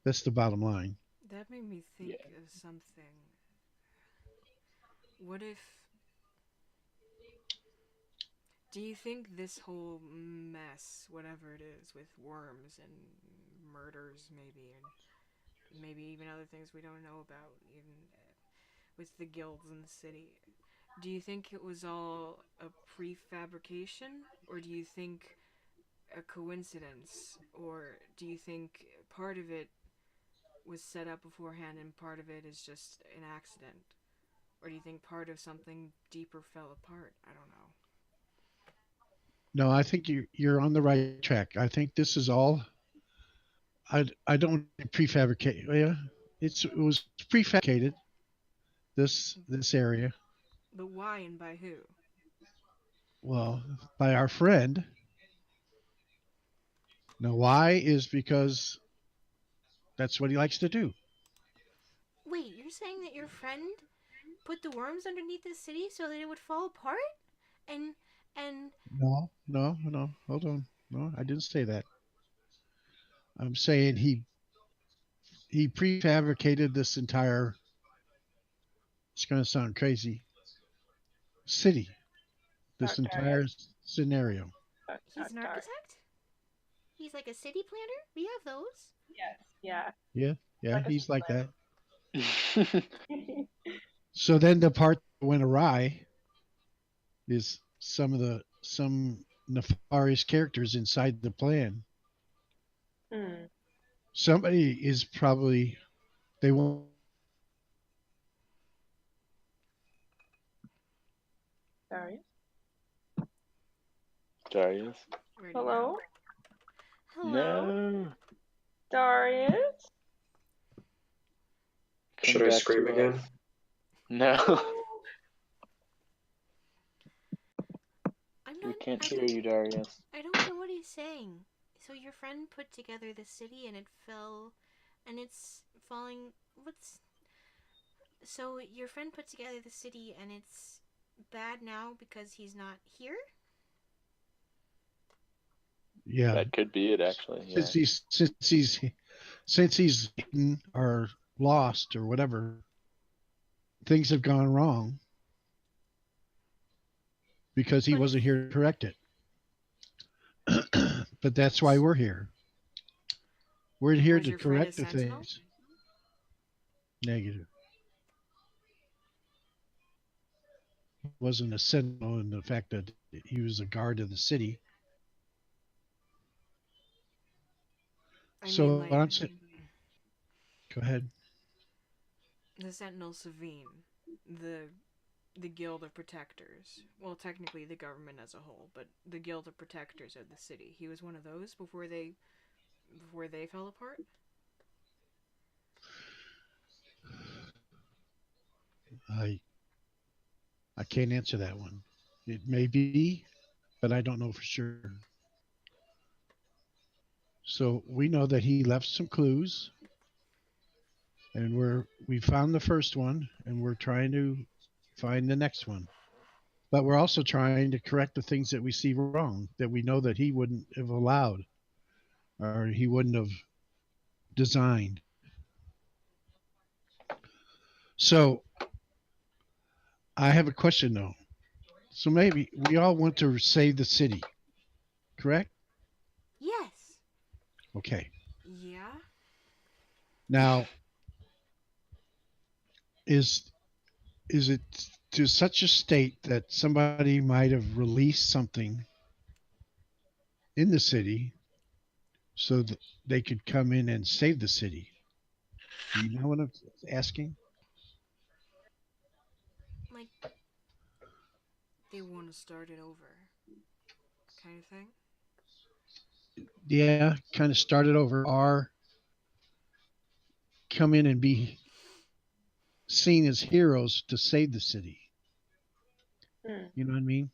That's the bottom line.
That made me think
Yeah.
of something. What if. Do you think this whole mess, whatever it is, with worms and murders, maybe, and maybe even other things we don't know about, even with the guilds in the city, do you think it was all a prefabrication? Or do you think a coincidence? Or do you think part of it was set up beforehand and part of it is just an accident? Or do you think part of something deeper fell apart? I don't know.
No, I think you're on the right track. I think this is all. I don't prefabricate. Yeah, it was prefabricated. This area.
But why and by who?
Well, by our friend. Now, why is because that's what he likes to do.
Wait, you're saying that your friend put the worms underneath the city so that it would fall apart? And and
No, no, no. Hold on. No, I didn't say that. I'm saying he prefabricated this entire. It's going to sound crazy. City. This entire
Darius.
scenario.
he's an
Darius.
architect? He's like a city planner? We have those.
Yes. Yeah.
Yeah, yeah.
Like a
He's like that.
plan.
So then the part that went awry is some nefarious characters inside the plan.
Hmm.
Somebody is probably they won't.
Darius.
Darius?
Ready
Hello.
Hello?
No.
Darius.
Come
Should I
back
scream
to
again?
us. No.
I'm
We
not.
can't
I
hear
don't.
you, Darius.
I don't get what he's saying. So your friend put together the city and it fell, and it's falling. What's so your friend put together the city and it's bad now because he's not here?
Yeah,
That could be it, actually. Yeah.
since he's hidden or lost or whatever, things have gone wrong because he
But if
wasn't here to correct it. But that's why we're here. We're here
was
to
your friend a
correct the
sentinel?
things. Negative. He wasn't a sentinel in the fact that he was a guard of the city.
I mean,
So
like
what I'm saying, go ahead.
the Sentinel Savine, the Guild of Protectors. Well, technically the government as a whole, but the Guild of Protectors of the city. He was one of those before they fell apart.
I I can't answer that one. It may be, but I don't know for sure. So we know that he left some clues, and we found the first one, and we're trying to find the next one. But we're also trying to correct the things that we see wrong that we know that he wouldn't have allowed or he wouldn't have designed. So I have a question though. So maybe we all want to save the city, correct?
Yes.
Okay.
Yeah.
Now, is is it to such a state that somebody might have released something in the city so that they could come in and save the city? Do you know what I'm asking?
Like they want to start it over, kind of thing.
Yeah, kind of started over or come in and be seen as heroes to save the city.
Hmm.
You know what I mean?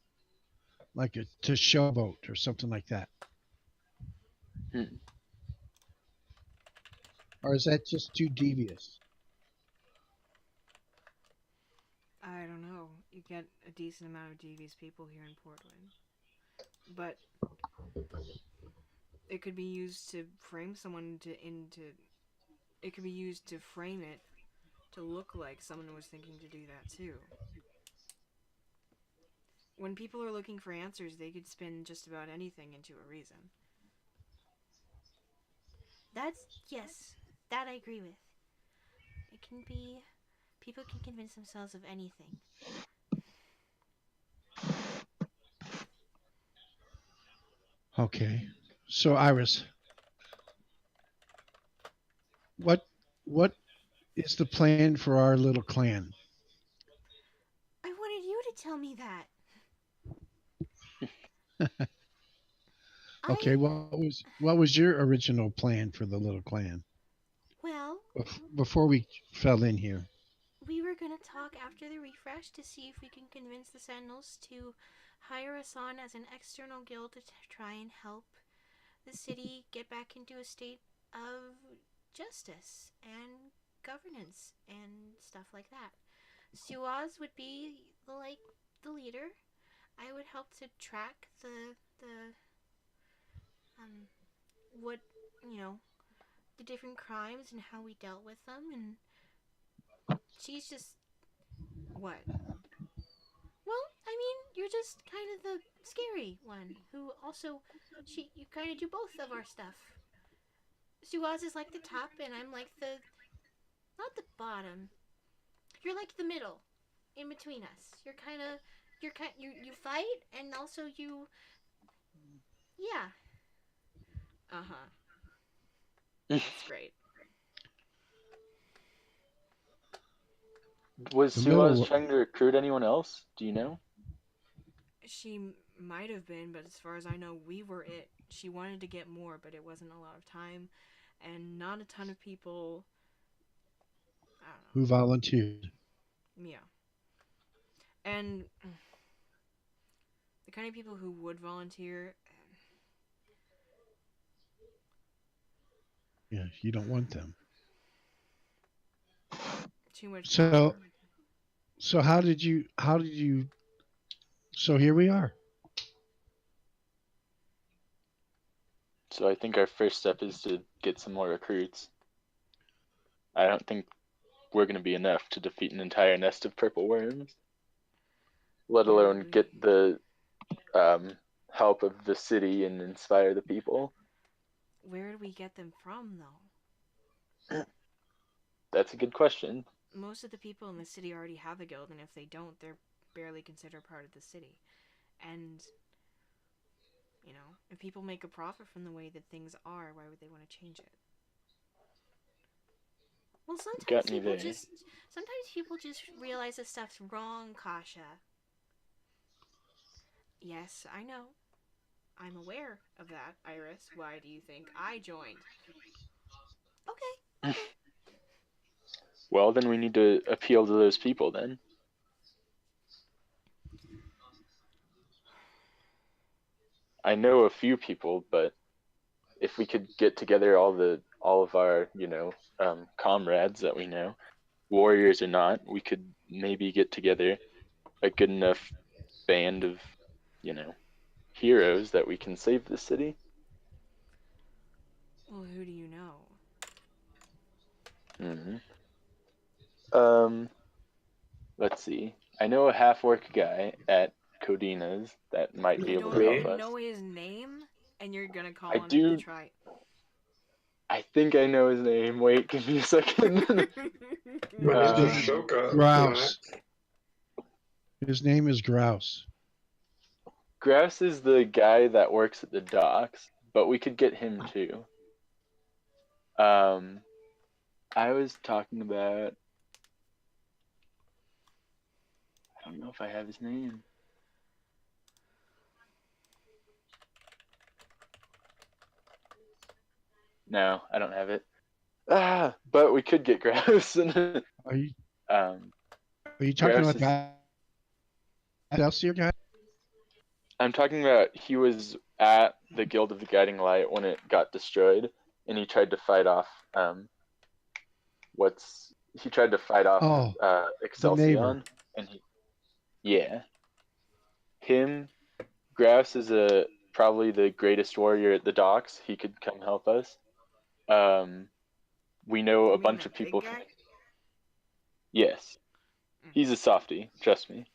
Like a to showboat or something like that.
Hmm.
Or is that just too devious?
I don't know. you get a decent amount of devious people here in Portland. But it could be used to frame someone it could be used to frame it to look like someone was thinking to do that too. When people are looking for answers, they could spin just about anything into a reason.
Yes, that I agree with. It can be, people can convince themselves of anything.
Okay. So Iris, what is the plan for our little clan?
I wanted you to tell me that.
Okay, what was your original plan for the little clan
Well,
before we fell in here?
we were gonna talk after the refresh to see if we can convince the Sentinels to hire us on as an external guild to try and help the city get back into a state of justice and governance and stuff like that. Suaz would be the leader. I would help to track the what you know the different crimes and how we dealt with them, and she's just
What?
well, I mean, you're just kind of the scary one who also you kind of do both of our stuff. Suaz is like the top, and I'm like the not the bottom. You're like the middle, in between us. You fight, and also yeah.
Uh-huh. That's great.
Was
The
Suaz
middle.
trying to recruit anyone else? Do you know?
She might have been, but as far as I know, we were it. She wanted to get more, but it wasn't a lot of time, and not a ton of people. I don't know.
Who volunteered?
Yeah. And the kind of people who would volunteer.
Yeah, you don't want them.
Too much
So,
power.
so how did you? So here we are.
So I think our first step is to get some more recruits. I don't think we're going to be enough to defeat an entire nest of purple worms, let alone get the help of the city and inspire the people.
Where do we get them from, though?
That's a good question.
Most of the people in the city already have a guild, and if they don't, they're barely considered part of the city. And, if people make a profit from the way that things are, why would they want to change it?
Well,
Got me there.
sometimes people just realize that stuff's wrong, Kasha.
Yes, I know. I'm aware of that, Iris. Why do you think I joined?
Okay.
Well, then we need to appeal to those people then. I know a few people, but if we could get together all of our, comrades that we know, warriors or not, we could maybe get together a good enough band of, heroes that we can save the city.
Well, who do you know?
Let's see. I know a half-orc guy at Codina's that might be
You
able
don't
to help
even
us.
know his name, and you're gonna call
I
on him
do.
to try.
I think I know his name. Wait, give me a second.
Grouse. His name is Grouse.
Grouse is the guy that works at the docks, but we could get him too. I was talking about. I don't know if I have his name. No, I don't have it. But we could get Grouse.
Are you talking about that Excelsior guy?
I'm talking about he was at the Guild of the Guiding Light when it got destroyed, and he tried to fight off Excelsion,
neighbor.
and Yeah. Him. Grouse is probably the greatest warrior at the docks. He could come help us. We know
You
a
mean
bunch
that
of people.
big guy?
Yes,
Mm.
he's a softie. Trust me.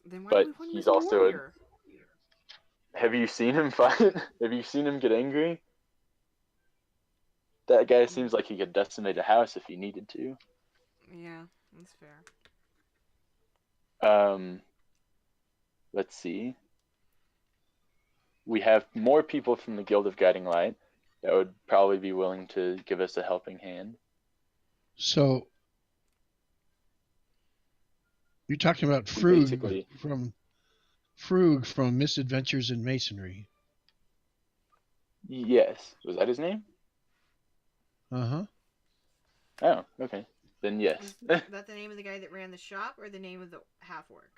Then why do
But
we want him
he's
as a
also
warrior?
Have you seen him fight? Have you seen him get angry? That guy seems like he could decimate a house if he needed to.
Yeah, that's fair.
Let's see. We have more people from the Guild of Guiding Light that would probably be willing to give us a helping hand.
So you're talking about
Basically,
Frug from Misadventures in Masonry.
yes. Was that his name?
Uh-huh.
Oh, okay. Then yes.
Is that the name of the guy that ran the shop, or the name of the half orc?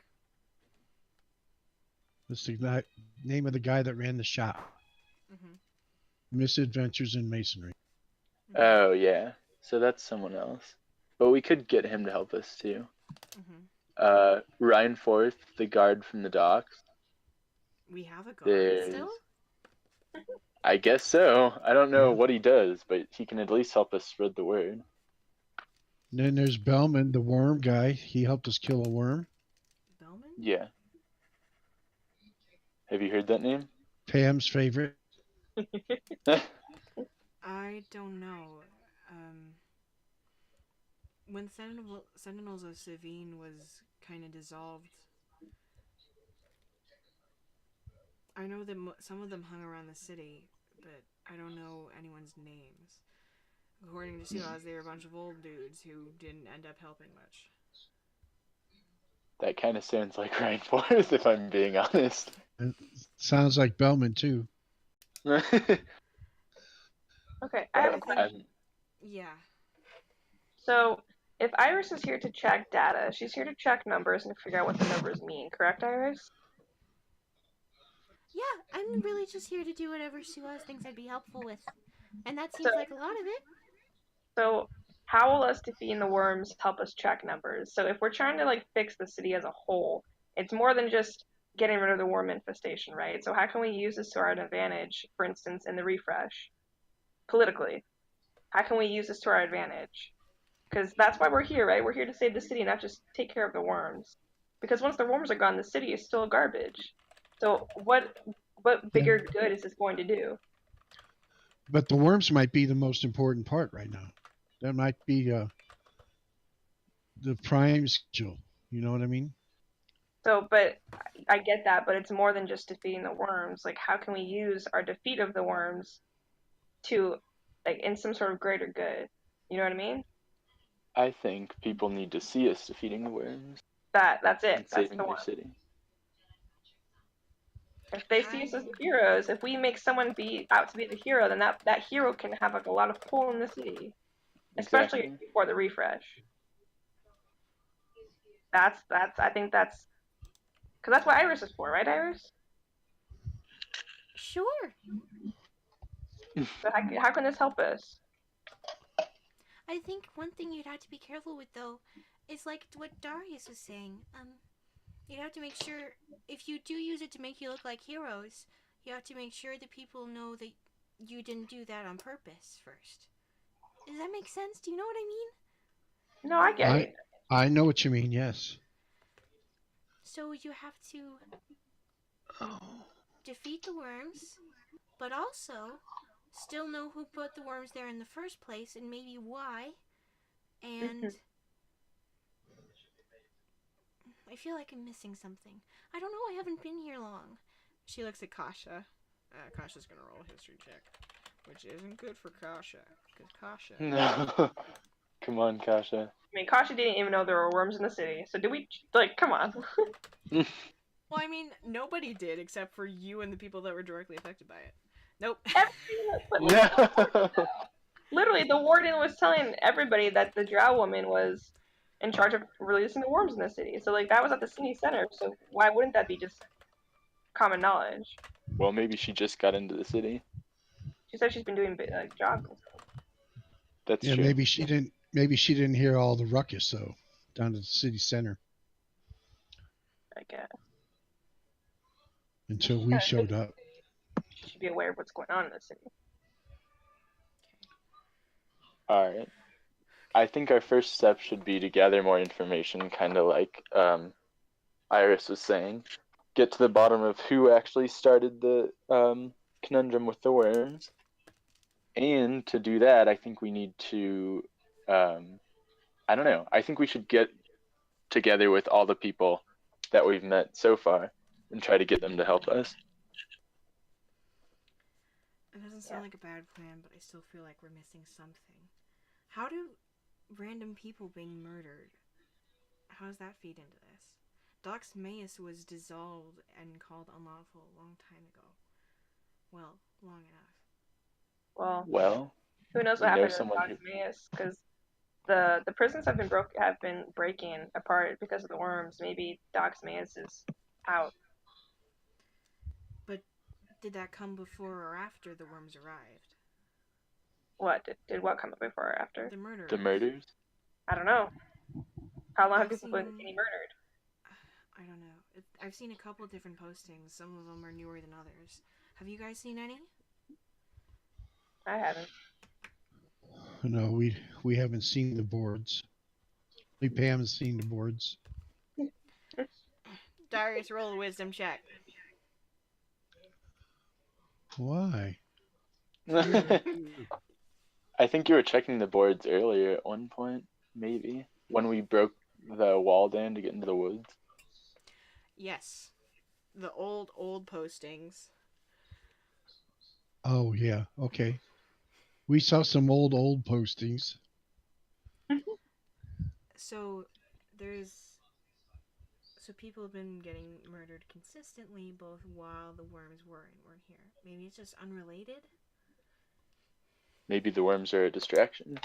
That's the name of the guy that ran the shop.
Mm-hmm.
Misadventures in Masonry.
Oh, yeah. So that's someone else. But we could get him to help us too.
Mm-hmm.
Ryan Forth, the guard from the docks.
We have a guard
There's...
still?
I guess so. I don't know
Yeah.
what he does, but he can at least help us spread the word.
And then there's Bellman, the worm guy. He helped us kill a worm.
Bellman?
Yeah. Have you heard that name?
Pam's favorite.
I don't know. When Sentinels of Savine was kind of dissolved, I know that some of them hung around the city, but I don't know anyone's names. According to Suaz, they were a bunch of old dudes who didn't end up helping much.
That kind of sounds like Ryan Forth, if I'm being honest.
It sounds like Bellman, too.
Okay, I have a question.
Yeah.
So, if Iris is here to check data, she's here to check numbers and figure out what the numbers mean, correct, Iris?
Yeah, I'm really just here to do whatever Suaz thinks I'd be helpful with. And that seems like a lot of it.
So, how will us defeating the worms help us check numbers? So, if we're trying to fix the city as a whole, it's more than just getting rid of the worm infestation, right? So, how can we use this to our advantage? For instance, in the refresh, politically, how can we use this to our advantage? Because that's why we're here, right? We're here to save the city, not just take care of the worms. Because once the worms are gone, the city is still garbage. So, what bigger good is this going to do?
But the worms might be the most important part right now. That might be the prime schedule. You know what I mean?
So, but I get that, but it's more than just defeating the worms. How can we use our defeat of the worms to, in some sort of greater good? You know what I mean?
I think people need to see us defeating the worms
That's it.
and
That's
saving
the
their
one.
city.
If they see us as the heroes, if we make someone be out to be the hero, then that hero can have a lot of pull in the city, especially
Exactly.
before the refresh. I think that's because that's what Iris is for, right, Iris?
Sure.
So how can this help us?
I think one thing you'd have to be careful with, though, is like what Darius was saying. You'd have to make sure, if you do use it to make you look like heroes, you have to make sure that people know that you didn't do that on purpose first. Does that make sense? Do you know what I mean?
No, I get it.
I know what you mean, yes.
So you have to defeat the worms, but also still know who put the worms there in the first place and maybe why. And I feel like I'm missing something. I don't know, I haven't been here long.
She looks at Kasha. Kasha's gonna roll a history check, which isn't good for Kasha, because Kasha...
No. Come on, Kasha.
I mean, Kasha didn't even know there were worms in the city, so do we, come on.
Well, I mean, nobody did except for you and the people that were directly affected by it. Nope.
Literally, the warden was telling everybody that the drow woman was in charge of releasing the worms in the city. So, that was at the city center, so why wouldn't that be just common knowledge?
Well, maybe she just got into the city.
She said she's been doing jobs and stuff.
That's true.
Maybe she didn't hear all the ruckus though down at the city center.
I
until we showed up.
You should be aware of what's going on in the city.
All right. I think our first step should be to gather more information, kind of like Iris was saying. Get to the bottom of who actually started the conundrum with the worms. And to do that, I think we need to, I don't know, I think we should get together with all the people that we've met so far and try to get them to help us.
It doesn't sound like a bad plan, but I still feel like we're missing something. How do random people being murdered, how does that feed into this? Dox Maus was dissolved and called unlawful a long time ago. Well, long enough.
Well, who knows what
we know
happened to
someone
Dox Maus? Because the prisons have been breaking apart because of the worms. Maybe Dox Maus is out.
But did that come before or after the worms arrived?
What did what come up before or after?
The murders.
The murders?
I don't know. How long have
I've
people been
seen-
getting murdered?
I don't know. I've seen a couple different postings. Some of them are newer than others. Have you guys seen any?
I haven't.
No, we haven't seen the boards. Only Pam has seen the boards.
Darius, roll a wisdom check.
Why?
I think you were checking the boards earlier at one point, maybe, when we broke the wall down to get into the woods.
Yes. The old postings.
Oh, yeah. Okay. We saw some old postings.
So people have been getting murdered consistently both while the worms were and weren't here. Maybe it's just unrelated?
Maybe the worms are a distraction.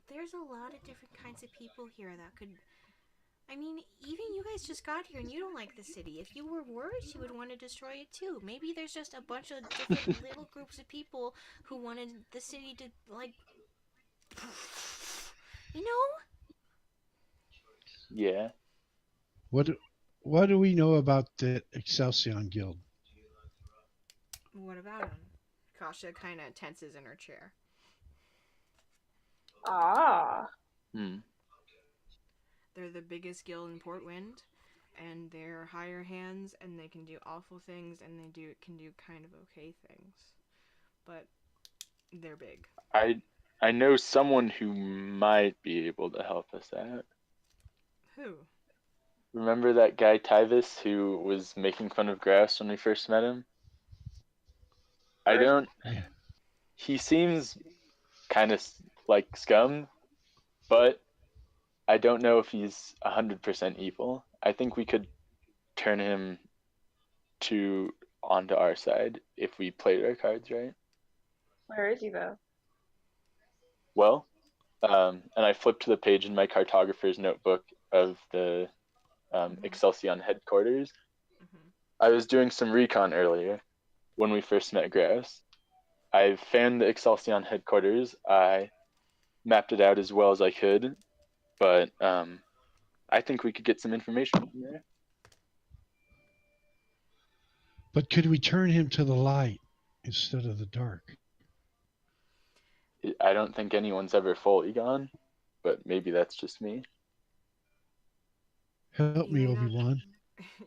There's a lot of different kinds of people here that could... I mean, even you guys just got here and you don't like the city. If you were worse, you would want to destroy it too. Maybe there's just a bunch of different little groups of people who wanted the city to, like... You know?
Yeah.
What do we know about the Excelsior Guild?
What about him? Kasha kind of tenses in her chair.
Ah.
They're the biggest guild in Port Wind, and they're higher hands, and they can do awful things, and they can do kind of okay things. But they're big.
I know someone who might be able to help us out.
Who?
Remember that guy Tyvis who was making fun of Grass when we first met him? I don't... He seems kind of like scum, but I don't know if he's 100% evil. I think we could turn him onto our side if we played our cards right.
Where is he though?
Well, and I flipped to the page in my cartographer's notebook of the Excelsior headquarters. I was doing some recon earlier when we first met Grass. I found the Excelsior headquarters. I mapped it out as well as I could, but I think we could get some information from there.
But could we turn him to the light instead of the dark?
I don't think anyone's ever fully gone, but maybe that's just me.
Help me, Obi-Wan.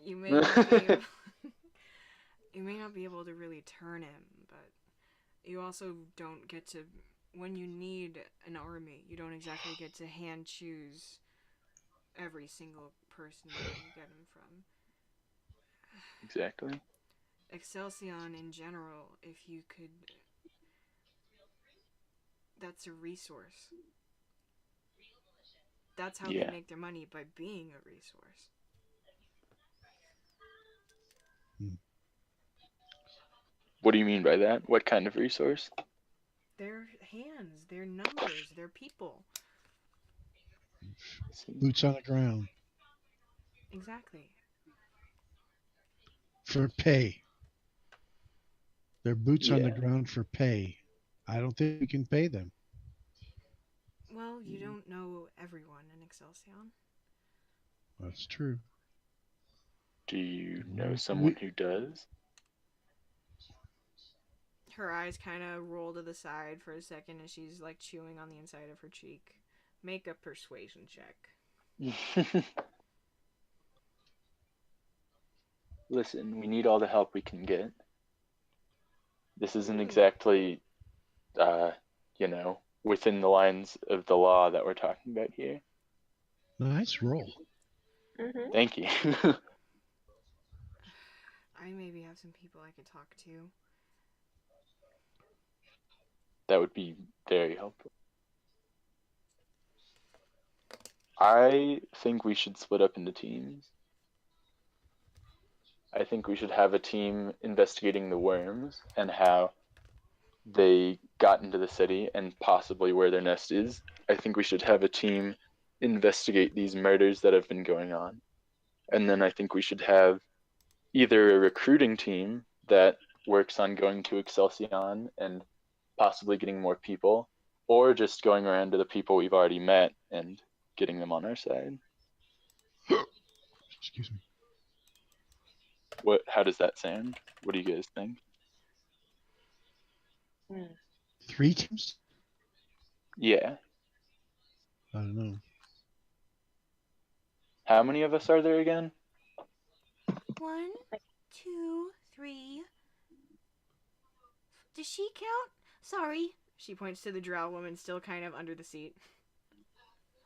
You may not be able, you may not be able to really turn him, but you also don't get to, when you need an army, you don't exactly get to hand choose every single person that you get him from.
Exactly.
Excelsior in general, if you could, that's a resource. That's how they make their money, by being a resource.
What do you mean by that? What kind of resource?
Their hands, their numbers, their people.
Boots on the ground.
Exactly.
For pay. They're boots on the ground for pay. I don't think we can pay them.
Well, you don't know everyone in Excelsior.
That's true.
Do you know someone who does?
Her eyes kind of roll to the side for a second as she's like chewing on the inside of her cheek. Make a persuasion check.
Listen, we need all the help we can get. This isn't exactly, within the lines of the law that we're talking about here.
Nice roll.
Mm-hmm.
Thank you.
I maybe have some people I could talk to.
That would be very helpful. I think we should split up into teams. I think we should have a team investigating the worms and how they got into the city and possibly where their nest is. I think we should have a team investigate these murders that have been going on. And then I think we should have either a recruiting team that works on going to Excelsior and possibly getting more people, or just going around to the people we've already met and getting them on our side.
Excuse me.
How does that sound? What do you guys think?
3 teams?
Yeah.
I don't know.
How many of us are there again?
1, 2, 3. Does she count? Sorry.
She points to the drow woman still kind of under the seat.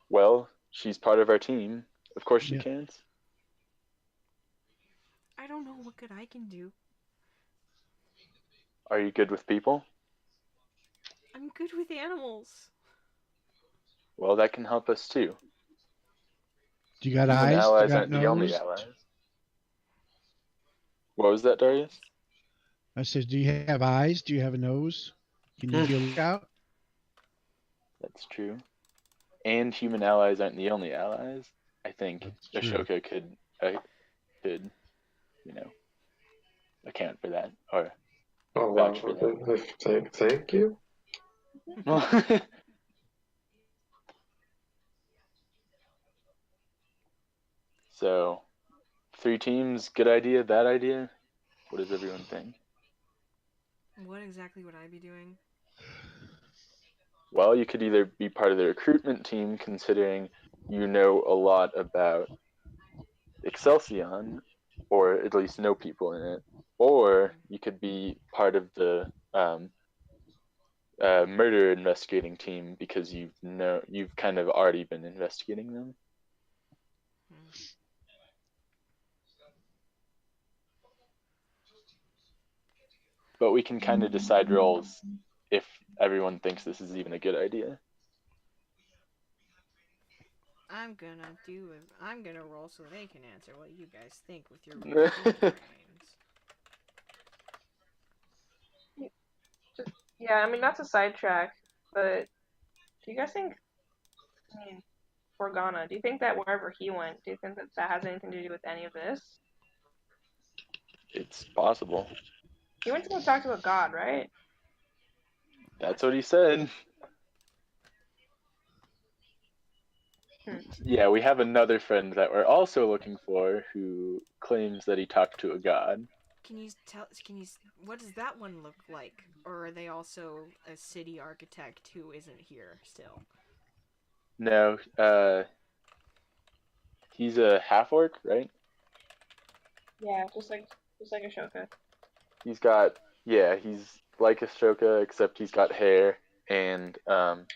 Well, she's part of our team. Of course she counts.
I don't know what good I can do.
Are you good with people?
I'm good with animals.
Well, that can help us too.
Do you got
Human
eyes?
allies
You got
aren't the only
nose?
allies. What was that, Darius?
I said, do you have eyes? Do you have a nose? Can you be a lookout?
That's true. And human allies aren't the only allies. I think Ashoka could, account for that or vouch for that.
Thank you.
So, 3 teams, good idea, bad idea? What does everyone think?
What exactly would I be doing?
Well, you could either be part of the recruitment team, considering you know a lot about Excelsior, or at least know people in it, or you could be part of the murder investigating team because you've kind of already been investigating them. But we can kind of decide roles if everyone thinks this is even a good idea.
I'm gonna roll so they can answer what you guys think with your weird brains.
Yeah, I mean, not to sidetrack, but do you guys think, Forgana, do you think that wherever he went, do you think that has anything to do with any of this?
It's possible.
He went to go talk to a god, right?
That's what he said. Yeah, we have another friend that we're also looking for who claims that he talked to a god.
What does that one look like? Or are they also a city architect who isn't here still?
No, he's a half-orc, right?
Yeah, just like Ashoka.
He's like Ashoka, except he's got hair and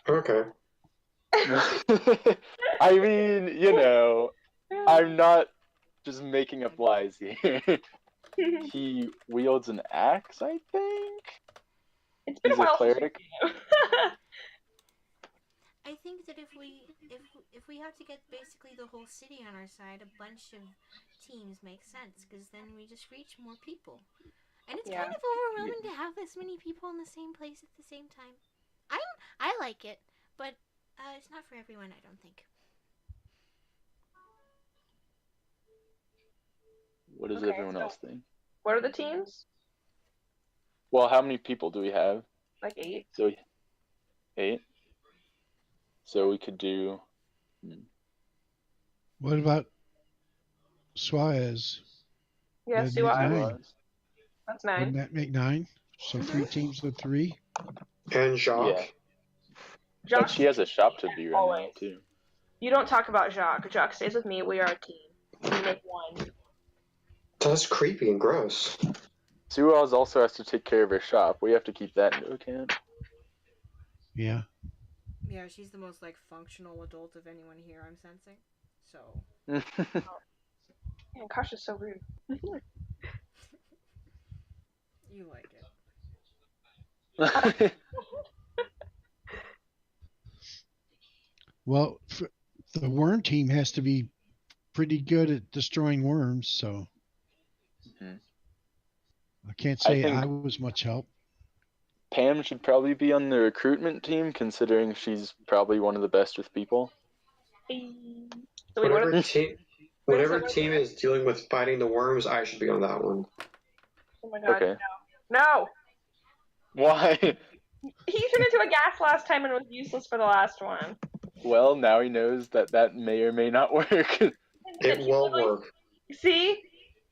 Okay.
I mean, I'm not just making up lies here. He wields an axe, I think.
It's been
He's
a while
a cleric.
I think that if we have to get basically the whole city on our side, a bunch of teams makes sense because then we just reach more people. And it's kind of overwhelming to have this many people in the same place at the same time. I like it, but it's not for everyone, I don't think.
What does everyone else think?
What are the teams?
Well, how many people do we have?
Like 8.
So 8. So we could do.
What about Suarez?
Yeah,
That'd
Sue
make
Oz.
9.
That's
Wouldn't
9.
that make 9? So 3 teams of 3.
And Jacques.
Yeah. But
Jacques
she has a shop to be right now,
always.
too.
You don't talk about Jacques. Jacques stays with me. We are a team. We make one.
That's creepy and gross.
Sue Oz also has to take care of her shop. We have to keep that into account.
Yeah.
Yeah, she's the most like functional adult of anyone here. I'm sensing. So.
Man, Kosh is so rude.
You like it.
Well, the worm team has to be pretty good at destroying worms, so I can't say
think
I was much help.
Pam should probably be on the recruitment team, considering she's probably one of the best with people.
So wait,
whatever team is dealing with fighting the worms, I should be on that one.
Oh my god,
Okay.
no!
Why?
He turned into a gas last time and was useless for the last one.
Well, now he knows that may or may not work.
It will work.
See?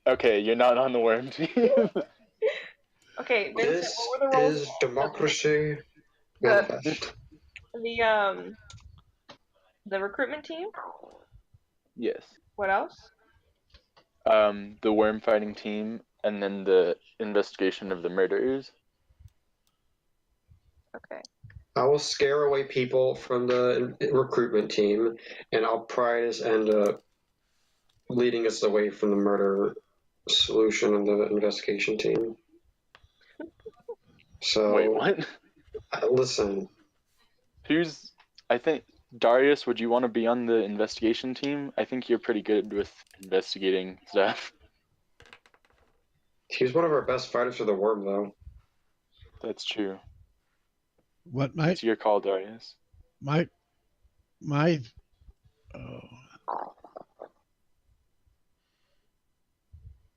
Okay, you're not on the worm team.
Okay, Vincent,
This
what were the roles?
is democracy manifest.
The recruitment team?
Yes.
What else?
The worm fighting team, and then the investigation of the murderers.
Okay.
I will scare away people from the recruitment team, and I'll pry us and leading us away from the murder solution and the investigation team. So
Wait, what?
Listen.
I think, Darius, would you want to be on the investigation team? I think you're pretty good with investigating stuff.
He's one of our best fighters for the worm, though.
That's true.
What, Mike?
It's your call, Darius.
My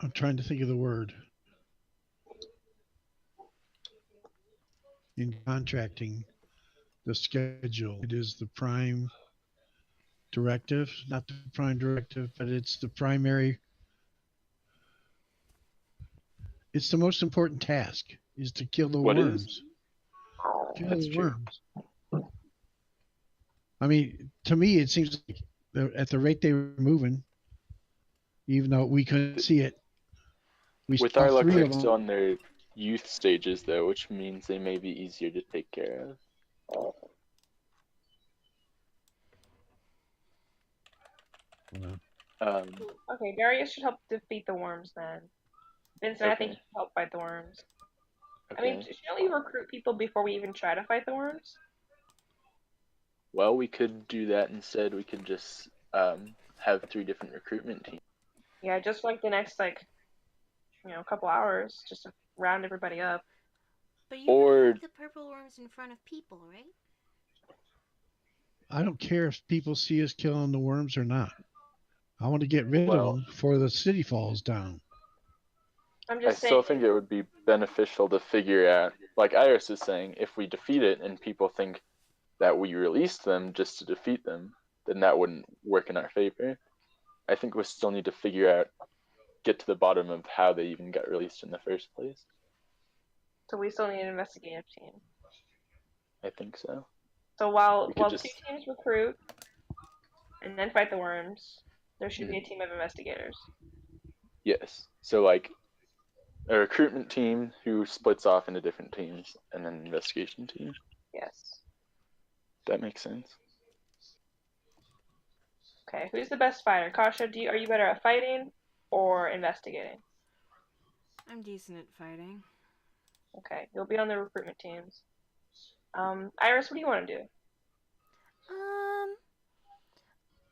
I'm trying to think of the word. In contracting the schedule, it is the prime directive, not the prime directive, but it's the primary. It's the most important task is to kill the worms. Kill
That's
the
true.
worms. I mean, to me, it seems like at the rate they were moving, even though we couldn't see it.
With our luck, they're still on their youth stages, though, which means they may be easier to take care of.
Okay, Darius should help defeat the worms then. Vincent, I think you should help fight the worms.
Okay.
I mean, shouldn't we recruit people before we even try to fight the worms?
Well, we could do that instead. We could just have 3 different recruitment teams.
Yeah, just like the next, couple hours, just to round everybody up.
But you recruit the purple worms in front of people, right?
I don't care if people see us killing the worms or not. I want to get rid of them before the city falls down.
I still think it would be beneficial to figure out, like Iris is saying, if we defeat it and people think that we released them just to defeat them, then that wouldn't work in our favor. I think we still need to get to the bottom of how they even got released in the first place.
So we still need an investigative team.
I think so.
So while 2 teams recruit and then fight the worms, there should be a team of investigators.
Yes. So a recruitment team who splits off into different teams, and then an investigation team.
Yes.
That makes sense.
Okay, who's the best fighter? Kasha, are you better at fighting or investigating?
I'm decent at fighting.
Okay, you'll be on the recruitment teams. Iris, what do you want to do?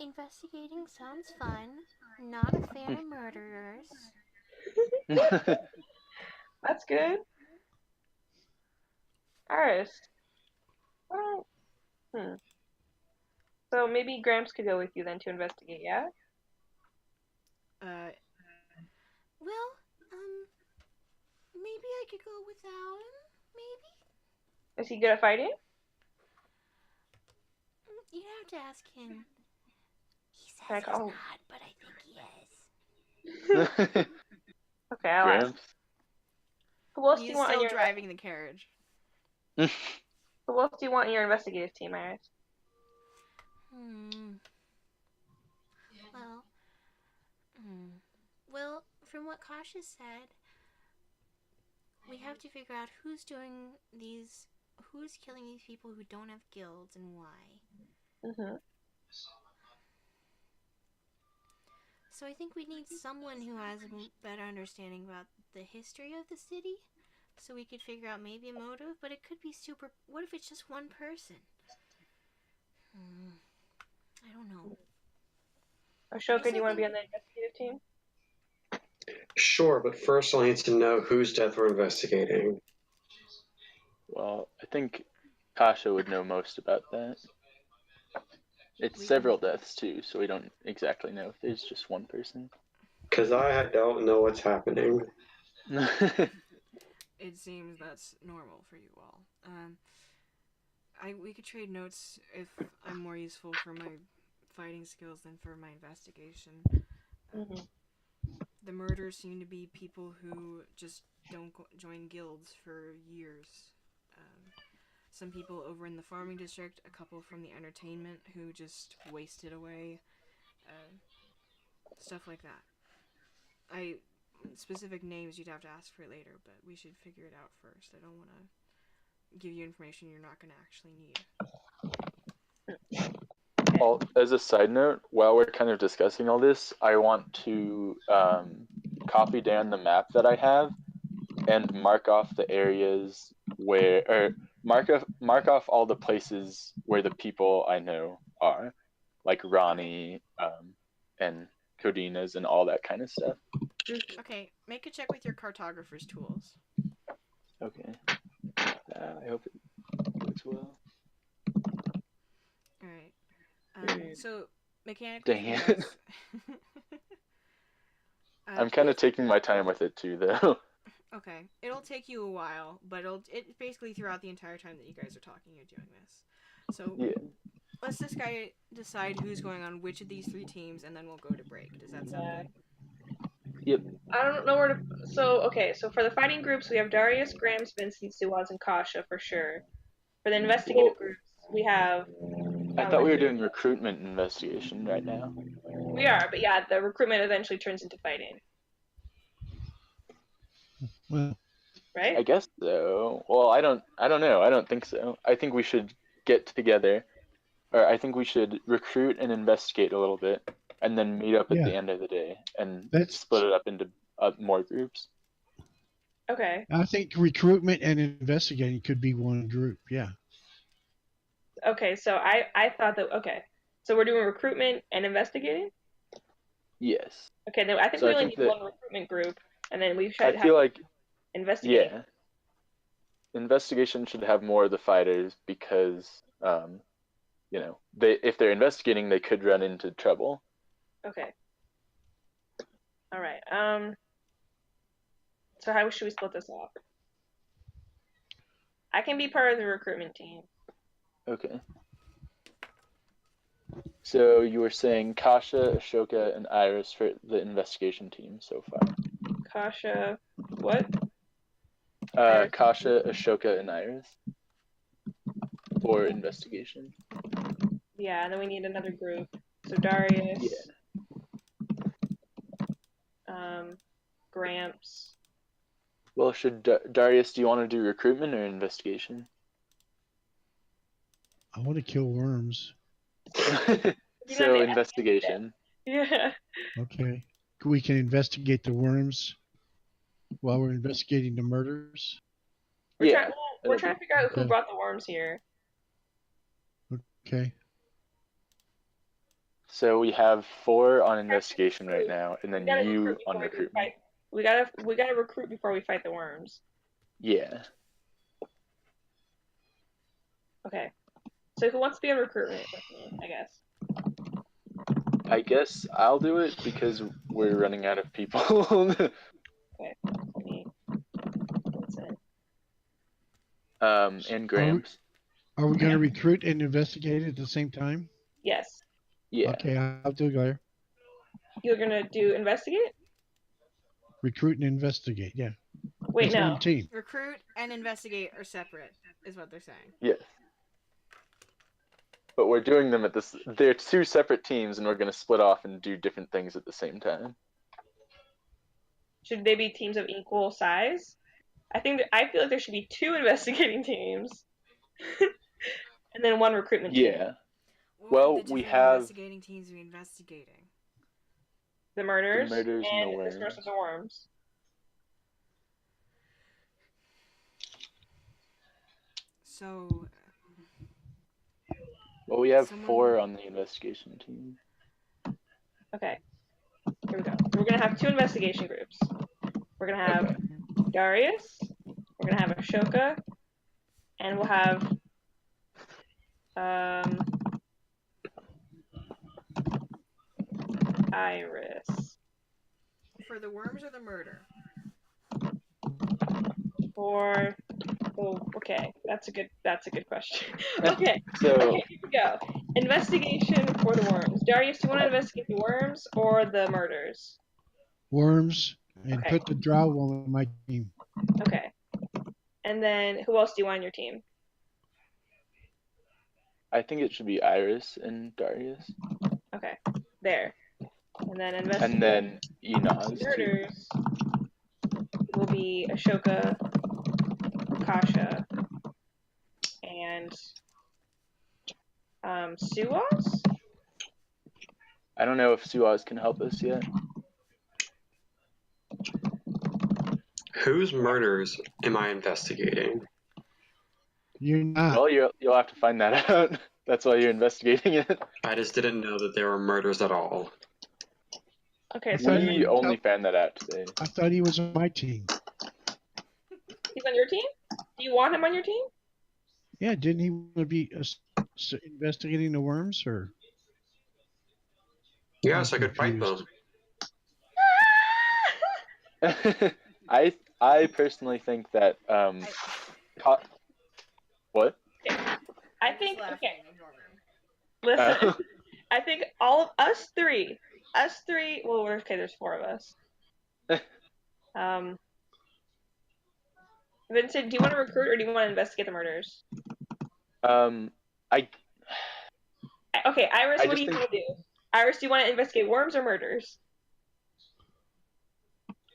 Investigating sounds fun. Not a fan of murderers.
That's good. Iris. So maybe Gramps could go with you then to investigate, yeah?
Well, maybe I could go without him, maybe?
Is he good at fighting?
You'd have to ask him. He says
He's
not, but I think he is.
Okay, I'll ask.
Gramps.
Who else do
He's
you want on
still
your
driving the carriage.
Who else do you want in your investigative team, Iris?
Well, well, from what Kasha said, we have to figure out who's killing these people who don't have guilds and why.
Mm-hmm.
So I think we need someone who has a better understanding about the history of the city, so we could figure out maybe a motive, but it could be super... What if it's just one person? I don't know.
Ashoka, do you want to be on the investigative team?
Sure, but first I'll need to know whose death we're investigating.
Well, I think Kasha would know most about that. It's several deaths too, so we don't exactly know if there's just one person.
Because I don't know what's happening.
It seems that's normal for you all. We could trade notes if I'm more useful for my fighting skills than for my investigation.
Mm-hmm.
The murders seem to be people who just don't join guilds for years. Some people over in the farming district, a couple from the entertainment who just wasted away. Stuff like that. Specific names you'd have to ask for later, but we should figure it out first. I don't want to give you information you're not going to actually need.
Well, as a side note, while we're kind of discussing all this, I want to copy down the map that I have and mark off the areas or mark off all the places where the people I know are, like Ronnie and Codina's and all that kind of stuff.
Okay, make a check with your cartographer's tools.
Okay. I hope it goes well.
Alright. So, mechanically...
Dang it. I'm kind of taking my time with it too, though.
Okay. It'll take you a while, but it's basically throughout the entire time that you guys are talking, you're doing this. So,
yeah.
Let's decide who's going on which of these 3 teams, and then we'll go to break. Does that sound good?
Yep.
I don't know where to... So for the fighting groups, we have Darius, Grams, Vincent, Suaz, and Kasha for sure. For the investigative groups, we have...
I thought we were doing recruitment investigation right now.
We are, but yeah, the recruitment eventually turns into fighting.
Well,
right?
I guess so. Well, I don't know. I don't think so. I think we should get together, or I think we should recruit and investigate a little bit, and then meet up at the end of the day and split it up into more groups.
Okay.
I think recruitment and investigating could be one group. Yeah.
Okay, so I thought that so we're doing recruitment and investigating.
Yes.
Okay, then I think we only need one recruitment group, and then we should
have
investigate.
Yeah. Investigation should have more of the fighters because, if they're investigating, they could run into trouble.
Okay. All right. So how should we split this off? I can be part of the recruitment team.
Okay. So you were saying Kasha, Ashoka, and Iris for the investigation team so far.
Kasha, what?
Kasha, Ashoka, and Iris for investigation.
Yeah, and then we need another group. So Darius.
Yeah.
Gramps.
Well, Darius, do you want to do recruitment or investigation?
I want to kill worms.
So investigation.
Yeah.
Okay. We can investigate the worms while we're investigating the murders.
We're trying to figure out who brought the worms here.
Okay.
So we have 4 on investigation right now, and then you on recruitment.
We gotta recruit before we fight the worms.
Yeah.
Okay. So who wants to be on recruitment with me, I guess?
I guess I'll do it because we're running out of people.
Okay.
And Grams.
Are we going to recruit and investigate at the same time?
Yes.
Yeah.
Okay, I'll do it.
You're gonna do investigate?
Recruit and investigate. Yeah.
Wait,
It's
no.
one team.
Recruit and investigate are separate, is what they're saying.
Yes. But we're doing them at this. They're two separate teams, and we're going to split off and do different things at the same time.
Should they be teams of equal size? I feel like there should be 2 investigating teams, and then 1 recruitment team.
Yeah.
What
Well,
would the
we
different
have
investigating teams be investigating?
The murders,
and the
the source
worms.
of the worms.
So,
Well, we have
Someone-
4 on the investigation team.
Okay. Here we go. We're gonna have 2 investigation groups. We're gonna have Darius. We're gonna have Ashoka, and we'll have Iris.
for the worms or the murder?
Okay, that's a good question. Okay,
So
okay, here we go. Investigation for the worms. Darius, do you want to investigate the worms or the murders?
Worms and
Okay.
put the drow woman on my team.
Okay. And then who else do you want on your team?
I think it should be Iris and Darius,
Okay, there. And then
and
investigate
then Inaz too.
murders will be Ashoka, Kasha, and Suwas?
I don't know if Suaz can help us yet.
Whose murders am I investigating?
You're not.
Well, you'll have to find that out. That's why you're investigating it.
I just didn't know that there were murders at all.
Okay,
I
so
thought
We only found that out today.
I thought he was on my team.
he's on your team? Do you want him on your team?
Yeah, didn't he want to be investigating the worms or?
Yes, I
I'm
could fight
confused.
them.
I personally think that what?
I think,
Just
okay,
laughing, ignore me.
listen. I think all of us three, well, okay, there's 4 of us. Vincent, do you want to recruit or do you want to investigate the murders? Okay, Iris, what do you want to do? Iris, do you want to investigate worms or murders?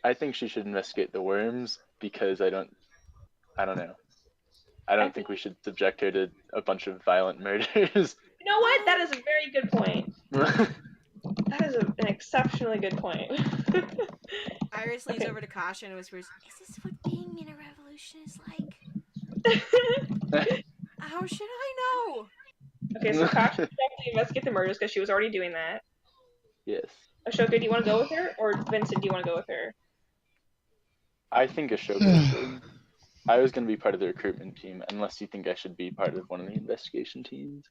I think she should investigate the worms because I don't know. I don't think we should subject her to a bunch of violent murders.
You know what? That is a very good point. That is an exceptionally good point.
Iris leans
Okay.
over to Kasha and whispers,
Is this what being in a revolution is like?
how should I know?
Okay, so Kasha should definitely investigate the murders because she was already doing that.
Yes.
Ashoka, do you want to go with her? Or Vincent, do you want to go with her?
I think Ashoka should. I was going to be part of the recruitment team, unless you think I should be part of one of the investigation teams.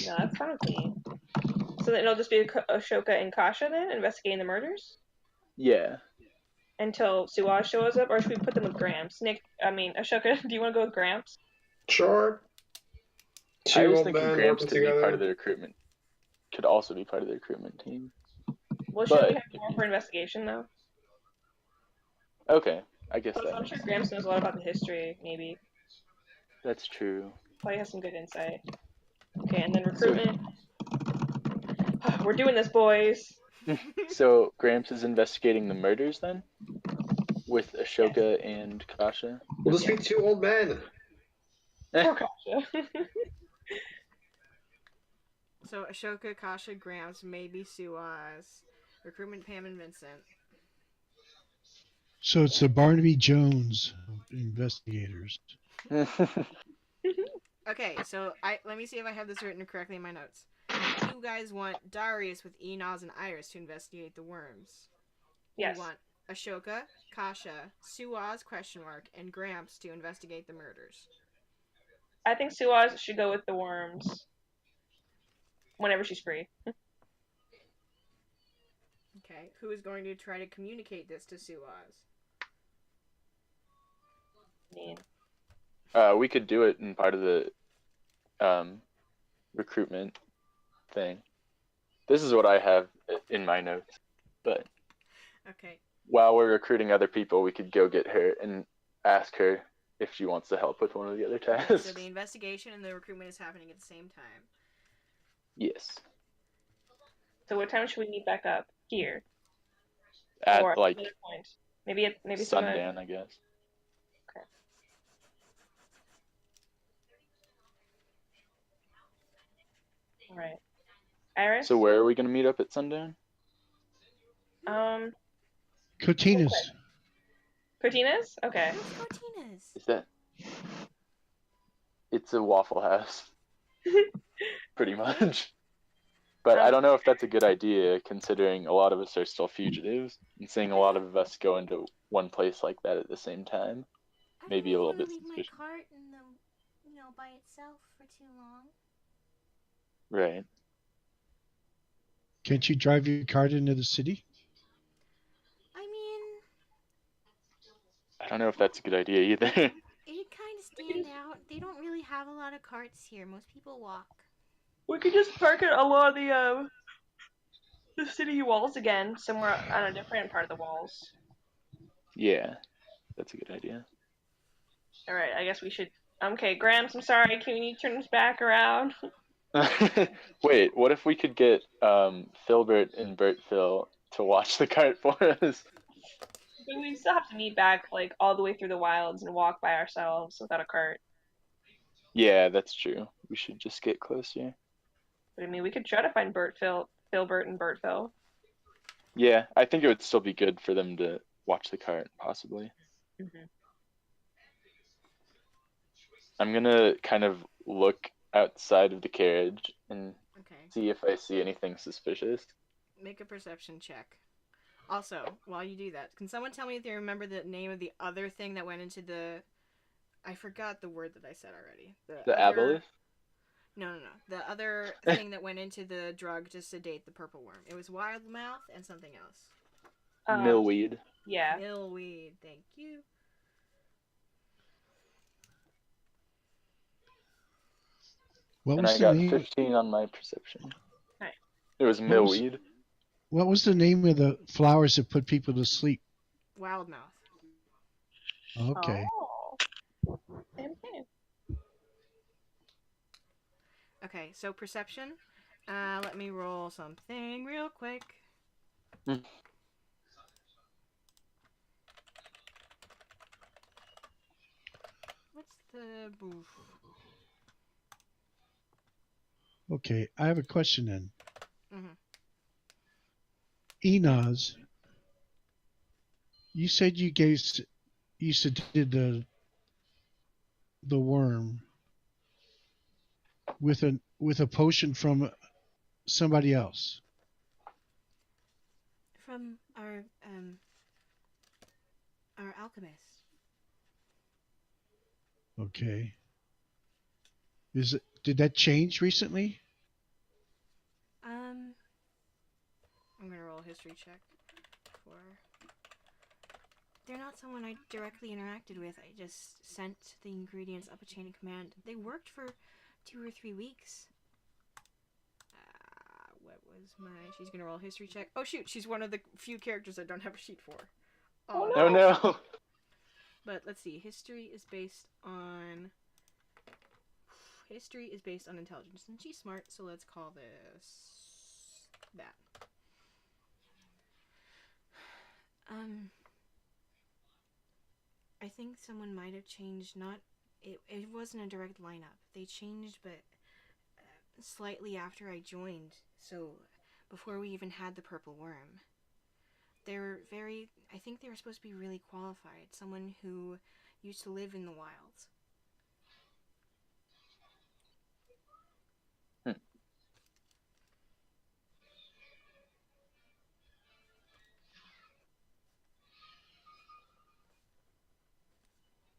No, that's fine with me. So then it'll just be Ashoka and Kasha then, investigating the murders?
Yeah.
Until Suaz shows up, or should we put them with Gramps? Ashoka, do you want to go with Gramps?
Sure.
I
Two
was
old
thinking
men
Gramps
working
could be part
together.
of the recruitment. Could also be part of the recruitment team.
Well, should we
But-
have more for investigation, though?
Okay, I guess
Plus,
that
I'm
makes
sure
sense.
Gramps knows a lot about the history, maybe.
That's true.
Probably has some good insight. Okay, and then recruitment. We're doing this, boys.
So Gramps is investigating the murders then? With Ashoka and Kasha?
We'll just be 2 old men.
Poor Kasha.
So Ashoka, Kasha, Gramps, maybe Suaz, recruitment Pam and Vincent.
So it's the Barnaby Jones of investigators.
Okay, so let me see if I have this written correctly in my notes. You guys want Darius with Inaz and Iris to investigate the worms.
Yes.
You want Ashoka, Kasha, Suaz, and Gramps to investigate the murders.
I think Suaz should go with the worms. Whenever she's free.
Okay, who is going to try to communicate this to Suaz?
Me.
We could do it in part of the recruitment thing. This is what I have in my notes, but
Okay,
while we're recruiting other people, we could go get her and ask her if she wants to help with one of the other tasks.
Okay, so the investigation and the recruitment is happening at the same time.
Yes.
So what time should we meet back up? Here.
At
Or
like
another point. Maybe some
sundown, I guess.
Okay. All right. Iris?
So where are we gonna meet up at sundown?
Cotina's.
Cortinas? Okay.
What's Cortinas?
Is that? It's a Waffle House, pretty much. But I don't know if that's a good idea, considering a lot of us are still fugitives, and seeing a lot of us go into one place like that at the same time. Maybe a little bit
I don't leave
suspicious.
my cart in the, by itself for too long.
Right.
Can't you drive your cart into the city?
I mean,
I don't know if that's a good idea either.
it kind of stand out. They don't really have a lot of carts here. Most people walk.
We could just park it along the city walls again, somewhere on a different part of the walls.
Yeah, that's a good idea.
All right, I guess we should. Okay, Gramps, I'm sorry. Can you turn this back around?
Wait, what if we could get Filbert and Bert Phil to watch the cart for us?
But we still have to meet back like all the way through the wilds and walk by ourselves without a cart.
Yeah, that's true. We should just get closer.
But I mean, we could try to find Filbert and Bert Phil.
Yeah, I think it would still be good for them to watch the cart, possibly.
Mm-hmm.
I'm gonna kind of look outside of the carriage and see if I see anything suspicious.
Make a perception check. Also, while you do that, can someone tell me if they remember the name of the other thing that went into the... I forgot the word that I said already.
The aboleth?
No. The other thing that went into the drug to sedate the purple worm. It was wild mouth and something else.
Millweed.
Yeah.
Millweed, thank you.
What
and
was
I
the
got
name?
15 on my perception.
Right.
It was millweed.
What was the name of the flowers that put people to sleep?
Wild mouth.
Okay.
Oh. Okay.
Okay, so perception. Let me roll something real quick. What's the...
Okay, I have a question then.
Mm-hmm.
Enos, you said you did the worm with a potion from somebody else.
From our alchemist.
Okay. Did that change recently?
I'm gonna roll a history check for...
They're not someone I directly interacted with. I just sent the ingredients up a chain of command. They worked for 2 or 3 weeks.
What was my... She's gonna roll a history check. Oh shoot, she's one of the few characters I don't have a sheet for.
Oh no!
But let's see, history is based on intelligence, and she's smart, so let's call this that.
I think someone might have changed, it wasn't a direct lineup. They changed, but slightly after I joined, so before we even had the purple worm. I think they were supposed to be really qualified, someone who used to live in the wilds.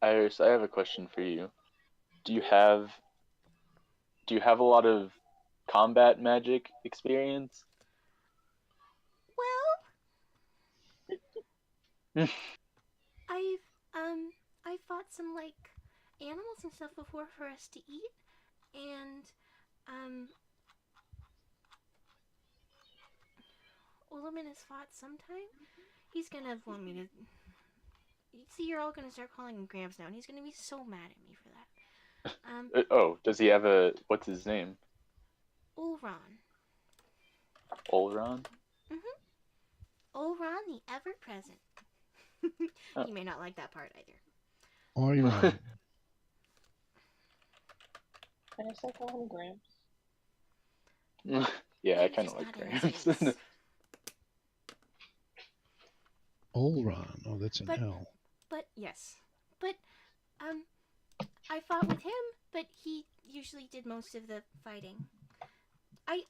Iris, I have a question for you. Do you have a lot of combat magic experience?
Well, I've fought some animals and stuff before for us to eat, and Ullaman has fought sometime. He's gonna want me to. See, you're all gonna start calling him Gramps now, and he's gonna be so mad at me for that.
Oh, does he have a... What's his name?
Ulron.
Olron?
Ulron, the ever-present.
Oh.
You may not like that part either.
Oiron.
Can I start calling him Gramps?
Yeah, I
I'm
kind of
just
like
not
Gramps.
innocent.
Olron. Oh, that's an
But-
L.
But yes, but I fought with him, but he usually did most of the fighting. I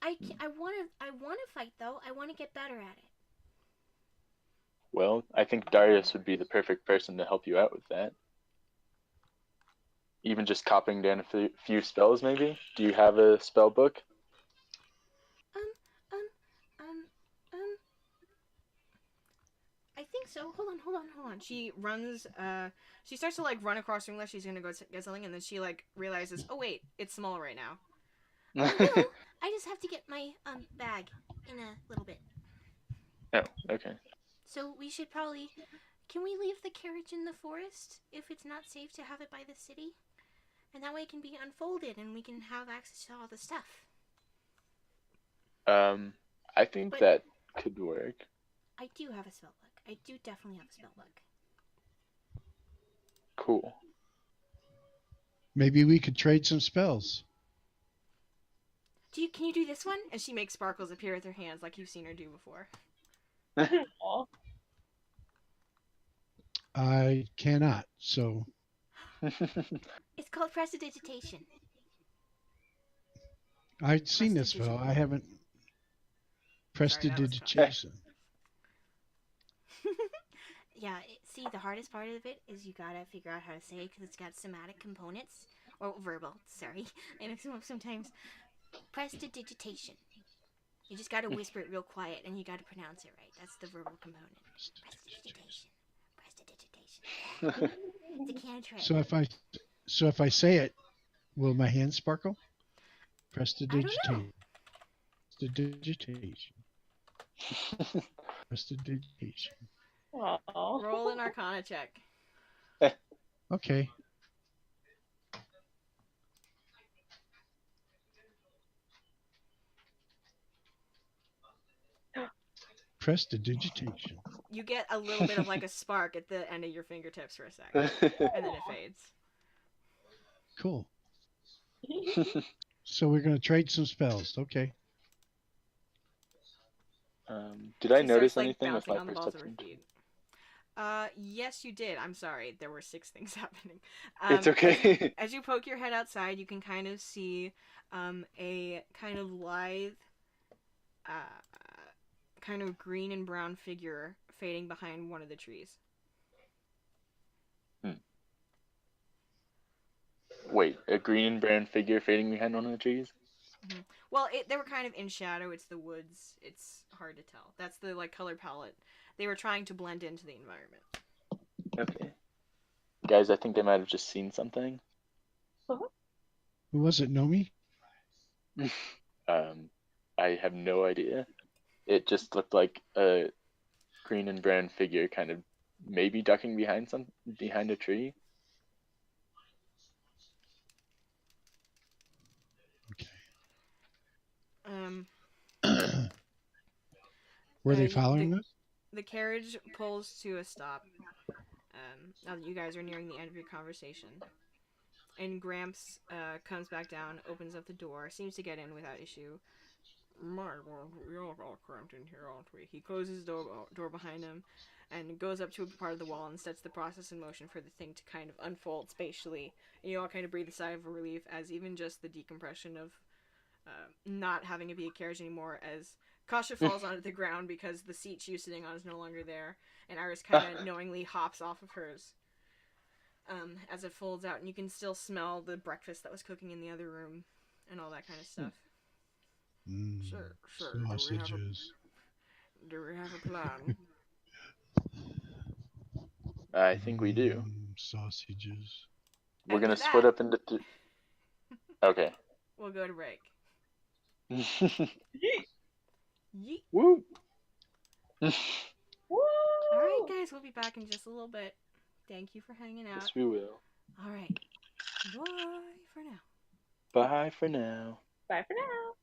want to fight though. I want to get better at it.
Well, I think Darius would be the perfect person to help you out with that. Even just copying down a few spells, maybe? Do you have a spell book?
I think so. Hold on.
She runs. She starts to like run across the room like she's gonna go get something, and then she like realizes, oh wait, it's small right now.
Well, I just have to get my bag in a little bit.
Oh, okay.
So we should probably. Can we leave the carriage in the forest if it's not safe to have it by the city? And that way it can be unfolded and we can have access to all the stuff.
I think
But-
that could work.
I do have a spell book. I do definitely have a spell book.
Cool.
Maybe we could trade some spells.
Can you do this one?
And she makes sparkles appear with her hands like you've seen her do before.
Aw.
I cannot. So
It's called prestidigitation.
I've seen this spell. I haven't. Prestidigitation.
Yeah, see, the hardest part of it is you gotta figure out how to say it because it's got somatic components. Or verbal, sorry. And sometimes prestidigitation. You just gotta whisper it real quiet and you gotta pronounce it right. That's the verbal component. Prestidigitation. Prestidigitation. It's a cantrip.
So if I say it, will my hand sparkle? Prestidigitation. Prestidigitation. Prestidigitation.
Aw.
Roll an Arcana check.
Okay. Prestidigitation.
You get a little bit of like a spark at the end of your fingertips for a second, and then it fades.
Cool. So we're gonna trade some spells. Okay.
Did I
She
notice
starts, like,
anything with
bouncing
my
on the balls of her
perception?
feet. Yes, you did. I'm sorry. There were 6 things happening.
It's okay.
As you poke your head outside, you can kind of see a kind of lithe, kind of green and brown figure fading behind one of the trees.
Wait, a green and brown figure fading behind one of the trees?
Well, they were kind of in shadow. It's the woods. It's hard to tell. That's the like color palette. They were trying to blend into the environment.
Okay. Guys, I think they might have just seen something.
Who was it? Nomi?
I have no idea. It just looked like a green and brown figure kind of maybe ducking behind a tree.
Were they
you-
following us?
The carriage pulls to a stop. Now that you guys are nearing the end of your conversation. And Gramps comes back down, opens up the door, seems to get in without issue. My, well, we all got cramped in here, aren't we? He closes the door behind him and goes up to a part of the wall and sets the process in motion for the thing to kind of unfold spatially. And you all kind of breathe a sigh of relief as even just the decompression of not having it be a carriage anymore as Kasha falls onto the ground because the seat she was sitting on is no longer there, and Iris kind of knowingly hops off of hers as it folds out, and you can still smell the breakfast that was cooking in the other room and all that kind of stuff. Sure.
Sausages.
Do we have a plan?
I think we do.
Sausages.
We're
And
gonna
with
split
that-
up into Okay.
We'll go to break. Yeet.
Woo!
Woo!
All
guys, we'll be back in just a little bit. Thank you for hanging out.
Yes, we will.
All right. Bye for now.
Bye for now.
Bye for now.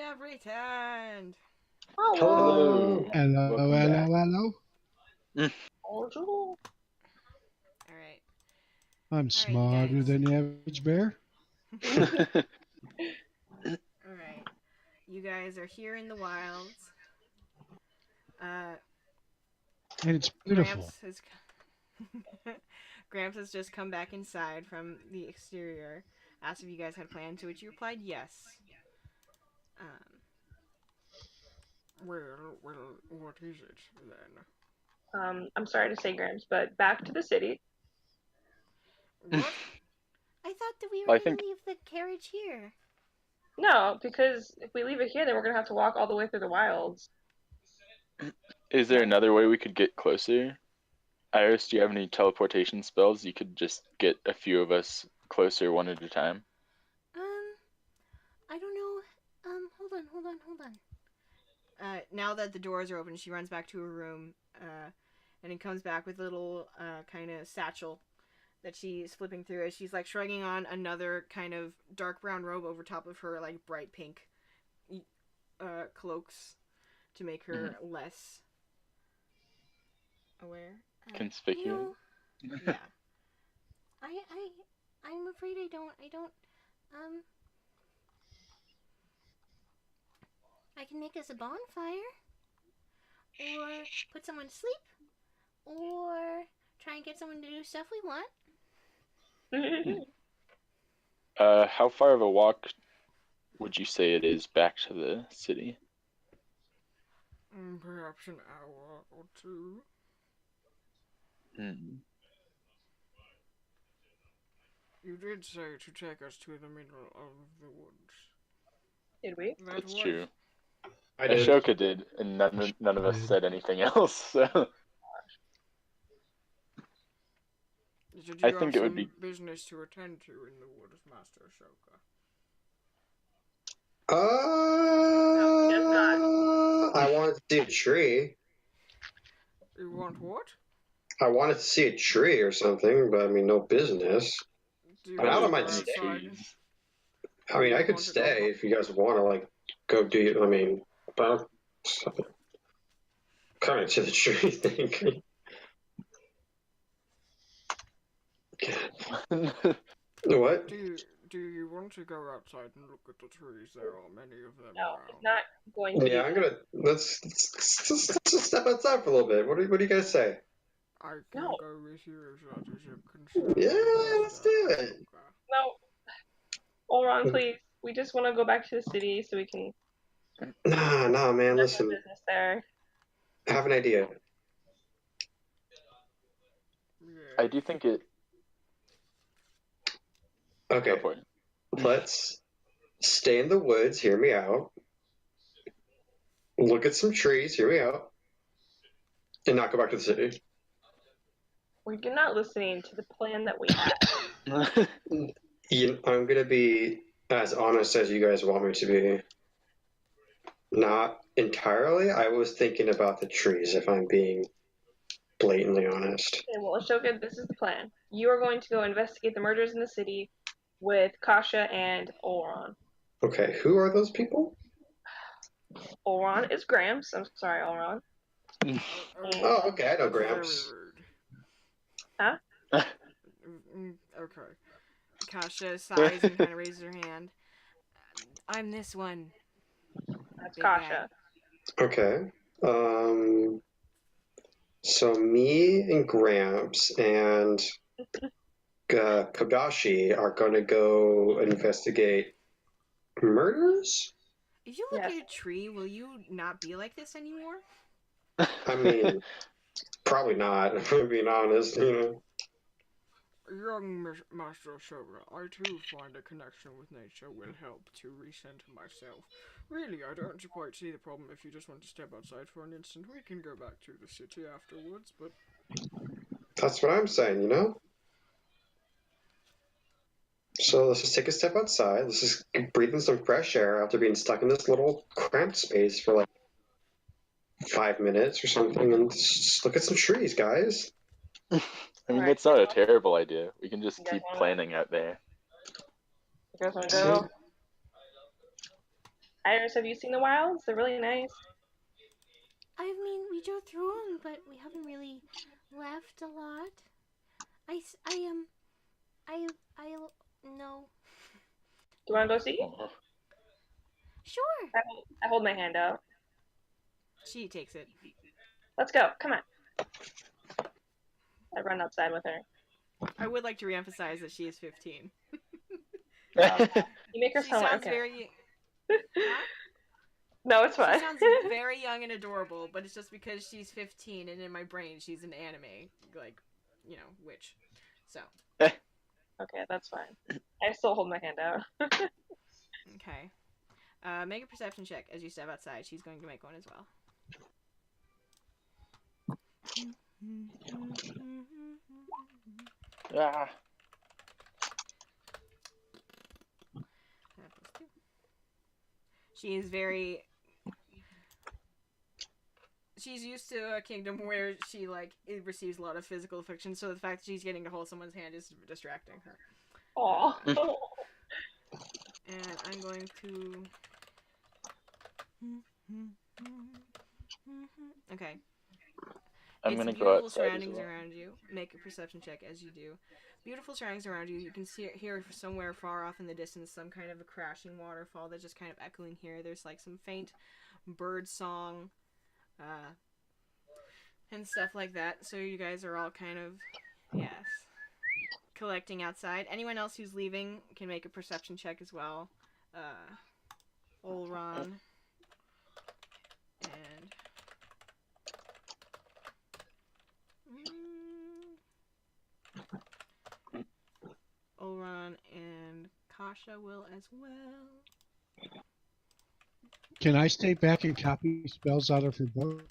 have returned.
Hello.
Hello,
Welcome
hello,
back.
hello.
Alright.
I'm
you
smarter
guys.
than the average bear.
Alright. You guys are here in the wilds.
And it's beautiful.
Gramps has just come back inside from the exterior, asked if you guys had planned, to which you replied yes. Well, what is it then?
I'm sorry to say, Gramps, but back to the city.
What?
I thought that we
I
were going
think-
to leave the carriage here.
No, because if we leave it here, then we're gonna have to walk all the way through the wilds.
Is there another way we could get closer? Iris, do you have any teleportation spells? You could just get a few of us closer one at a time.
I don't know. Hold on.
Now that the doors are open, she runs back to her room, and it comes back with a little kind of satchel that she's flipping through as she's like shrugging on another kind of dark brown robe over top of her like bright pink cloaks to make her less aware.
Conspicuous.
Yeah.
I'm afraid I don't, I can make us a bonfire, or put someone to sleep, or try and get someone to do stuff we want.
How far of a walk would you say it is back to the city?
Perhaps an hour or two. You did say to take us to the middle of the woods.
Did we?
That's true.
I did.
Ashoka did, and none of us said anything else. So
Did
I
you
think
have
it would
some
be.
business to attend to in the woods, Master Ashoka?
I wanted to see a tree.
You want what?
I wanted to see a tree or something, but I mean, no business.
Do you
I mean, I
want
don't
to
mind
go
staying.
outside?
I mean, I could
Want to
stay
go-
if you guys want to, like, go do. I mean, but kind of to the tree thing. What?
Do you want to go outside and look at the trees? There are many of them
No,
around.
it's not going to.
Yeah, I'm gonna let's just step outside for a little bit. What do you guys say?
I can
No.
go with you if that is your concern.
Yeah, let's do it.
No. Olron, please. We just want to go back to the city so we can
Nah, man.
do
Listen,
business there.
I have an idea.
I do think it.
Okay,
Go for it.
let's stay in the woods. Hear me out. Look at some trees. Hear me out. And not go back to the city.
You're not listening to the plan that we have.
I'm gonna be as honest as you guys want me to be. Not entirely. I was thinking about the trees, if I'm being blatantly honest.
Okay, well, Ashoka, this is the plan. You are going to go investigate the murders in the city with Kasha and Olron.
Okay, who are those people?
Olron is Gramps. I'm sorry, Olron.
Oh, okay, I know
That's very
Gramps.
rude.
Huh?
Okay. Kasha sighs and kind of raises her hand. I'm this one.
That's
Big guy.
Kasha.
Okay. So me and Gramps and Kagashi are going to go investigate murders?
If you look
Yes.
at a tree, will you not be like this anymore?
I mean, probably not, if I'm being honest, you know.
Young Master Ashoka, I too find a connection with nature will help to recenter myself. Really, I don't quite see the problem if you just want to step outside for an instant. We can go back to the city afterwards, but...
That's what I'm saying, you know? So let's just take a step outside. Let's just breathe in some fresh air after being stuck in this little cramped space for like 5 minutes or something, and just look at some trees, guys.
I mean,
Alright.
it's not a terrible idea. We can just
You guys
keep
wanna-
planning out there.
You guys want to go? Iris, have you seen the wilds? They're really nice.
I mean, we drove through them, but we haven't really left a lot. No.
Do you want to go see?
Oh.
Sure.
I hold my hand out.
She takes it.
Let's go. Come on. I run outside with her.
I would like to reemphasize that she is 15.
You make her
She
sound
sounds
okay.
very.
No, it's
She
fine.
sounds very young and adorable, but it's just because she's 15 and in my brain she's an anime, like, witch. So.
Okay, that's fine. I still hold my hand out.
Okay. Make a perception check as you step outside. She's going to make one as well.
Ah.
She is very. She's used to a kingdom where she it receives a lot of physical affliction, so the fact that she's getting to hold someone's hand is distracting her.
Aww.
And I'm going to. Okay.
I'm
It's
gonna go
beautiful
outside as
surroundings
well.
around you. Make a perception check as you do. Beautiful surroundings around you. You can hear somewhere far off in the distance some kind of a crashing waterfall that's just kind of echoing here. There's some faint bird song, and stuff like that. So you guys are all kind of, yes, collecting outside. Anyone else who's leaving can make a perception check as well. Olron and. Olron and Kasha will as well.
Can I stay back and copy spells out of her book?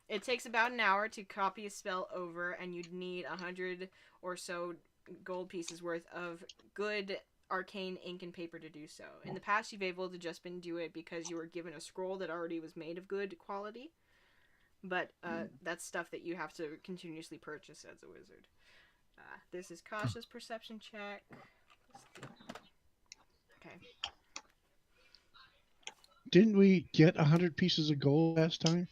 It takes about an hour to copy a spell over, and you'd need 100 or so gold pieces worth of good arcane ink and paper to do so. In the past, you've able to just do it because you were given a scroll that already was made of good quality. But that's stuff that you have to continuously purchase as a wizard. This is Kasha's perception check. Okay.
Didn't we get 100 pieces of gold last time?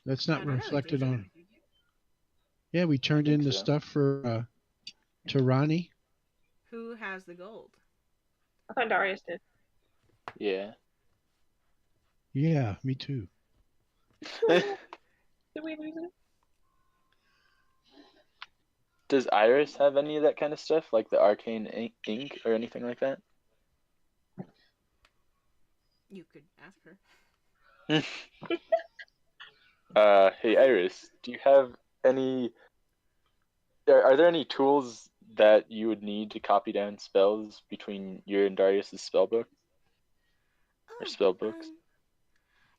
That's not
I don't know,
reflected
did you?
on. Yeah, we turned in the
so.
stuff for Tirani.
Who has the gold?
I thought Darius did.
Yeah.
Yeah, me too.
Did we lose it?
Does Iris have any of that kind of stuff, like the arcane ink or anything like that?
You could ask her.
Hey Iris, do you have any? Are there any tools that you would need to copy down spells between your and Darius's spell book or spell books?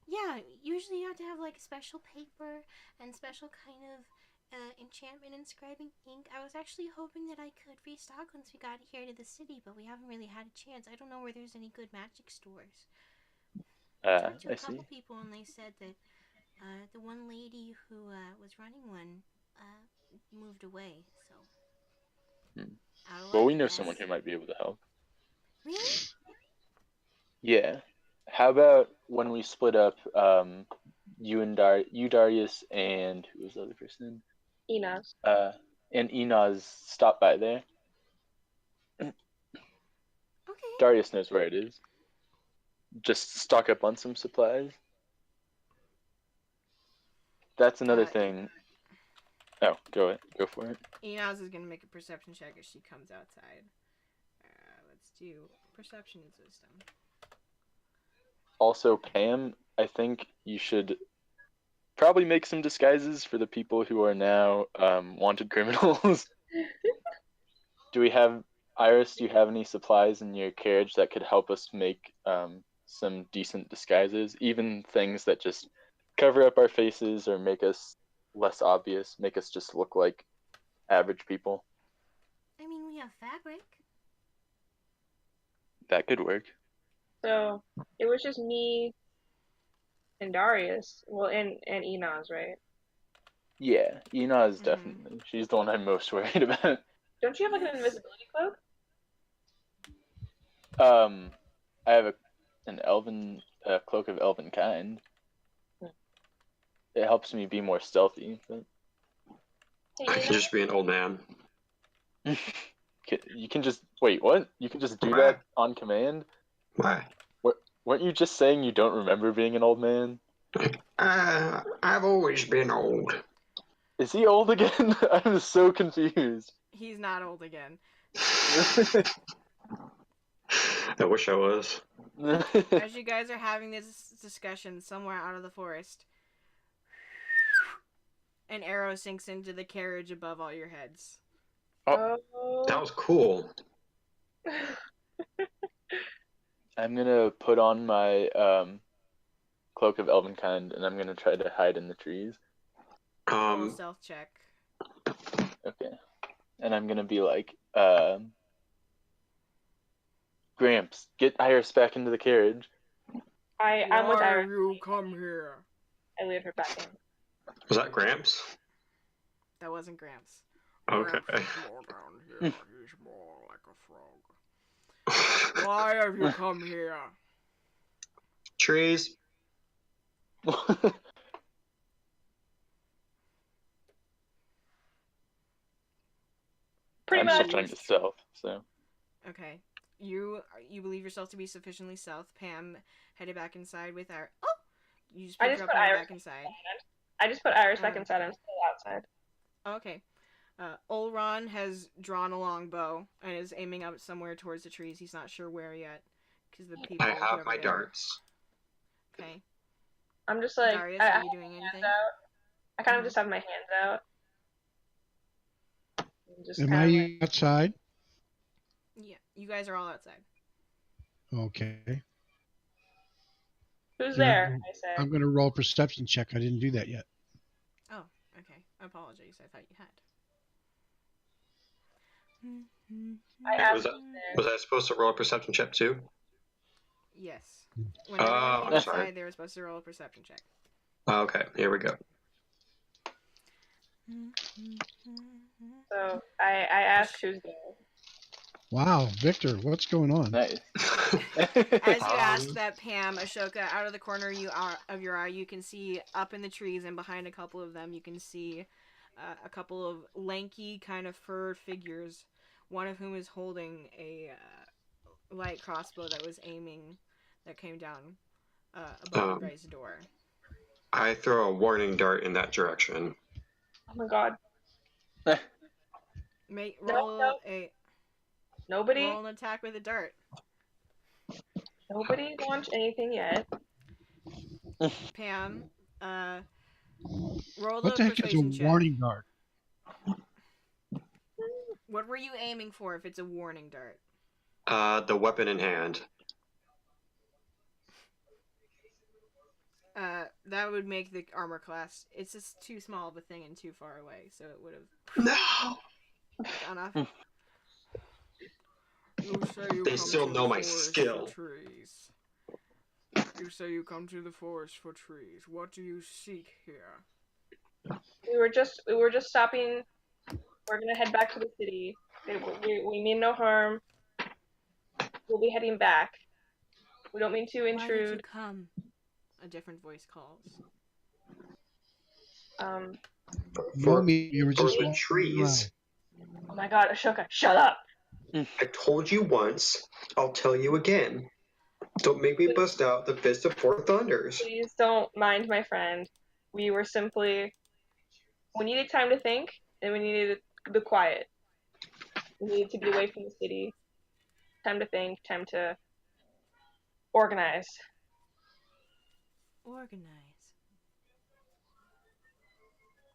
Yeah, usually you have to have a special paper and special kind of enchantment inscribing ink. I was actually hoping that I could restock once we got here to the city, but we haven't really had a chance. I don't know where there's any good magic stores. I talked to a couple people, and they said that the one lady who was running one moved away. So,
Well, we know someone who might be able to help.
Really?
Yeah. How about when we split up, you Darius, and who was the other person?
Enos.
And Enos stop by there.
Okay.
Darius knows where it is. Just stock up on some supplies. That's another thing. Oh, go for it.
Enos is going to make a perception check as she comes outside. Let's do perception and wisdom.
Also, Pam, I think you should probably make some disguises for the people who are now wanted criminals. Iris, do you have any supplies in your carriage that could help us make some decent disguises? Even things that just cover up our faces or make us less obvious, make us just look like average people.
I mean, we have fabric.
That could work.
So it was just me and Darius. Well, and Enos, right?
Yeah, Enos definitely. She's the one I'm most worried about.
Don't you have an invisibility cloak?
I have an elven cloak of elven kind. It helps me be more stealthy. But...
I can just be an old man.
You can just wait. What? You can just do that on command?
Why?
Weren't you just saying you don't remember being an old man?
I've always been old.
Is he old again? I'm so confused.
He's not old again.
I wish I was.
As you guys are having this discussion somewhere out of the forest, an arrow sinks into the carriage above all your heads.
Oh, that was cool.
I'm gonna put on my cloak of elvenkind, and I'm gonna try to hide in the trees.
Roll a stealth check.
Okay. And I'm gonna be like, Gramps, get Iris back into the carriage.
I'm with Iris.
You come here.
I lead her back in.
Was that Gramps?
That wasn't Gramps.
Okay.
Gramps is more down here. He's more like a frog. Why have you come here?
Trees.
Pretty
I'm
much.
still trying to stealth, so.
Okay. You believe yourself to be sufficiently stealth. Pam headed back inside with our. Oh! You just picked her up and went back inside.
I just put Iris back inside. I'm still outside.
Okay. Olron has drawn a longbow and is aiming up somewhere towards the trees. He's not sure where yet. Because the people.
I have my darts.
Okay.
I'm just like.
Darius, are you doing anything?
I kind of just have my hands out.
Am I outside?
Yeah, you guys are all outside.
Okay.
Who's there? I said.
I'm going to roll a perception check. I didn't do that yet.
Oh, okay. I apologize. I thought you had.
Was I supposed to roll a perception check too?
Yes. When everyone came
sorry.
inside, they were supposed to roll a perception check.
Okay, here we go.
So I asked who's there.
Wow, Victor, what's going on?
Nice.
As you ask that, Pam, Ashoka, out of the corner of your eye, you can see up in the trees and behind a couple of them, you can see a couple of lanky, kind of furred figures, one of whom is holding a light crossbow that came down above the guy's door.
I throw a warning dart in that direction.
Oh my god. Nobody.
Roll an attack with a dart.
Nobody launched anything yet.
Pam, roll
What
the
the heck is a
persuasion check.
warning dart?
What were you aiming for if it's a warning dart?
The weapon in hand.
That would make the armor class. It's just too small of a thing and too far away, so it would have.
No.
Gone off.
They still know my skill.
Trees. You say you come to the forest for trees. What do you seek here?
We were just stopping. We're gonna head back to the city. We mean no harm. We'll be heading back. We don't mean to intrude.
Why did you come? A different voice calls.
You were just
the trees.
Oh my god, Ashoka, shut up!
I told you once, I'll tell you again. Don't make me bust out the Fist of Four Thunders.
Please don't mind my friend. We needed time to think, and we needed the quiet. We needed to be away from the city. Time to think, time to organize.
Organize.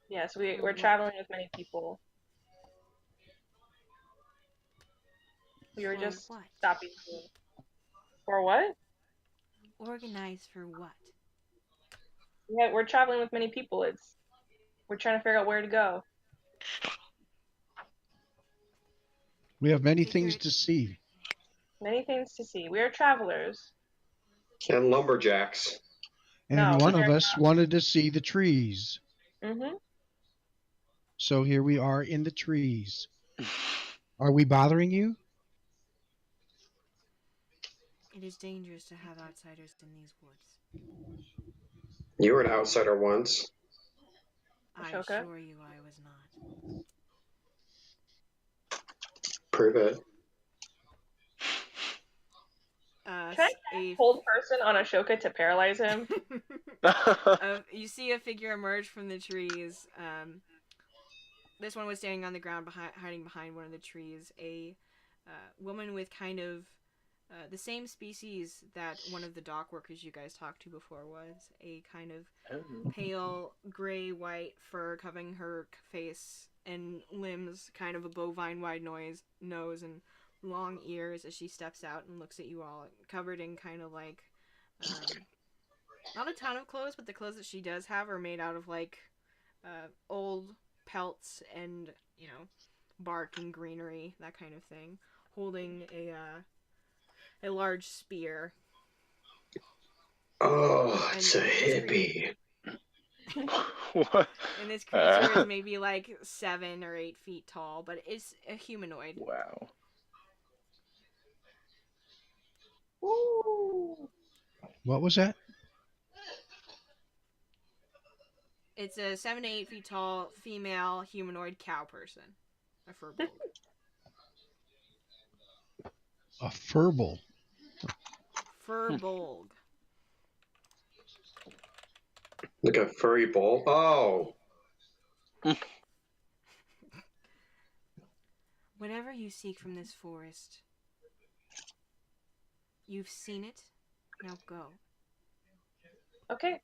Yes, we're traveling with many people. We were just stopping for what?
Organize for what?
Yeah, we're traveling with many people. We're trying to figure out where to go.
We have many things to see.
Many things to see. We are travelers.
And lumberjacks.
And one of us wanted to see the trees.
Mm-hmm.
So here we are in the trees. Are we bothering you?
It is dangerous to have outsiders in these woods.
You were an outsider once.
I
Ashoka?
assure you I was not.
Prove it.
Can I hold person on Ashoka to paralyze him?
You see a figure emerge from the trees. This one was standing on the ground, hiding behind one of the trees. A woman with kind of the same species that one of the dock workers you guys talked to before was. A kind of pale gray-white fur covering her face and limbs, kind of a bovine-wide nose and long ears as she steps out and looks at you all, covered in kind of like not a ton of clothes, but the clothes that she does have are made out of like old pelts and, you know, bark and greenery, that kind of thing, holding a large spear.
Oh,
And
it's a hippie.
What?
And this creature is maybe like 7 or 8 feet tall, but it's a humanoid.
Wow.
Ooh.
What was that?
It's a 7 to 8 feet tall female humanoid cow person. A furbolg.
A furble.
Furbolg.
Like a furry bull. Oh.
Whatever you seek from this forest, you've seen it. Now go.
Okay.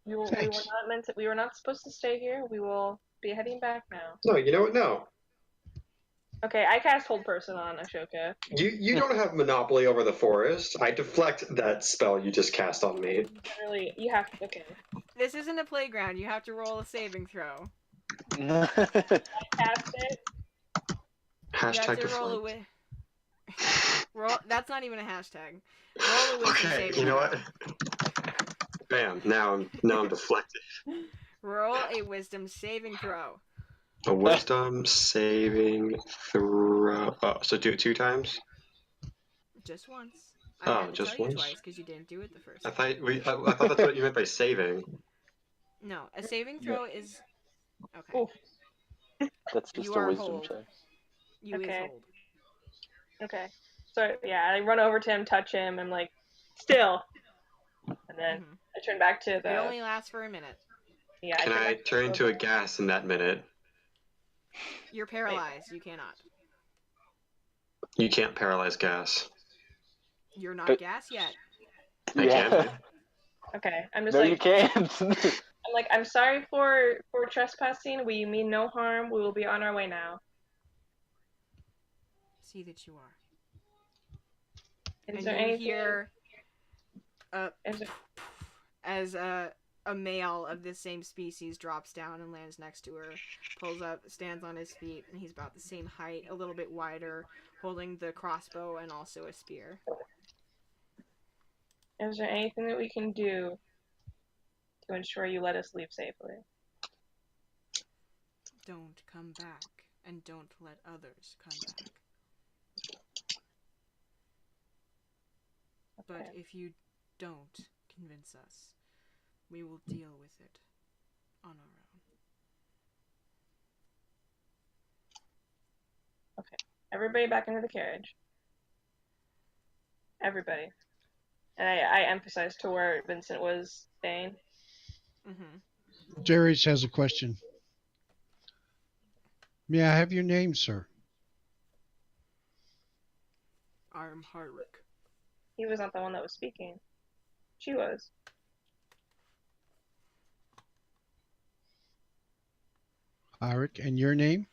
We were
Thanks.
not meant to. We were not supposed to stay here. We will be heading back now.
No, you know what? No.
Okay, I cast hold person on Ashoka.
You don't have monopoly over the forest. I deflect that spell you just cast on me.
Literally, you have to. Okay.
This isn't a playground. You have to roll a saving throw.
I cast it.
You
Hashtag
have to roll
deflect.
roll. That's not even a hashtag. Roll a wisdom
Okay,
saving
you know
throw.
what? Bam. Now I'm deflected.
Roll a wisdom saving throw.
A wisdom saving throw. Oh, so do it 2 times?
Just once.
Oh,
I had to
just
tell you
once?
twice because you didn't do it the first
I
time.
thought that's what you meant by saving.
No, a saving throw is okay.
Oh.
That's just
You
a
are
wisdom
hold.
check.
You
Okay.
is hold.
Okay. So yeah, I run over to him, touch him. I'm like, still. And then I turn back to the.
It only lasts for a minute.
Yeah.
Can I turn into a gas in that minute?
You're paralyzed. You cannot.
You can't paralyze gas.
You're not
But-
gas yet.
I can.
Okay. I'm just
No,
like.
you can't.
I'm like, I'm sorry for trespassing. We mean no harm. We will be on our way now.
See that you are.
Is
And
there
you
anything?
hear
Is there,
as a male of this same species drops down and lands next to her, pulls up, stands on his feet, and he's about the same height, a little bit wider, holding the crossbow and also a spear.
is there anything that we can do to ensure you let us leave safely?
Don't come back, and don't let others come back. But
Okay.
if you don't convince us, we will deal with it on our own.
Okay. Everybody back into the carriage. Everybody. And I emphasized to where Vincent was staying.
Mm-hmm.
Darius has a question. May I have your name, sir?
I'm Harwick.
He was not the one that was speaking. She was.
Eric, and your name?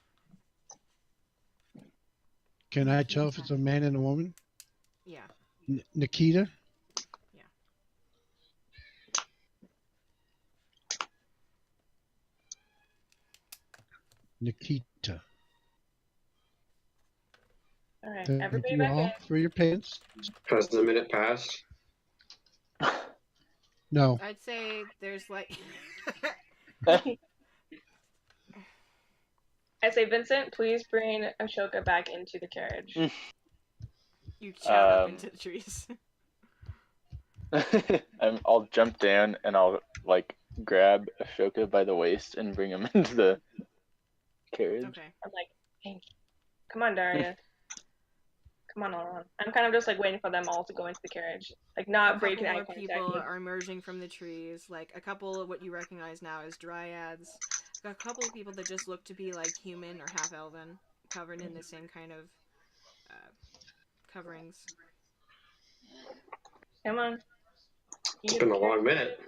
Can I tell if it's a man and a woman?
Yeah.
Nikita?
Yeah.
Nikita.
Alright,
Thank
everybody
you
back
all
in.
for your patience.
Has the minute passed?
No.
I'd say there's like
I say, Vincent, please bring Ashoka back into the carriage.
you shout up
Um,
into the trees.
I'll jump down and I'll like grab Ashoka by the waist and bring him into the carriage.
Okay.
I'm like, hey, come on, Daria. Come on, Elron. I'm kind of just like waiting for them all to go into the carriage, like
A
not
couple
breaking eye
more
contact.
people are emerging from the trees. Like a couple of what you recognize now as dryads. A couple of people that just look to be like human or half elven, covered in the same kind of coverings.
Come on.
It's been a long minute.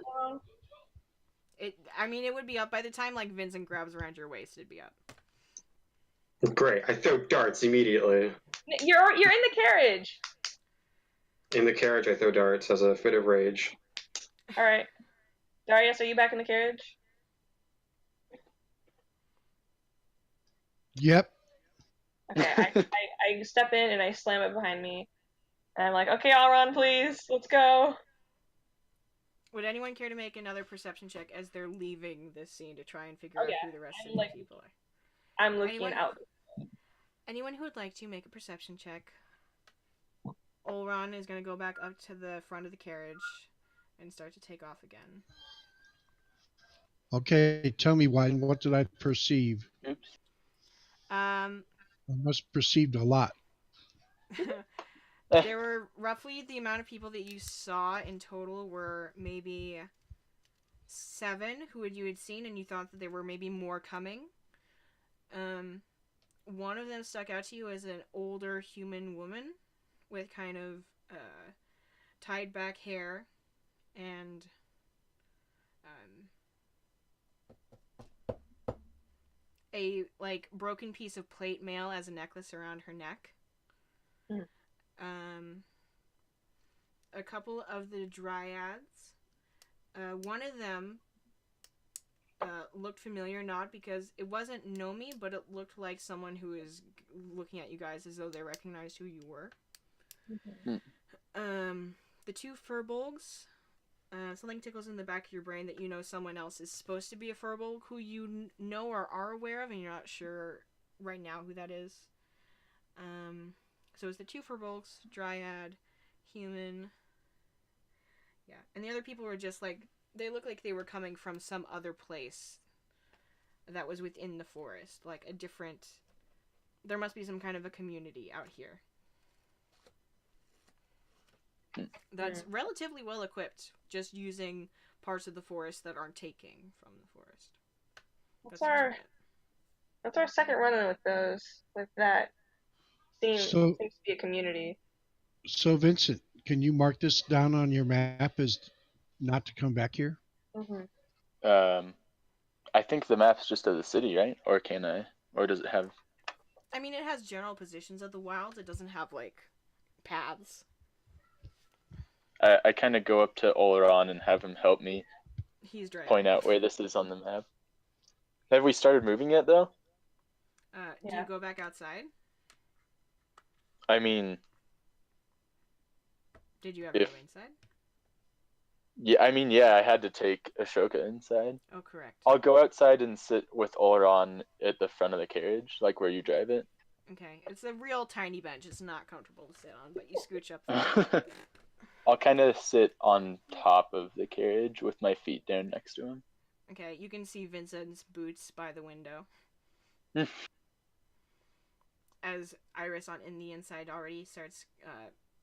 I mean, it would be up by the time like Vincent grabs around your waist. It'd be up.
Great. I throw darts immediately.
You're in the carriage.
In the carriage, I throw darts as a fit of rage.
All right, Darius, are you back in the carriage?
Yep.
Okay, I step in and I slam it behind me, and I'm like, okay, I'll run, please. Let's go.
Would anyone care to make another perception check as they're leaving this scene to try and figure out who the rest of the people are?
I'm looking out.
Anyone who would like to make a perception check. Olron is going to go back up to the front of the carriage and start to take off again.
Okay, tell me, Wyden, what did I perceive?
Oops.
I must have perceived a lot.
There were roughly the amount of people that you saw in total were maybe 7 who you had seen, and you thought that there were maybe more coming. One of them stuck out to you as an older human woman with kind of tied back hair and a like broken piece of plate mail as a necklace around her neck. A couple of the dryads. One of them looked familiar, not because it wasn't Nomi, but it looked like someone who is looking at you guys as though they recognized who you were. The 2 furbolgs. Something tickles in the back of your brain that you know someone else is supposed to be a furbolg who you know or are aware of, and you're not sure right now who that is. So it's the 2 furbolgs, dryad, human. Yeah, and the other people were just like, they look like they were coming from some other place that was within the forest, like a different. There must be some kind of a community out here that's relatively well equipped, just using parts of the forest that aren't taking from the forest.
That's our second run-in with those. With that seems to be a community.
So Vincent, can you mark this down on your map as not to come back here?
I think the map's just of the city, right? Or can I? Or does it have?
I mean, it has general positions of the wilds. It doesn't have like paths.
I kind of go up to Oleron and have him help me point out where this is on the map. Have we started moving yet, though?
Do you go back outside?
I mean...
Did you ever go inside?
Yeah, I mean, yeah, I had to take Ashoka inside.
Oh, correct.
I'll go outside and sit with Oleron at the front of the carriage, like where you drive it.
Okay, it's a real tiny bench. It's not comfortable to sit on, but you scooch up there.
I'll kind of sit on top of the carriage with my feet down next to him.
Okay, you can see Vincent's boots by the window. As Iris in the inside already starts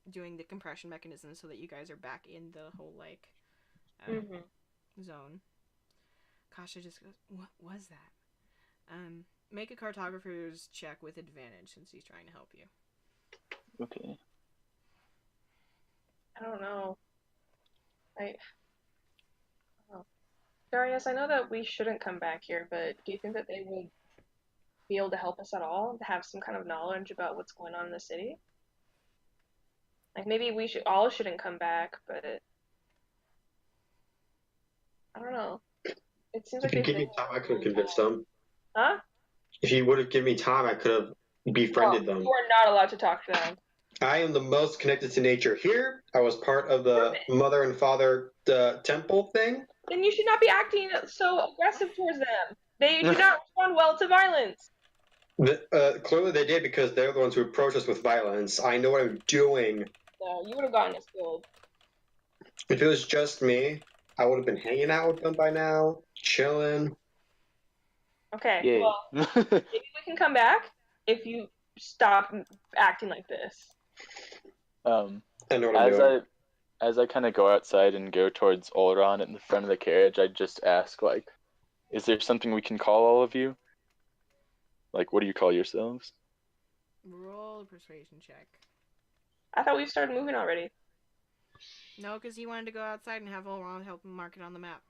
doing the compression mechanism so that you guys are back in the whole, like, zone. Kasha just goes, what was that? Make a cartographer's check with advantage since he's trying to help you.
Okay.
I don't know. Darius, I know that we shouldn't come back here, but do you think that they would be able to help us at all? To have some kind of knowledge about what's going on in the city? Like, maybe we shouldn't come back, but I don't know. It seems like
if you give me time, I could have convinced them.
Huh?
If you would have given me time, I could have befriended them.
You are not allowed to talk to them.
I am the most connected to nature here. I was part of the mother and father temple thing.
Then you should not be acting so aggressive towards them. They do not respond well to violence.
Clearly they did, because they're the ones who approached us with violence. I know what I'm doing.
No, you would have gotten us killed.
If it was just me, I would have been hanging out with them by now, chilling.
Okay,
Yay.
well, maybe we can come back if you stop acting like this.
um,
I know what I'm doing.
as I kind of go outside and go towards Olron in the front of the carriage, I just ask, like, is there something we can call all of you? Like, what do you call yourselves?
Roll a persuasion check.
I thought we started moving already.
No, because he wanted to go outside and have Olron help him mark it on the map.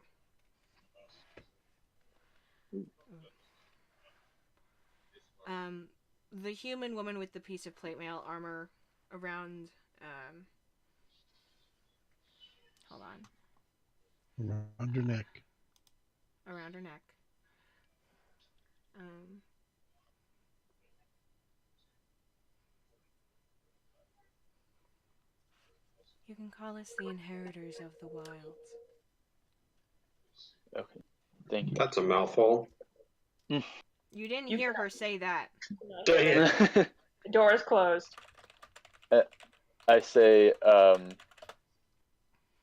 The human woman with the piece of plate mail armor around, hold on.
Around her neck.
Around her neck. You can call us the inheritors of the wilds.
Okay, thank you.
That's a mouthful.
You didn't hear her say that.
Dang it.
The door is closed.
I say,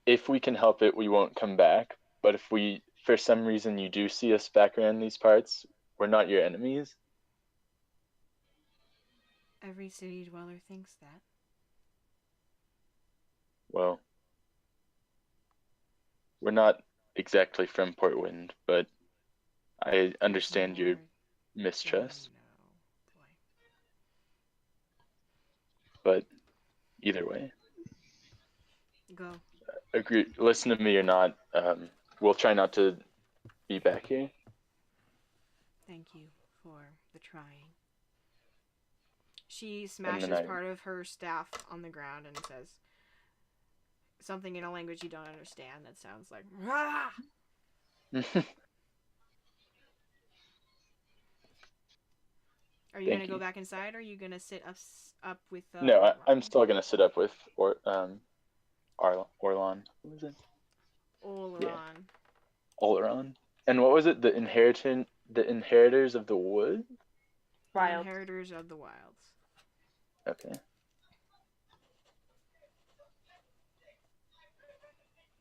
if we can help it, we won't come back. But if we, for some reason, you do see us back around these parts, we're not your enemies.
Every city dweller thinks that.
Well, we're not exactly from Portwind, but I understand your mistrust. But either way,
Go.
agree. Listen to me or not. We'll try not to be back here.
Thank you for the trying. She smashes part of her staff on the ground and says something in a language you don't understand that sounds like "Rah!" Are you going to go back inside, or are you going to sit up with
No, I'm still going to sit up with Orlon. What was it?
Oleron.
Yeah. Oleron. And what was it? The inheritors of the wood?
The inheritors of the wilds.
Okay.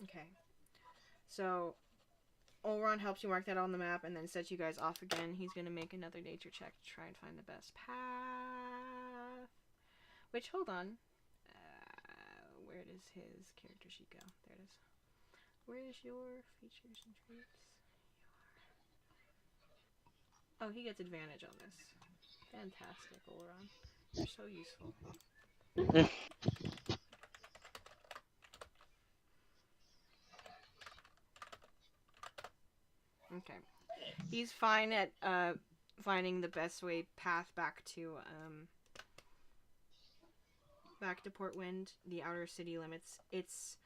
Okay. So Oleron helps you mark that on the map and then sets you guys off again. He's going to make another nature check to try and find the best path. Which, hold on. Where does his character sheet go? There it is. Where is your features and traits? Oh, he gets advantage on this. Fantastic, Oleron. You're so useful. Okay. He's fine at finding the best way path back to Portwind, the outer city limits. It's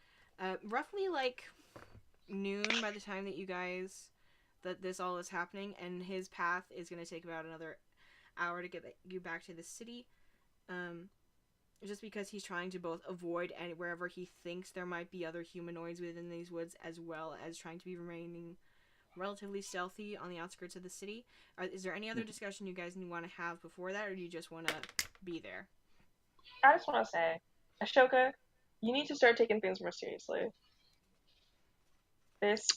roughly like noon by the time that this all is happening, and his path is going to take about another hour to get you back to the city. Just because he's trying to both avoid wherever he thinks there might be other humanoids within these woods, as well as trying to be remaining relatively stealthy on the outskirts of the city. Is there any other discussion you guys want to have before that, or do you just want to be there?
I just want to say, Ashoka, you need to start taking things more seriously. This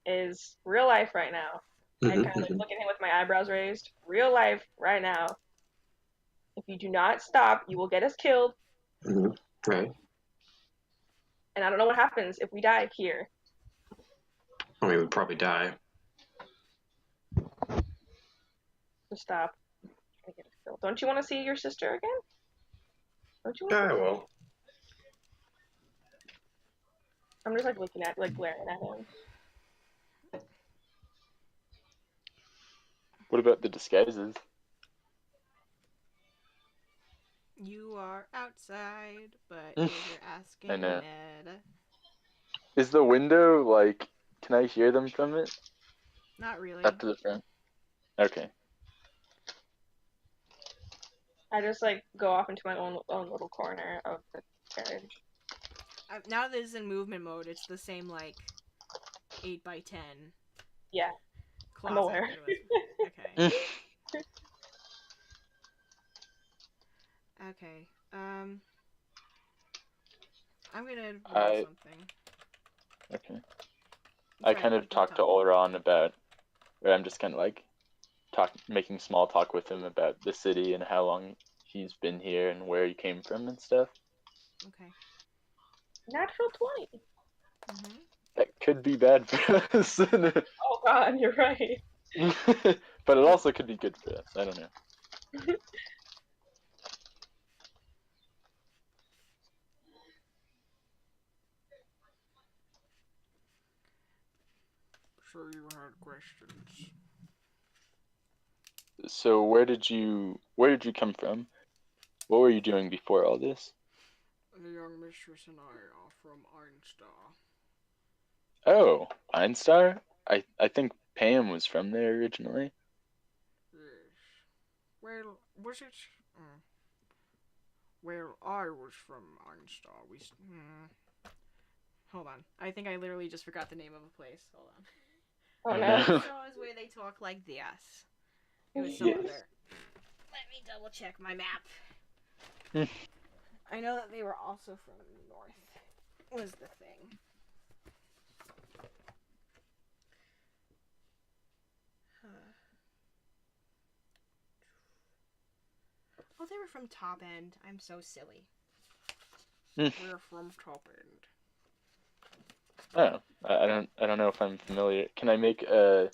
is real life right now. I kind of look at him with my eyebrows raised. Real life right now. If you do not stop, you will get us killed.
Right.
And I don't know what happens if we die here.
I mean, we'd probably die.
Just stop. Don't you want to see your sister again? Don't you?
Yeah, I will.
I'm just looking at, glaring at him.
What about the disguises?
You are outside, but if you're asking
I know.
Ned.
Is the window, can I hear them from it?
Not really.
Up to the front? Okay.
I just, go off into my own little corner of the carriage.
Now that it's in movement mode, it's the same, 8x10.
Yeah.
Closet.
I'm aware.
Okay. Okay. I'm gonna ahead and roll
I
something.
okay. I
Sorry,
kind of
keep
talked to
talking.
Oleron about, or I'm just kind of like making small talk with him about the city and how long he's been here and where he came from and stuff.
Okay.
Natural 20.
Mm-hmm.
That could be bad for us,
Oh god, you're right.
but it also could be good for us. I don't know.
So you had questions.
So where did you come from? What were you doing before all this?
The young mistress and I are from Einstar.
Oh, Einstar? I think Pam was from there originally.
Yes. Well, was it? Well, I was from Einstar. Hold on. I think I literally just forgot the name of a place. Hold on.
Oh
Oh,
no.
no.
Einstar is where they talk like this. It was some
Yes.
other. Let me double check my map. I know that they were also from the north. Was the thing. Oh, they were from Top End. I'm so silly. We're from Top End.
Oh, I don't know if I'm familiar. Can I make like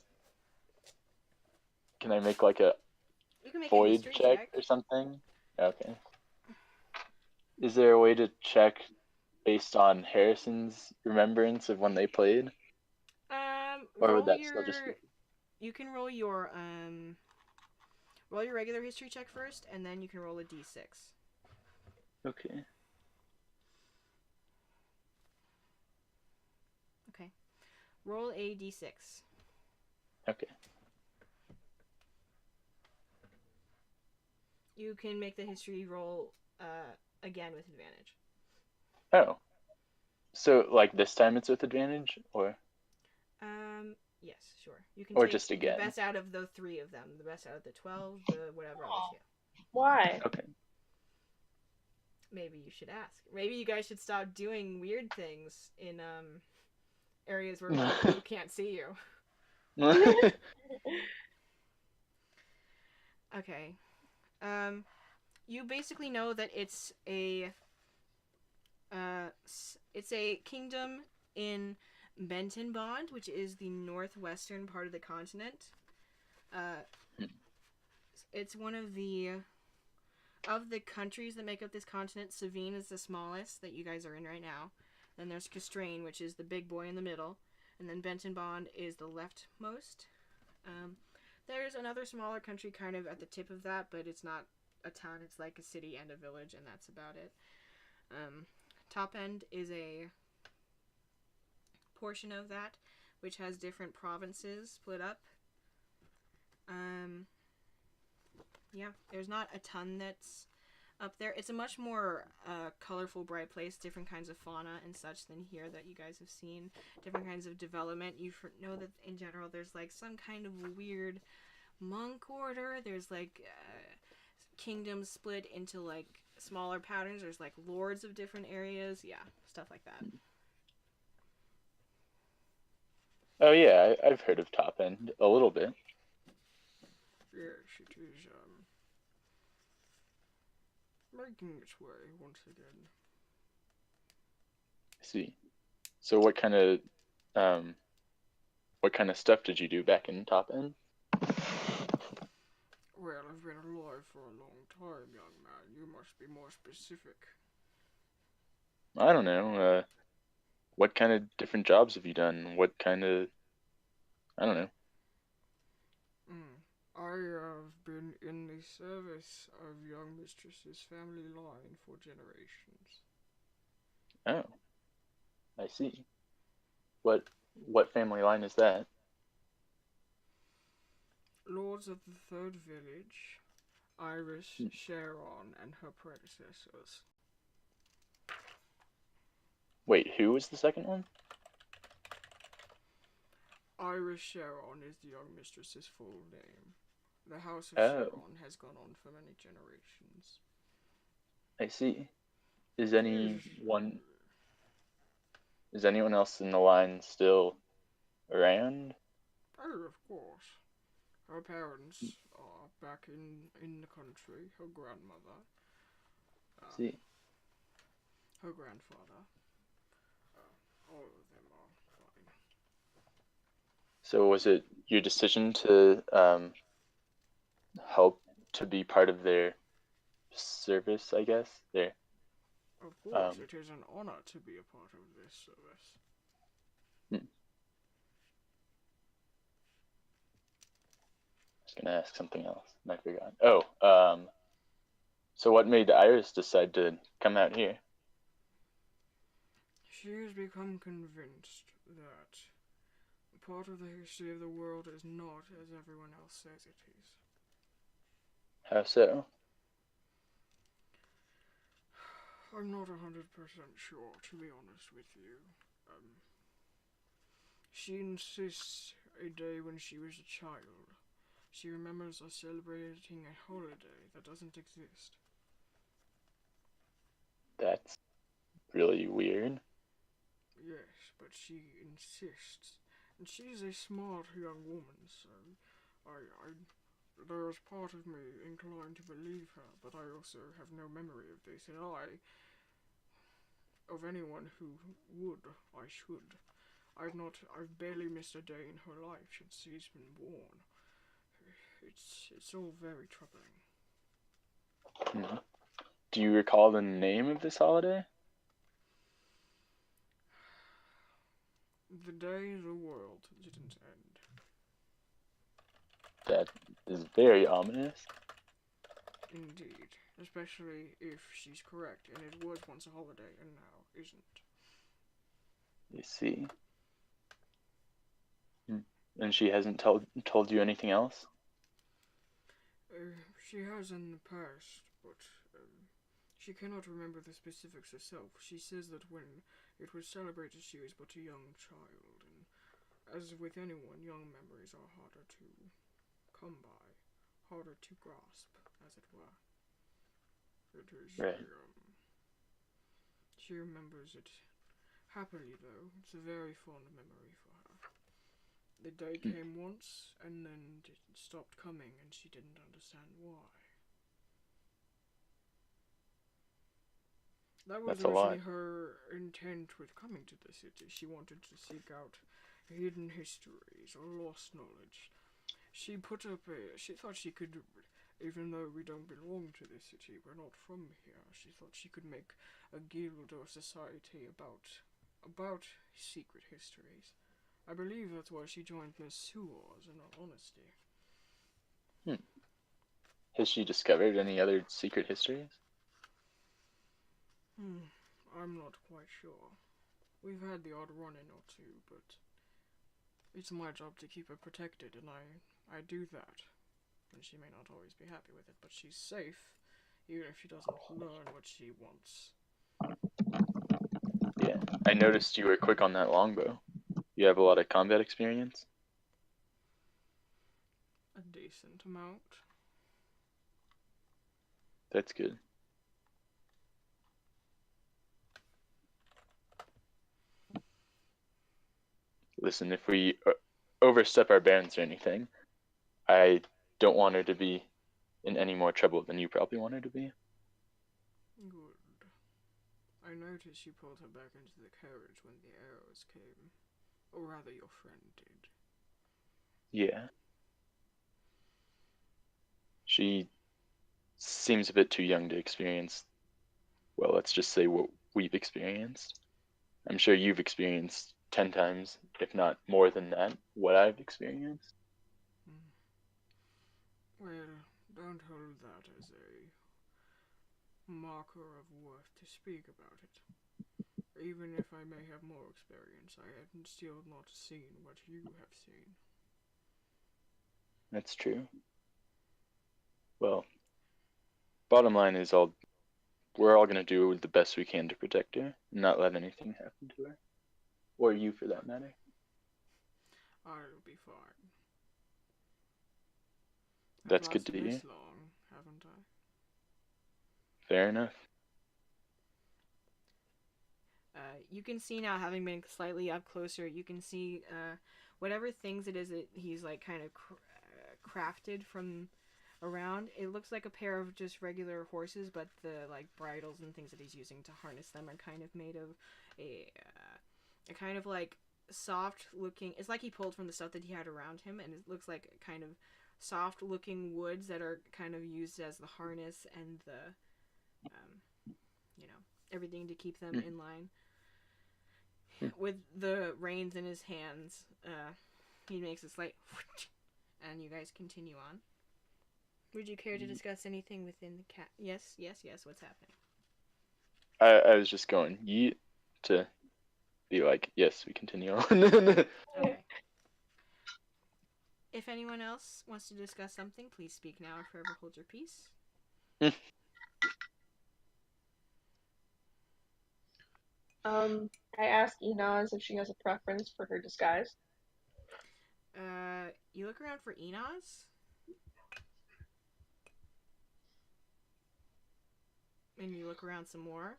a
You can make a
void
history
check or something? Okay. Is there a way to check based on Harrison's remembrance of when they played? Or would
Roll
that still just be...
your. You can roll your regular history check first, and then you can roll a d6.
Okay.
Okay. Roll a d6.
Okay.
You can make the history roll again with advantage.
Oh. So like this time it's with advantage, or
Yes, sure. You can
or
take
just
the
again?
best out of the 3 of them. The best out of the 12, the whatever else. Yeah.
Why?
Okay.
Maybe you should ask. Maybe you guys should stop doing weird things in areas where people can't see you. Okay. You basically know that it's a kingdom in Benton Bond, which is the northwestern part of the continent. It's one of the countries that make up this continent. Savine is the smallest that you guys are in right now. Then there's Castrain, which is the big boy in the middle, and then Benton Bond is the leftmost. There's another smaller country kind of at the tip of that, but it's not a town. It's like a city and a village, and that's about it. Top End is a portion of that, which has different provinces split up. Yeah, there's not a ton that's up there. It's a much more colorful, bright place, different kinds of fauna and such than here that you guys have seen. Different kinds of development. You know that in general there's like some kind of weird monk order. There's like kingdoms split into like smaller patterns. There's like lords of different areas. Yeah, stuff like that.
Oh yeah, I've heard of Top End a little bit.
Yes, it is making its way once again.
I see. So what kind of stuff did you do back in Top End?
Well, I've been alive for a long time, young man. You must be more specific.
I don't know. What kind of different jobs have you done? What kind of... I don't know.
I have been in the service of young mistress's family line for generations.
Oh, I see. What family line is that?
Lords of the Third Village, Iris, Sharon, and her predecessors.
Wait, who was the second one?
Iris Sharon is the young mistress's full name. The House of
Oh.
Sharon has gone on for many generations.
I see. Is anyone... Is anyone else in the line still around?
Oh, of course. Her parents are back in the country. Her grandmother.
See.
Her grandfather. All of them are fine.
So was it your decision to help to be part of their service, I guess?
Of course, it is an honor to be a part of this service.
I was gonna ask something else, and I forgot. Oh, so what made Iris decide to come out here?
She has become convinced that part of the history of the world is not as everyone else says it is.
How so?
I'm not 100% sure, to be honest with you. She insists a day when she was a child. She remembers us celebrating a holiday that doesn't exist.
That's really weird.
Yes, but she insists. And she's a smart young woman, so there is part of me inclined to believe her, but I also have no memory of this, and of anyone who would, I should. I've barely missed a day in her life since she's been born. It's all very troubling.
Mm-hmm. Do you recall the name of this holiday?
The day the world didn't end.
That is very ominous.
Indeed, especially if she's correct, and it was once a holiday, and now isn't.
You see. And she hasn't told you anything else?
She has in the past, but she cannot remember the specifics herself. She says that when it was celebrated, she was but a young child, and as with anyone, young memories are harder to come by, harder to grasp, as it were. It is.
Right.
She remembers it happily, though. It's a very fond memory for her. The day came once, and then it stopped coming, and she didn't understand why. That was originally her intent with coming to the city. She wanted to seek out hidden histories or lost knowledge. She thought she could, even though we don't belong to the city, we're not from here, she thought she could make a guild or society about secret histories. I believe that's why she joined Miss Sewell's, in all honesty.
Has she discovered any other secret histories?
I'm not quite sure. We've had the odd run-in or two, but it's my job to keep her protected, and I do that. And she may not always be happy with it, but she's safe, even if she doesn't learn what she wants.
Yeah, I noticed you were quick on that longbow. You have a lot of combat experience?
A decent amount.
That's good. Listen, if we overstep our bounds or anything, I don't want her to be in any more trouble than you probably want her to be.
Good. I noticed you pulled her back into the carriage when the arrows came. Or rather, your friend did.
Yeah. She seems a bit too young to experience, well, let's just say what we've experienced. I'm sure you've experienced 10 times, if not more than that, what I've experienced.
Well, don't hold that as a marker of worth to speak about it. Even if I may have more experience, I have still not seen what you have seen.
That's true. Well, bottom line is we're all going to do the best we can to protect her and not let anything happen to her. Or you, for that matter.
I'll be fine.
That's good to hear.
This long, haven't I?
Fair enough.
you can see now, having been slightly up closer, you can see whatever things it is that he's like kind of crafted from around. It looks like a pair of just regular horses, but the like bridles and things that he's using to harness them are kind of made of a kind of like soft looking. It's like he pulled from the stuff that he had around him, and it looks like kind of soft looking woods that are kind of used as the harness and the everything to keep them in line. With the reins in his hands, he makes a slight and you guys continue on. Would you care to discuss anything within the cat? Yes, what's happening?
I was just going yeet to be like, yes, we continue on.
Okay. If anyone else wants to discuss something, please speak now or forever hold your peace.
I asked Inaz if she has a preference for her disguise.
You look around for Inaz? And you look around some more.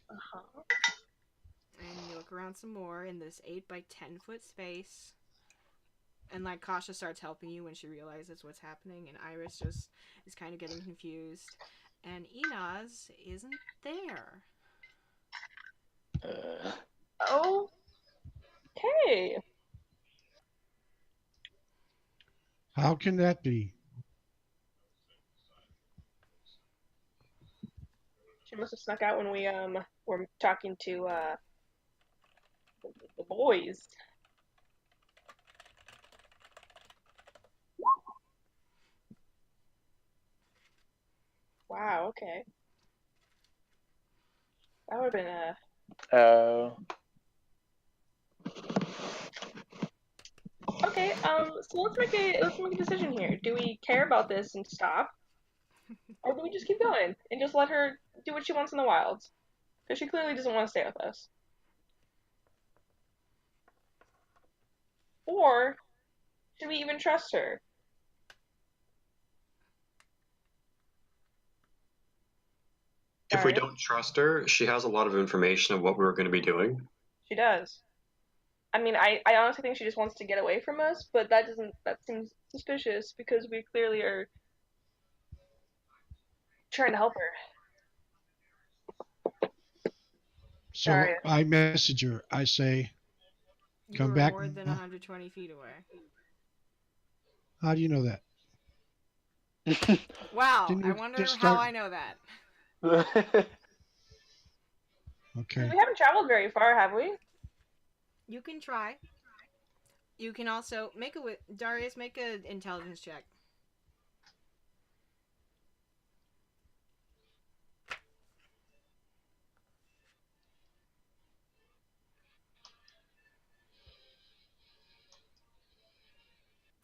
Uh-huh.
And you look around some more in this 8 by 10 foot space. And like Kasha starts helping you when she realizes what's happening, and Iris just is kind of getting confused. And Inaz isn't there.
Okay.
How can that be?
She must have snuck out when we were talking to the boys. Wow, okay. That would have been Okay, so let's make a decision here. Do we care about this and stop? Or do we just keep going and just let her do what she wants in the wilds? Because she clearly doesn't want to stay with us. Or should we even trust her?
If we
Sorry.
don't trust her, she has a lot of information of what we were going to be doing.
She does. I mean, I honestly think she just wants to get away from us, but that seems suspicious because we clearly are trying to help her.
So
Sorry.
I message her. I say, come
You're
back.
more than 120 feet away.
How do you know that?
Wow,
Didn't
I
we
wonder
just
how
start-
I know that.
Okay.
We haven't traveled very far, have we?
You can try. You can also Darius, make an intelligence check.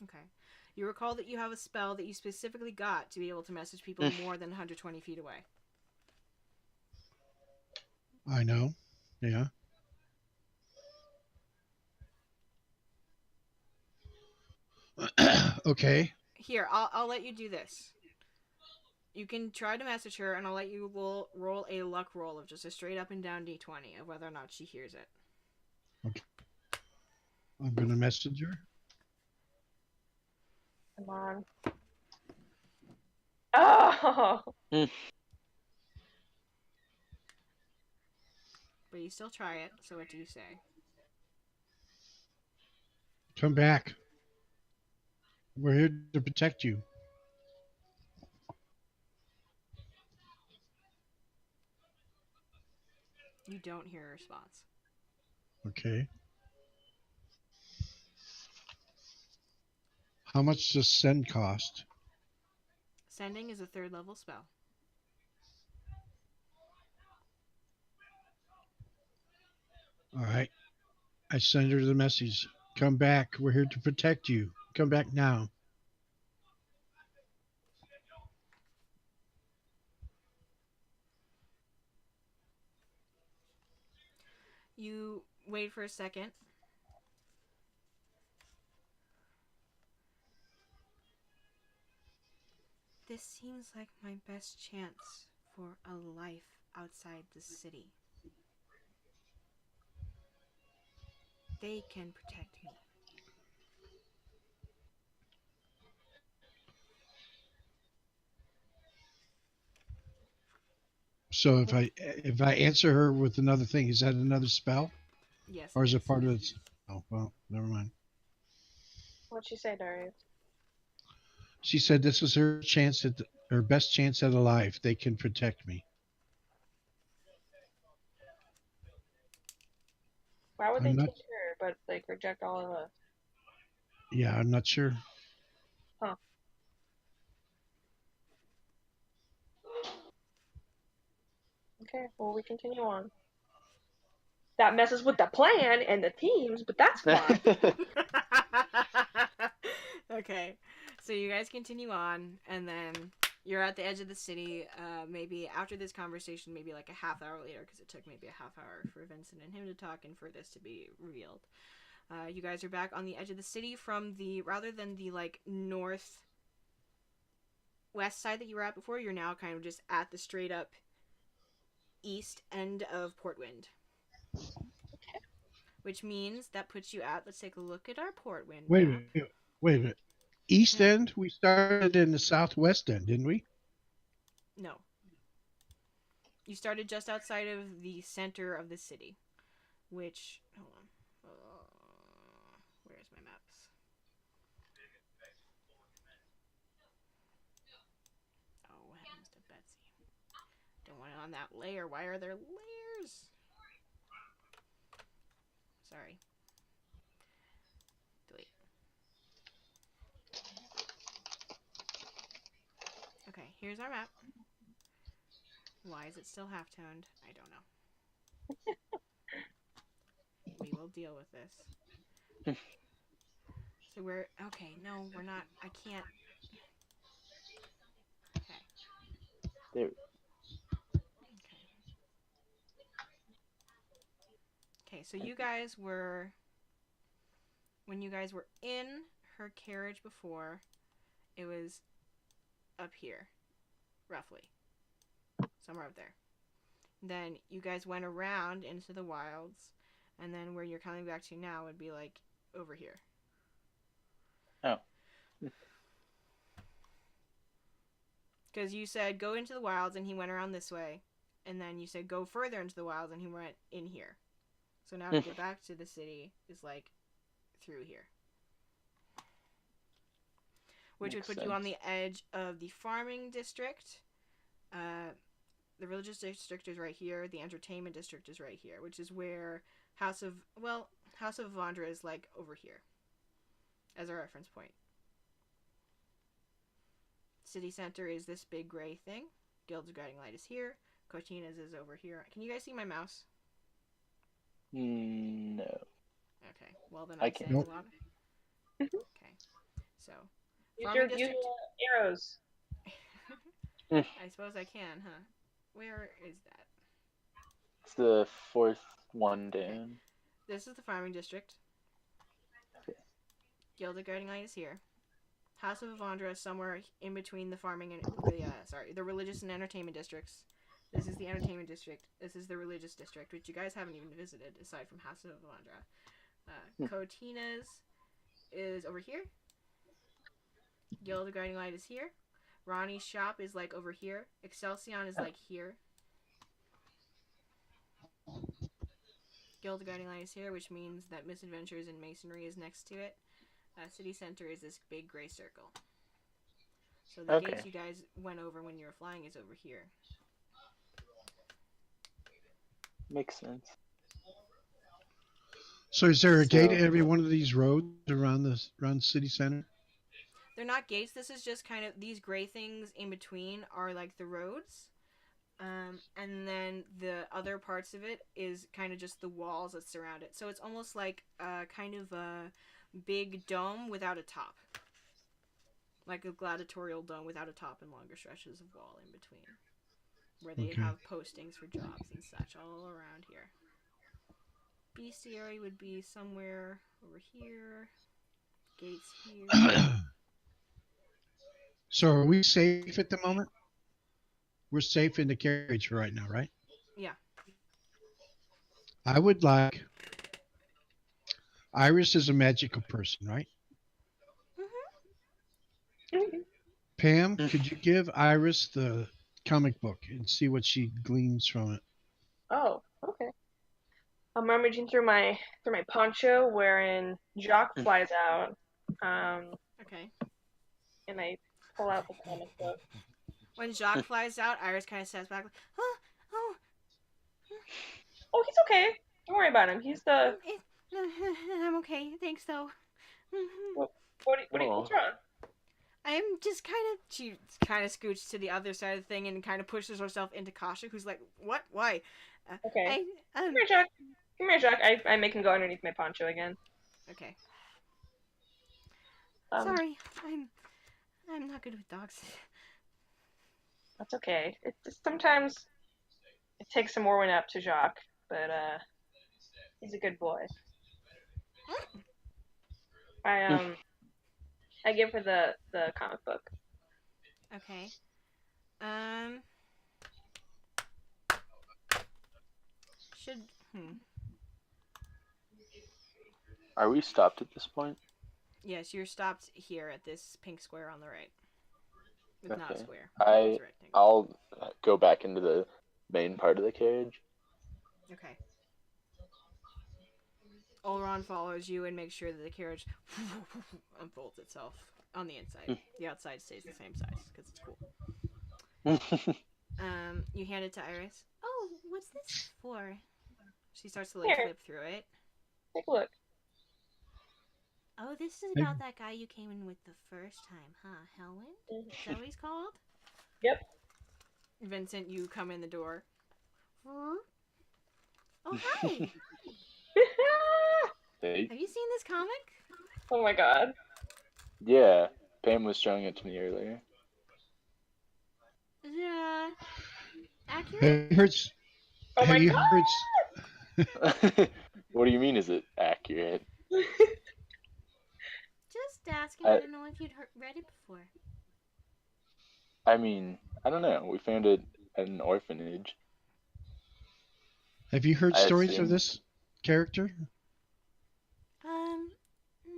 Okay. You recall that you have a spell that you specifically got to be able to message people more than 120 feet away.
I know. Yeah. Okay.
Here, I'll let you do this. You can try to message her, and I'll let you roll a luck roll of just a straight up and down d20 of whether or not she hears it.
Okay. I'm gonna message her.
Come on. Oh!
But you still try it, so what do you say?
Come back. We're here to protect you.
You don't hear a response.
Okay. How much does send cost?
Sending is a 3rd level spell.
All right. I send her the message. Come back. We're here to protect you. Come back now.
You wait for a second. This seems like my best chance for a life outside the city. They can protect me.
So if I answer her with another thing, is that another spell,
Yes,
or
it
is it
is.
part of it? Oh well, never mind.
What'd she say, Darius?
She said this is her chance at her best chance at a life. They can protect me.
Why would they
I'm not.
take her but like reject all of us?
Yeah, I'm not sure.
Huh. Okay, well we continue on. That messes with the plan and the teams, but that's fine.
Okay, so you guys continue on, and then you're at the edge of the city. Maybe after this conversation, maybe like a half hour later, because it took maybe a half hour for Vincent and him to talk and for this to be revealed. You guys are back on the edge of the city from the rather than the like north west side that you were at before. You're now kind of just at the straight up east end of Portwind. Which means that puts you at, let's take a look at our Portwind
Wait a
map.
minute. Wait a minute. East end. We started in the southwest end, didn't we?
No. You started just outside of the center of the city. Which, hold on. Where's my maps? Oh, what happens to Betsy? Don't want it on that layer. Why are there layers? Sorry. Delete. Okay, here's our map. Why is it still half-toned? I don't know. We will deal with this. So we're... Okay, no, we're not... I can't... Okay.
There.
Okay, so you guys were... When you guys were in her carriage before, it was up here, roughly. Somewhere up there. Then you guys went around into the wilds, and then where you're coming back to now would be like over here.
Oh.
Because you said go into the wilds and he went around this way, and then you said go further into the wilds and he went in here. So now to get back to the city is like through here. Which
Makes
would put you on the edge of the farming district. The religious district is right here. The entertainment district is right here, which is where House of Vondra is like over here as a reference point. City center is this big gray thing. Guild's Guiding Light is here. Cortina's is over here. Can you guys see my mouse?
No.
Okay. Well, then
I
I'm
can't.
saying a lot. Okay. So,
Use
farming
your
district.
arrows.
I suppose I can, huh? Where is that?
It's the fourth one down.
This is the farming district.
Okay.
Guild of Guiding Light is here. House of Avandra is somewhere in between the farming and the religious and entertainment districts. This is the entertainment district. This is the religious district, which you guys haven't even visited aside from House of Avandra. Cotina's is over here. Guild of Guiding Light is here. Ronnie's shop is like over here. Excelsior is like here. Guild of Guiding Light is here, which means that Misadventures in Masonry is next to it. City Center is this big gray circle. So the gates you guys went over when you were flying is over here.
Makes sense.
So is there a gate at every one of these roads around the city center?
They're not gates. This is just kind of these gray things in between are like the roads. And then the other parts of it is kind of just the walls that surround it. So it's almost like kind of a big dome without a top. Like a gladiatorial dome without a top and longer stretches of wall in between. Where they have postings for jobs and such all around here. Bestiary would be somewhere over here. Gates here.
So are we safe at the moment? We're safe in the carriage right now, right?
Yeah.
I would like Iris is a magical person, right?
Mm-hmm.
Pam, could you give Iris the comic book and see what she gleans from it?
Oh, okay. I'm rummaging through my poncho, wherein Jock flies out,
Okay.
and I pull out the comic book.
When Jacques flies out, Iris kind of steps back. Oh, oh,
Oh, he's okay. Don't worry about him. He's the
it, I'm okay. Thanks, though.
what?
Oh.
What's wrong?
I'm just she kind of scoots to the other side of the thing and kind of pushes herself into Kasha, who's like, what? Why?
Okay.
I,
Come here, Jack. Come here, Jack. I make him go underneath my poncho again.
okay.
Um,
Sorry, I'm not good with dogs.
That's okay. It just, sometimes it takes some warming up to Jacques, but he's a good boy. I I give her the comic book.
Okay. Should
Are we stopped at this point?
Yes, you're stopped here at this pink square on the right. It's not a
Okay.
square. It's a rectangle.
I'll go back into the main part of the carriage.
Okay. Olron follows you and makes sure that the carriage unfolds itself on the inside. The outside stays the same size because it's cool. You hand it to Iris.
Oh, what's this for?
She starts to like
Here.
flip through it.
Take a look.
Oh, this is about that guy you came in with the first time, huh? Hellwind? Is that what he's called?
Yep.
Vincent, you come in the door.
Huh? Oh, hi!
Hey.
Have you seen this comic?
Oh my god.
Yeah, Pam was showing it to me earlier.
Is it, accurate?
Oh my
Have you
god.
heard?
What do you mean? Is it accurate?
Just asking. I don't know if you'd read it before.
I mean, I don't know. We found it at an orphanage.
Have you heard
I
stories of
assume.
this character?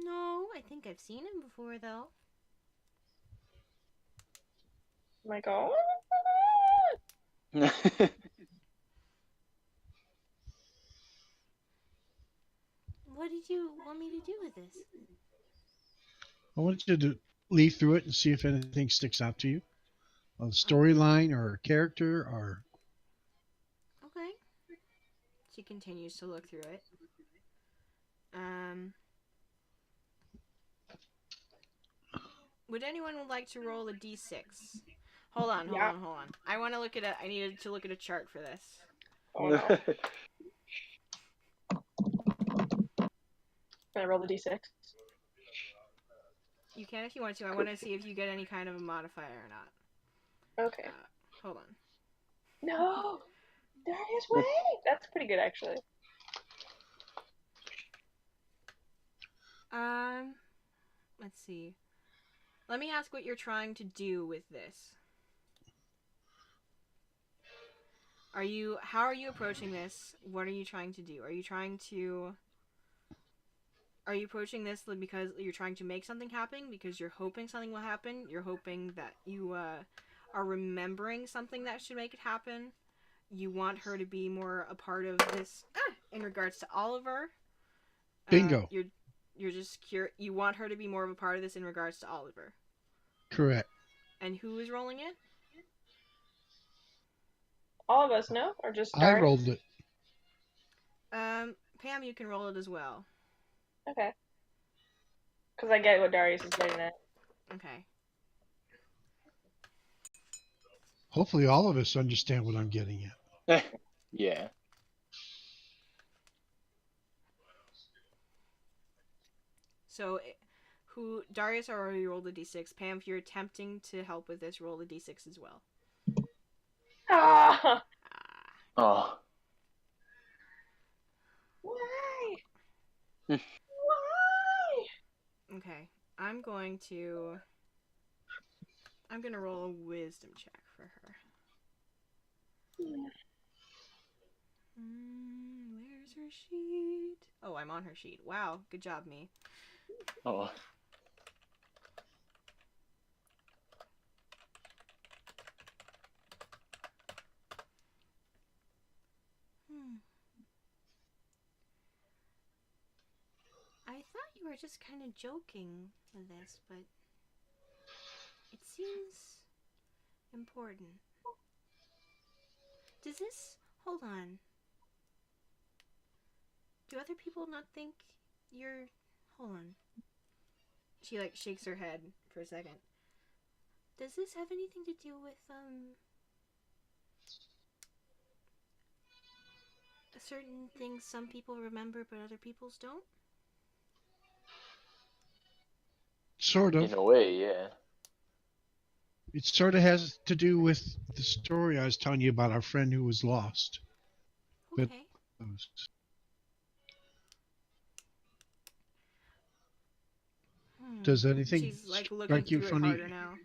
No, I think I've seen him before, though.
Oh my god.
What did you want me to do with this?
I want you to leaf through it and see if anything sticks out to you. A storyline or a character or.
Okay.
She continues to look through it. Would anyone like to roll a d6? Hold on. I want to look at it. I needed to look at a chart for this.
Oh no. Can I roll the d6?
You can if you want to. I want to see if you get any kind of a modifier or not.
Okay.
Hold on.
No! Darius, wait! That's pretty good, actually.
Let's see. Let me ask what you're trying to do with this. How are you approaching this? What are you trying to do? Are you approaching this because you're trying to make something happen? Because you're hoping something will happen? You're hoping that you are remembering something that should make it happen? You want her to be more a part of this in regards to Oliver?
Bingo.
You're just you want her to be more of a part of this in regards to Oliver?
Correct.
And who is rolling it?
All of us, no? Or just
I
Darius?
rolled it.
Pam, you can roll it as well.
Okay. Because I get what Darius is getting at.
Okay.
Hopefully, all of us understand what I'm getting at.
Yeah.
So, Darius already rolled a d6. Pam, if you're attempting to help with this, roll a d6 as well.
Ah!
Oh.
Why?
Hmm.
Why?
Okay. I'm going to roll a wisdom check for her. Where's her sheet? Oh, I'm on her sheet. Wow, good job, me.
Oh.
I thought you were just kind of joking with this, but it seems important. Does this... Hold on. Do other people not think you're... Hold on.
She, like, shakes her head for a second.
Does this have anything to do with, certain things some people remember but other people's don't?
Sort of.
In a way, yeah.
It sort of has to do with the story I was telling you about our friend who was lost. But
Okay.
does anything
She's, like, looking
strike you
through it
funny?
harder now.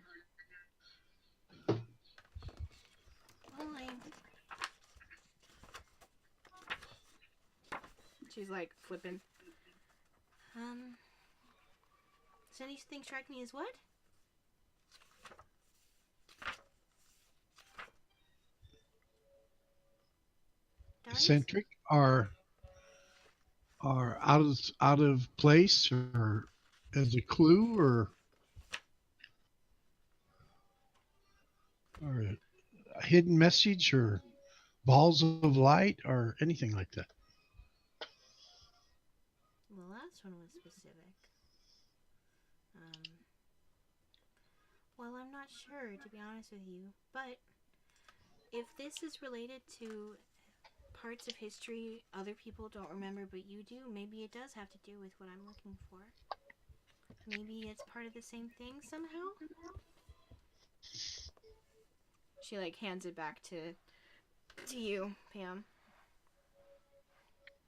Well,
She's, like, flipping.
Does anything strike me as what? Darius?
Eccentric are out of place, or as a clue, or a hidden message, or balls of light, or anything like that.
The last one was specific. Well, I'm not sure, to be honest with you, but if this is related to parts of history other people don't remember but you do, maybe it does have to do with what I'm looking for. Maybe it's part of the same thing somehow?
She, like, hands it back to you, Pam.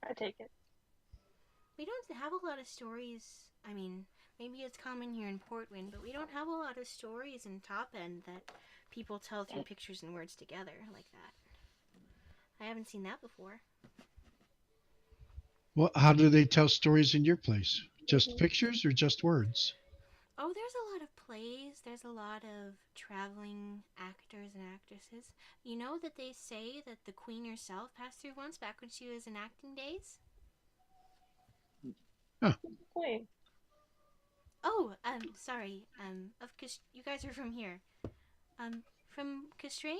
I take it.
We don't have a lot of stories. I mean, maybe it's common here in Portland, but we don't have a lot of stories in Top End that people tell through pictures and words together like that. I haven't seen that before.
Well, how do they tell stories in your place? Just pictures or just words?
Oh, there's a lot of plays. There's a lot of traveling actors and actresses. You know that they say that the Queen herself passed through once back when she was in acting days?
Queen.
Oh, sorry. You guys are from here. From Castrain?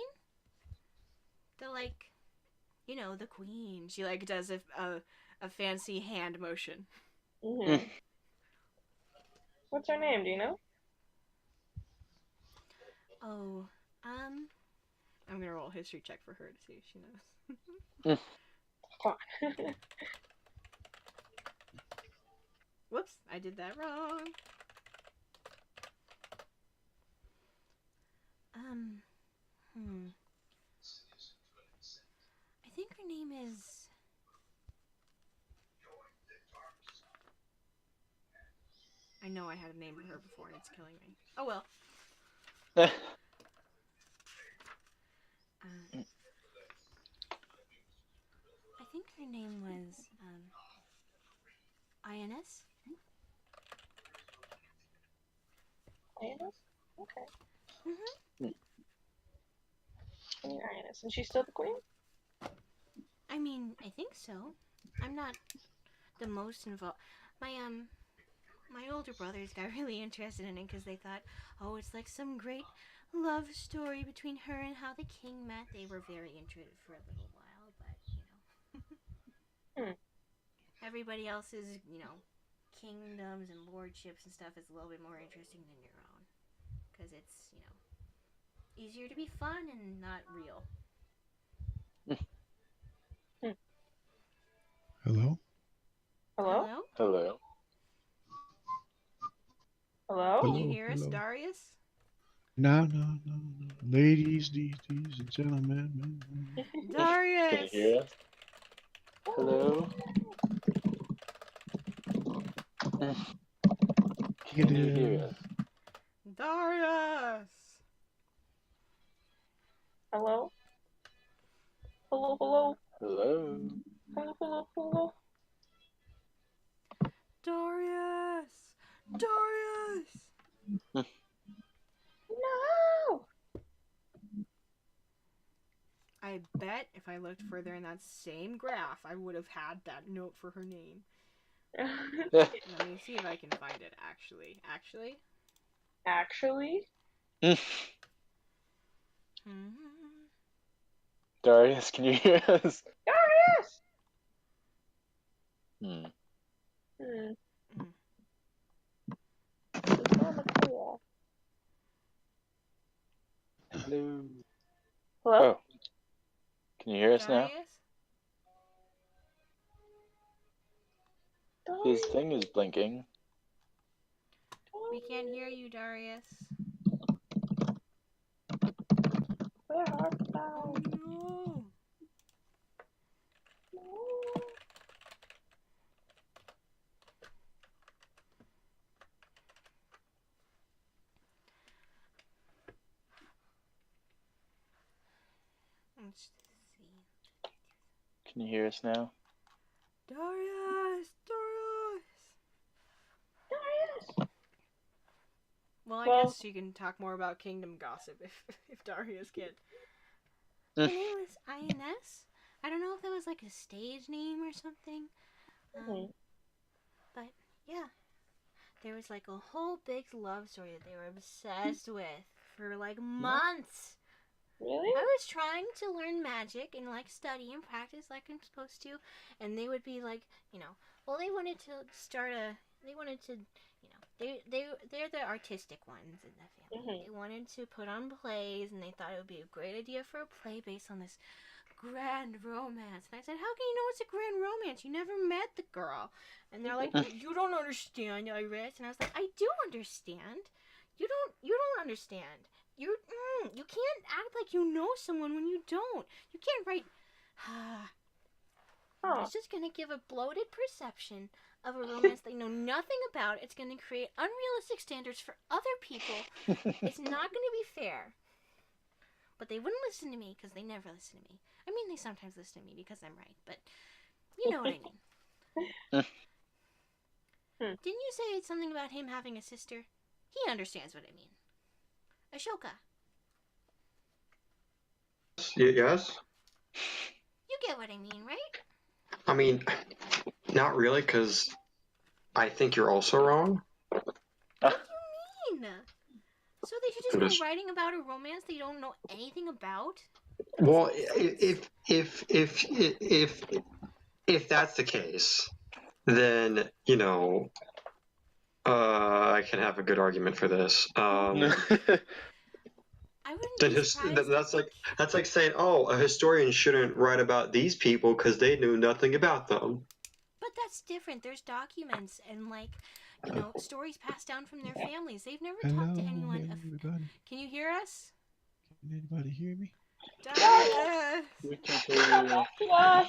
The, like, you know, the Queen.
She, like, does a fancy hand motion.
Mm-hmm. What's her name? Do you know?
Oh,
I'm gonna roll a history check for her to see if she knows.
Fine.
Whoops, I did that wrong.
I think her name is...
I know I had a name for her before and it's killing me. Oh well.
I think her name was, INS?
Ionis? Okay.
Mm-hmm.
Queen Ionis. And she's still the queen?
I mean, I think so. I'm not the most involved. My older brothers got really interested in it because they thought, oh, it's like some great love story between her and how the king met. They were very interested for a little while, but, you know. Everybody else's, you know, kingdoms and lordships and stuff is a little bit more interesting than your own. Because it's, you know, easier to be fun and not real.
Hello?
Hello?
Hello.
Hello?
Can you hear us, Darius?
No. Ladies, these and gentlemen.
Darius!
Can you hear us? Hello? Can you hear us?
Darius!
Hello? Hello?
Hello?
Darius! Darius!
No!
I bet if I looked further in that same graph, I would have had that note for her name. Let me see if I can find it, actually.
Actually?
Darius, can you hear us?
Darius!
Hmm.
He's on the call.
Hello.
Hello?
Oh. Can you hear us now?
Darius?
His thing is blinking.
We can't hear you, Darius.
Where art
Oh
thou?
no! Let's see.
Can you hear us now?
Darius! Darius!
Darius!
Well, I
Well-
guess you can talk more about kingdom gossip if Darius can't.
My name was INS. I don't know if that was like a stage name or something. But yeah, there was like a whole big love story that they were obsessed with for like months.
Really?
I was trying to learn magic and like study and practice like I'm supposed to, and they would be like, well, they wanted to start they're the artistic ones in the family. They wanted to put on plays, and they thought it would be a great idea for a play based on this grand romance. And I said, how can you know it's a grand romance? You never met the girl. And they're like, you don't understand, Iris. And I was like, I do understand. You don't understand. You can't act like you know someone when you don't. You can't write. It's just gonna give a bloated perception of a romance they know nothing about. It's gonna create unrealistic standards for other people. It's not gonna be fair. But they wouldn't listen to me because they never listen to me. I mean, they sometimes listen to me because I'm right, but you know what I mean. Didn't you say it's something about him having a sister? He understands what I mean. Ashoka.
Yes?
You get what I mean, right?
I mean, not really, because I think you're also wrong.
What do you mean? So they should just
Just-
go writing about a romance they don't know anything about?
Well, if that's the case, then I can have a good argument for this.
I wouldn't
Then
be surprised.
that's like saying, oh, a historian shouldn't write about these people because they knew nothing about them.
But that's different. There's documents and stories passed down from their families. They've never talked to anyone.
Everybody.
Can you hear us?
Can anybody hear me?
Darius!
We can hear you.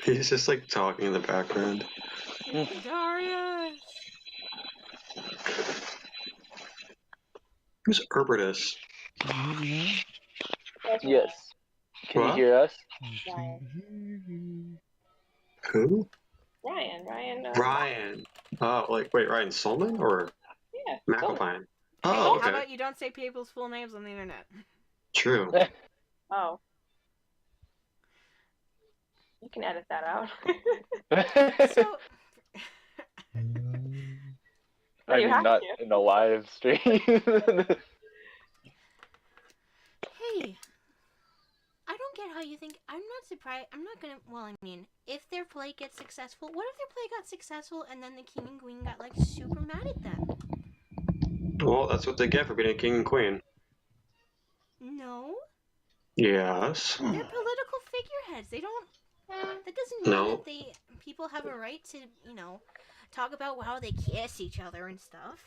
He's just like talking in the background.
Darius!
Who's Herbertus?
Can you hear me
Yes. Can you
What?
hear us?
now? I can't hear you.
Who?
Ryan.
Ryan. Oh, wait, Ryan Solman or
Yeah.
McAlpine?
Hey,
Oh,
how
okay.
about you don't say people's full names on the internet?
True.
Oh. You can edit that out.
So,
I
You
mean,
have
not
to.
in a live stream.
hey, I don't get how you think. I'm not surprised. I'm not gonna. Well, I mean, if their play gets successful, what if their play got successful and then the king and queen got super mad at them?
Well, that's what they get for being a king and queen.
No,
Yes.
they're political figureheads. They don't. That doesn't mean
No.
that people have a right to, talk about how they kiss each other and stuff.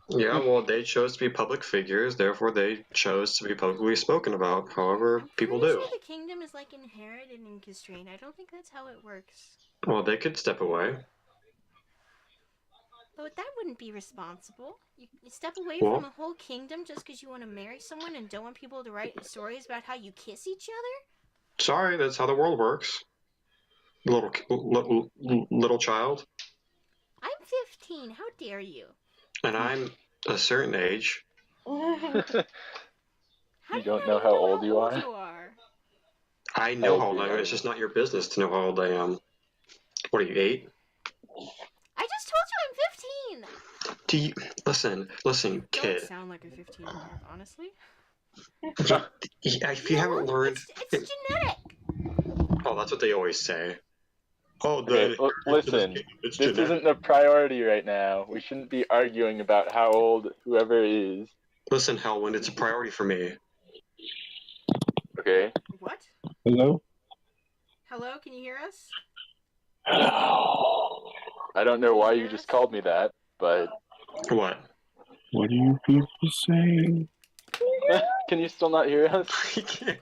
Yeah, well, they chose to be public figures, therefore they chose to be publicly spoken about, however people
Pretty
do.
sure the kingdom is inherited and constrained. I don't think that's how it works.
Well, they could step away.
But that wouldn't be responsible. You step away
Well-
from a whole kingdom just because you want to marry someone and don't want people to write stories about how you kiss each other?
Sorry, that's how the world works. Little child.
I'm 15. How dare you?
And I'm a certain age.
How
You
do
don't
not
know
even
how old you are?
I know
I
how old
agree,
I am. It's just not your business to know how old I am. What are you, 8?
I just told you I'm 15.
Do you listen,
You don't
kid?
sound like a 15-year-old, honestly.
If you haven't learned,
It's genetic.
oh, that's what they always say. Oh,
Okay, listen,
it's
this
genetic.
isn't the priority right now. We shouldn't be arguing about how old whoever is.
Listen, Hellwind, it's a priority for me.
Okay?
What?
Hello?
Hello, can you hear us?
Hello.
I don't know why you just called me that, but...
What?
What are you people saying?
Can you still not hear us?
I can't.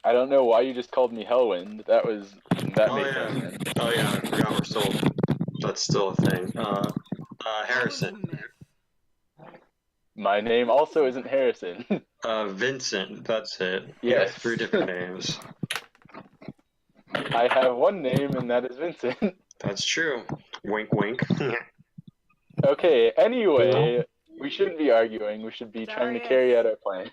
I don't know why you just called me Hellwind. That made no sense.
Oh yeah, I forgot that's still a thing. Harrison.
My name also isn't Harrison.
Vincent, that's it. You
Yes.
got 3 different names.
I have one name, and that is Vincent.
That's true. Wink, wink.
Okay, anyway, we shouldn't be arguing. We should be trying to
Darius.
carry out our plan.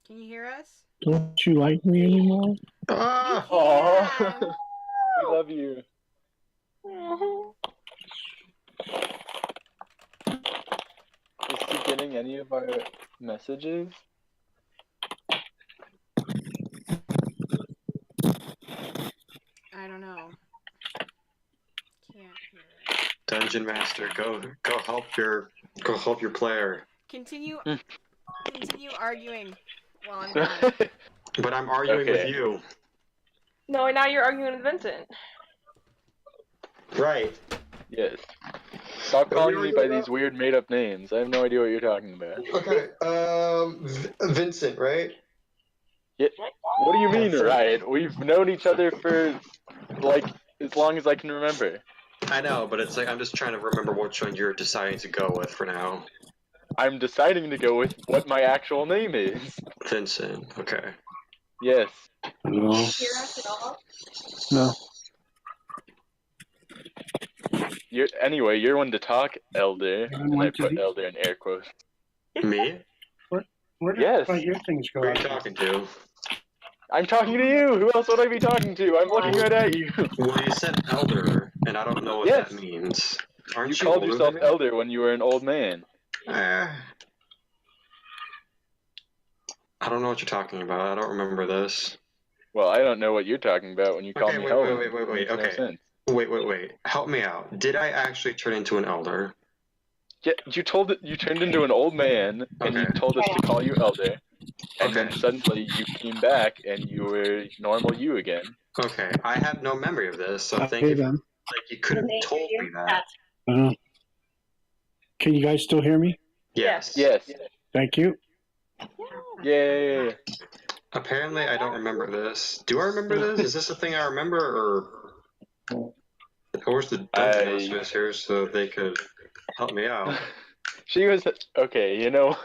Can you hear us?
Don't you like me anymore?
Ah!
Aww. We love you. Is he getting any of our messages?
I don't know. Can't hear it.
Dungeon Master, go help your player.
Continue arguing while I'm gone.
But I'm arguing with you.
No, now you're arguing with Vincent.
Right.
Yes. Stop
What are we
calling me by
arguing
these weird made-up names. I have no idea what you're talking about.
Okay. Vincent, right?
Yeah. What do you mean,
Yeah,
right? We've known each other for, like, as long as I can remember.
I know, but it's like I'm just trying to remember which one you're deciding to go with for now.
I'm deciding to go with what my actual name is.
Vincent. Okay.
Yes.
No.
Hear us at all?
No.
Anyway, you're one to talk, Elder. And I put
the...
Elder in air quotes.
Me?
Where did
Yes.
your things go?
Who are you talking to?
I'm talking to you! Who else would I be talking to? I'm looking right at you!
Well, you said elder, and I don't know what
Yes.
that means. Aren't
You
you
called
older
yourself
than me?
Elder when you were an old man.
I don't know what you're talking about. I don't remember this.
Well, I don't know what you're talking about when you call me Helen.
Wait.
It makes no
Okay.
sense.
Wait. Help me out. Did I actually turn into an elder?
Yeah, you turned into an old man, and you
Okay.
told us to call you Elder, and then
Okay.
suddenly you came back, and you were normal you again.
Okay. I have no memory of this, so thank
Okay,
you.
then.
Like you could have told me that.
Can you guys still hear me?
Yes.
Yes.
Thank you.
Yay.
Apparently, I don't remember this. Do I remember this? Is this a thing I remember, or where's the dungeon masters here so they could help me out?
She was okay, you know.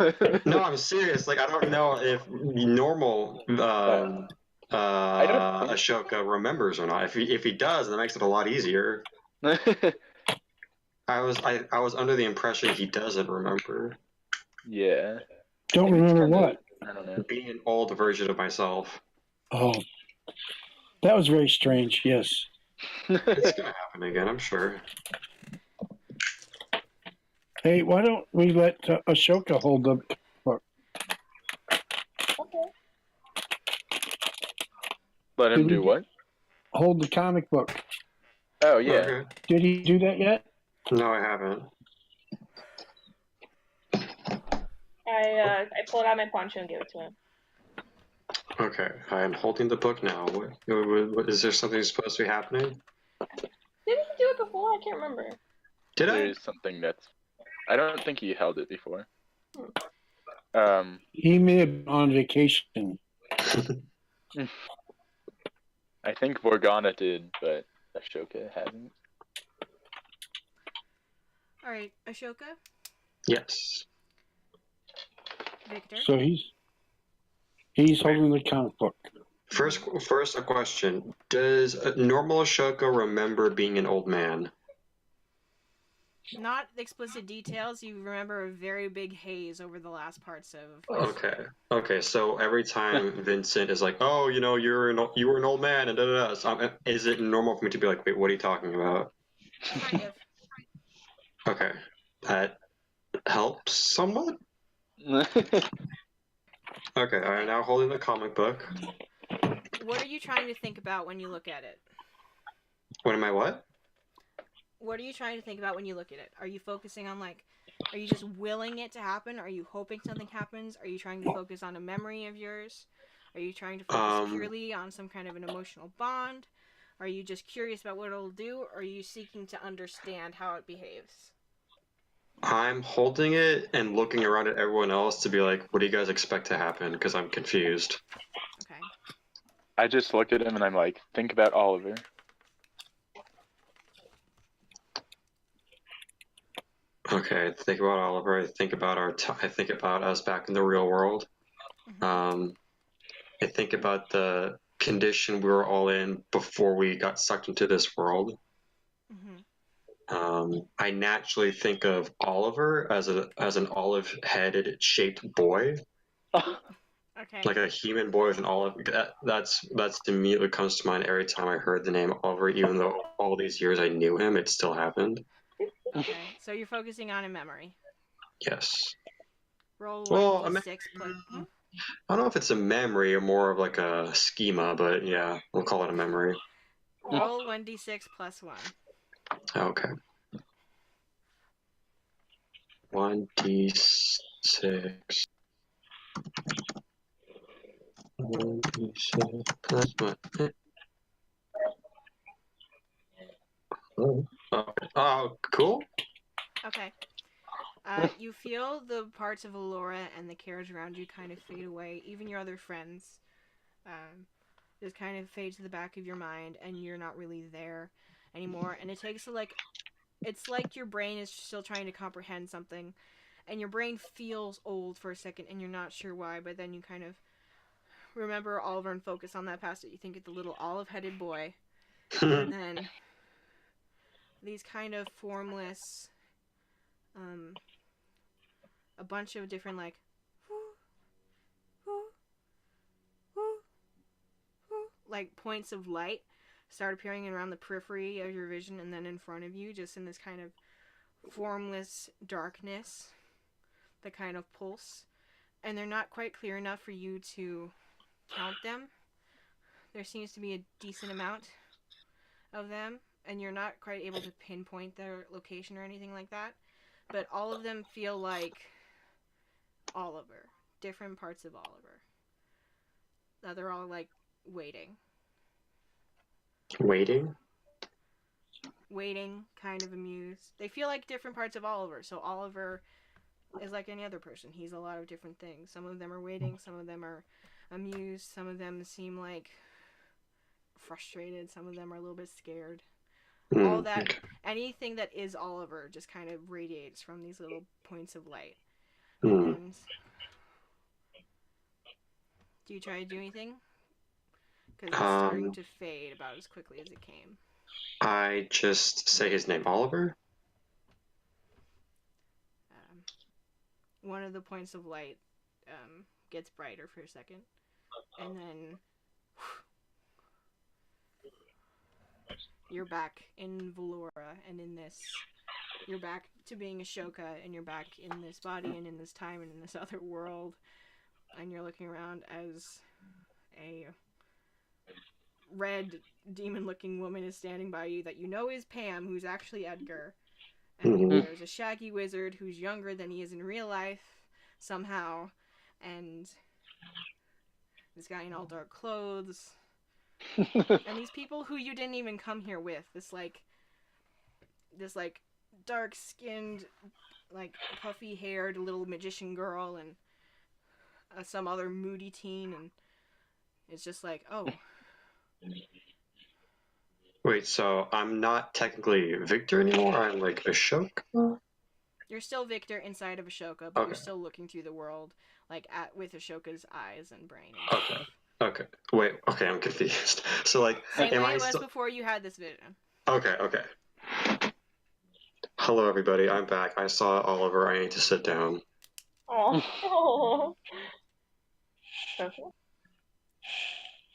No, I'm serious. Like I don't know if normal Ashoka remembers or not. If he does, that makes it a lot easier. I was under the impression he doesn't remember.
Yeah.
Don't remember what?
I don't know.
Being an old version of myself.
Oh. That was very strange, yes.
It's gonna happen again, I'm sure.
Hey, why don't we let Ashoka hold the book?
Let him do what?
Hold the comic book.
Oh, yeah.
Okay.
Did he do that yet?
No, I haven't.
I pulled out my poncho and gave it to him.
Okay, I'm holding the book now. What is there something supposed to be happening?
Didn't he do it before? I can't remember.
Did I?
There's something that's... I don't think he held it before.
He may have been on vacation.
I think Morgana did, but Ashoka hadn't.
Alright, Ashoka,
Yes.
Victor?
So he's holding the comic book.
First a question. Does normal Ashoka remember being an old man?
Not explicit details. You remember a very big haze over the last parts of.
Okay. So every time Vincent is like, "Oh, you know, you were an old man," and da da da. So, is it normal for me to be like, "Wait, what are you talking about?"
Kind of.
Okay, that helps somewhat. Okay, I am now holding the comic book.
What are you trying to think about when you look at it?
What am I? What?
What are you trying to think about when you look at it? Are you focusing on are you just willing it to happen? Are you hoping something happens? Are you trying to focus on a memory of yours? Are you trying to focus purely on some kind of an emotional bond? Are you just curious about what it'll do? Or are you seeking to understand how it behaves?
I'm holding it and looking around at everyone else to be like, "What do you guys expect to happen?" Because I'm confused.
Okay.
I just look at him and I'm like, think about Oliver.
Okay, think about Oliver. I think about I think about us back in the real world.
Mm-hmm.
I think about the condition we were all in before we got sucked into this world.
Mm-hmm.
I naturally think of Oliver as an olive-headed shaped boy,
Okay.
like a human boy with an olive. That's immediately comes to mind every time I heard the name Oliver. Even though all these years I knew him, it still happened.
Okay. So you're focusing on a memory.
Yes.
Roll
Well,
1d6 plus.
I don't know if it's a memory or more of like a schema, but yeah, we'll call it a memory.
Roll 1d6 plus 1.
Okay. 1d6. 1d6 plus 1. Oh, cool.
Okay. You feel the parts of Allura and the carriage around you kind of fade away. Even your other friends just kind of fade to the back of your mind, and you're not really there anymore. And it takes it's like your brain is still trying to comprehend something, and your brain feels old for a second, and you're not sure why. But then you kind of remember Oliver and focus on that past it. You think of the little olive-headed boy, and then these kind of formless. A bunch of different like points of light start appearing around the periphery of your vision and then in front of you, just in this kind of formless darkness that kind of pulse, and they're not quite clear enough for you to count them. There seems to be a decent amount of them, and you're not quite able to pinpoint their location or anything like that, but all of them feel like Oliver, different parts of Oliver. Now they're all waiting, kind of amused. They feel like different parts of Oliver. So Oliver is like any other person. He's a lot of different things. Some of them are waiting, some of them are amused, some of them seem frustrated, some of them are a little bit scared. All that, anything that is Oliver just kind of radiates from these little points of light. And do you try to do anything? Because it's starting to fade about as quickly as it came.
I just say his name, Oliver.
One of the points of light gets brighter for a second, and then you're back in Valora, and you're back to being Ashoka, and you're back in this body and in this time and in this other world, and you're looking around as a red demon-looking woman is standing by you that you know is Pam, who's actually Edgar. And there's a shaggy wizard who's younger than he is in real life, somehow. And this guy in all dark clothes. And these people who you didn't even come here with. This dark-skinned, puffy-haired little magician girl and some other moody teen. And it's just oh.
Wait, so I'm not technically Victor anymore? I'm Ashoka?
You're still Victor inside of Ashoka, but
Okay.
you're still looking through the world like with Ashoka's eyes and brain. And
Okay.
stuff.
Okay. Wait. Okay, I'm confused. So like,
Same
am
way
I
it was
still?
before you had this vision.
Okay. Okay. Hello, everybody. I'm back. I saw Oliver. I need to sit down.
Oh. Okay.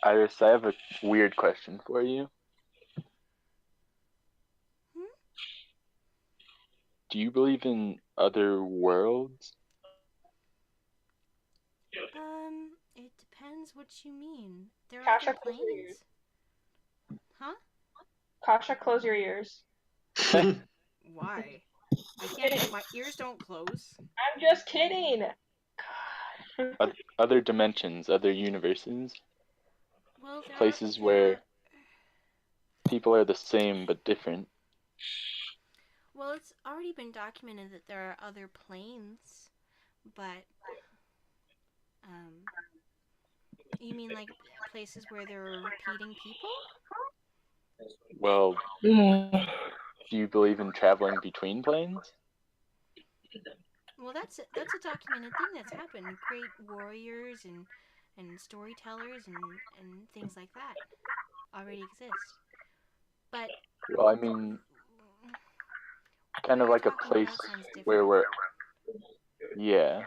Iris, I have a weird question for you. Do you believe in other worlds?
It depends what you mean. There are
Kasha,
other
close your ears.
planes. Huh?
Kasha, close your ears.
Why? I can't. My ears don't close.
I'm just kidding. God.
Other dimensions, other universes,
Well, there
places
are,
where people are the same but different.
Well, it's already been documented that there are other planes, but you mean like places where there are repeating people?
Well, do you believe in traveling between planes?
Well, that's a documented thing that's happened. Great warriors and storytellers and things like that already exist. But
Well, I mean, kind of
what
like
you're
a
talking
place
about sounds different.
where we're. Yeah.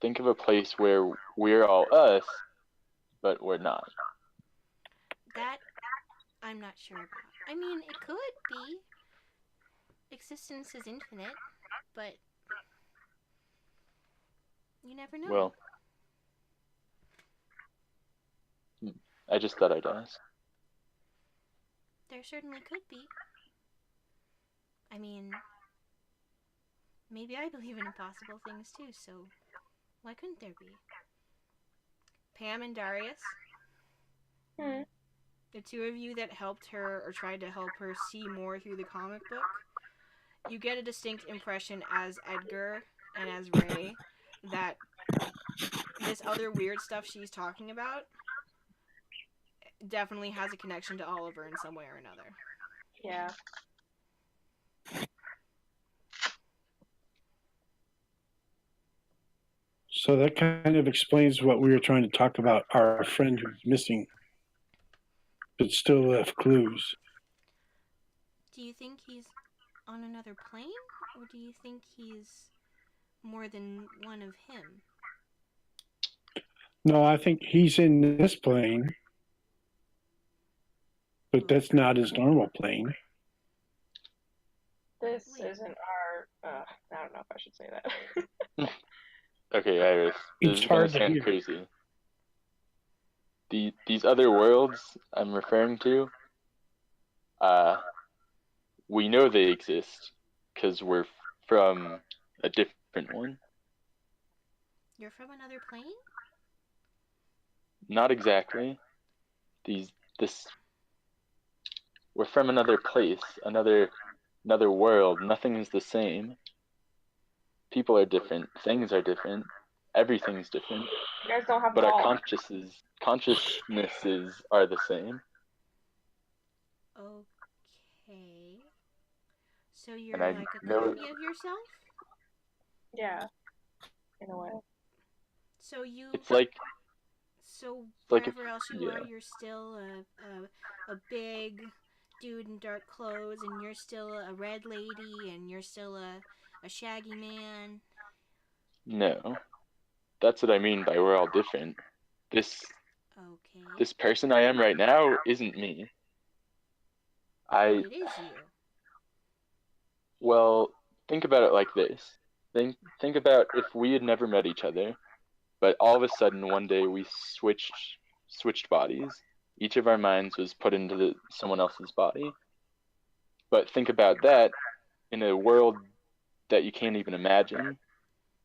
Think of a place where we're all us, but we're not.
That I'm not sure about. I mean, it could be. Existence is infinite, but you never know.
Well, I just thought I'd ask.
There certainly could be. I mean, maybe I believe in impossible things too, so why couldn't there be?
Pam and Darius, the two of you that helped her or tried to help her see more through the comic book, you get a distinct impression as Edgar and as Ray that this other weird stuff she's talking about definitely has a connection to Oliver in some way or another.
Yeah.
So that kind of explains what we were trying to talk about, our friend who's missing, but still left clues.
Do you think he's on another plane? Or do you think he's more than one of him?
No, I think he's in this plane, but that's not his normal plane.
This
Wait.
isn't our. I don't know if I should say that.
Okay, Iris, this
It's
is gonna
hard to
sound
hear.
crazy. These other worlds I'm referring to, we know they exist because we're from a different one.
You're from another plane?
Not exactly. We're from another place, another world. Nothing is the same. People are different. Things are different. Everything's different.
You guys don't have
But our
balls.
consciousnesses are the same.
Okay. So you're
And I
like a
know-
copy of yourself?
Yeah. In a way.
So you.
It's like
So
like if-
wherever else you
yeah.
are, you're still a big dude in dark clothes, and you're still a red lady, and you're still a shaggy man.
No. That's what I mean by we're all different.
Okay.
This person I am right now isn't me.
It is you.
Well, think about it like this. Think about if we had never met each other, but all of a sudden one day we switched bodies. Each of our minds was put into someone else's body. But think about that in a world that you can't even imagine,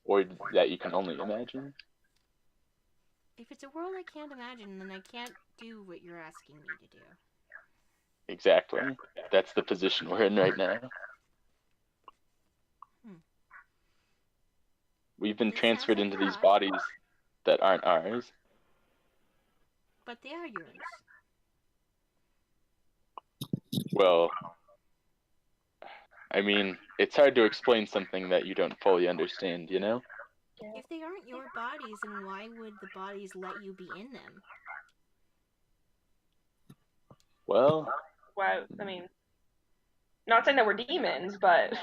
or that you can only imagine.
If it's a world I can't imagine, then I can't do what you're asking me to do.
Exactly. That's the position we're in right now. We've been
This
transferred
sounds like
into
a
these
lot.
bodies that aren't ours.
But they are yours.
Well, I mean, it's hard to explain something that you don't fully understand, you know?
If they aren't your bodies, then why would the bodies let you be in them?
Well,
Well, I mean, not saying that we're demons, but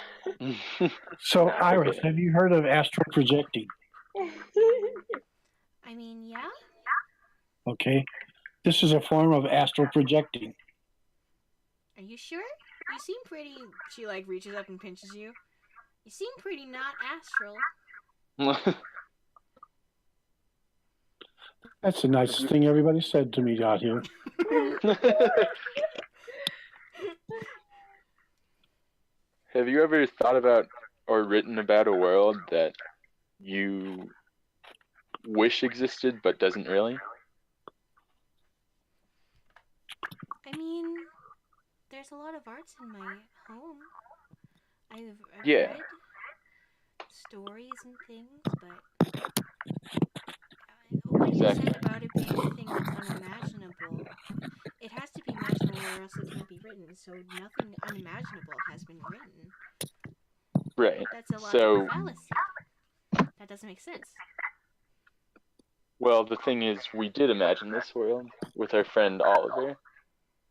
So,
No.
Iris, have you heard of astral projecting?
I mean, yeah?
Okay. This is a form of astral projecting.
Are you sure? You seem pretty.
She like reaches up and pinches you.
You seem pretty not astral.
That's the nicest thing everybody said to me out here.
Have you ever thought about or written about a world that you wish existed but doesn't really?
I mean, there's a lot of arts in my home. I've
Yeah.
read stories and things, but what you
Exactly.
said about it being a thing that's unimaginable, it has to be imaginable or else it can't be written. So nothing unimaginable has been written.
Right.
That's a logical
So,
fallacy. That doesn't make sense.
well, the thing is, we did imagine this world with our friend Oliver.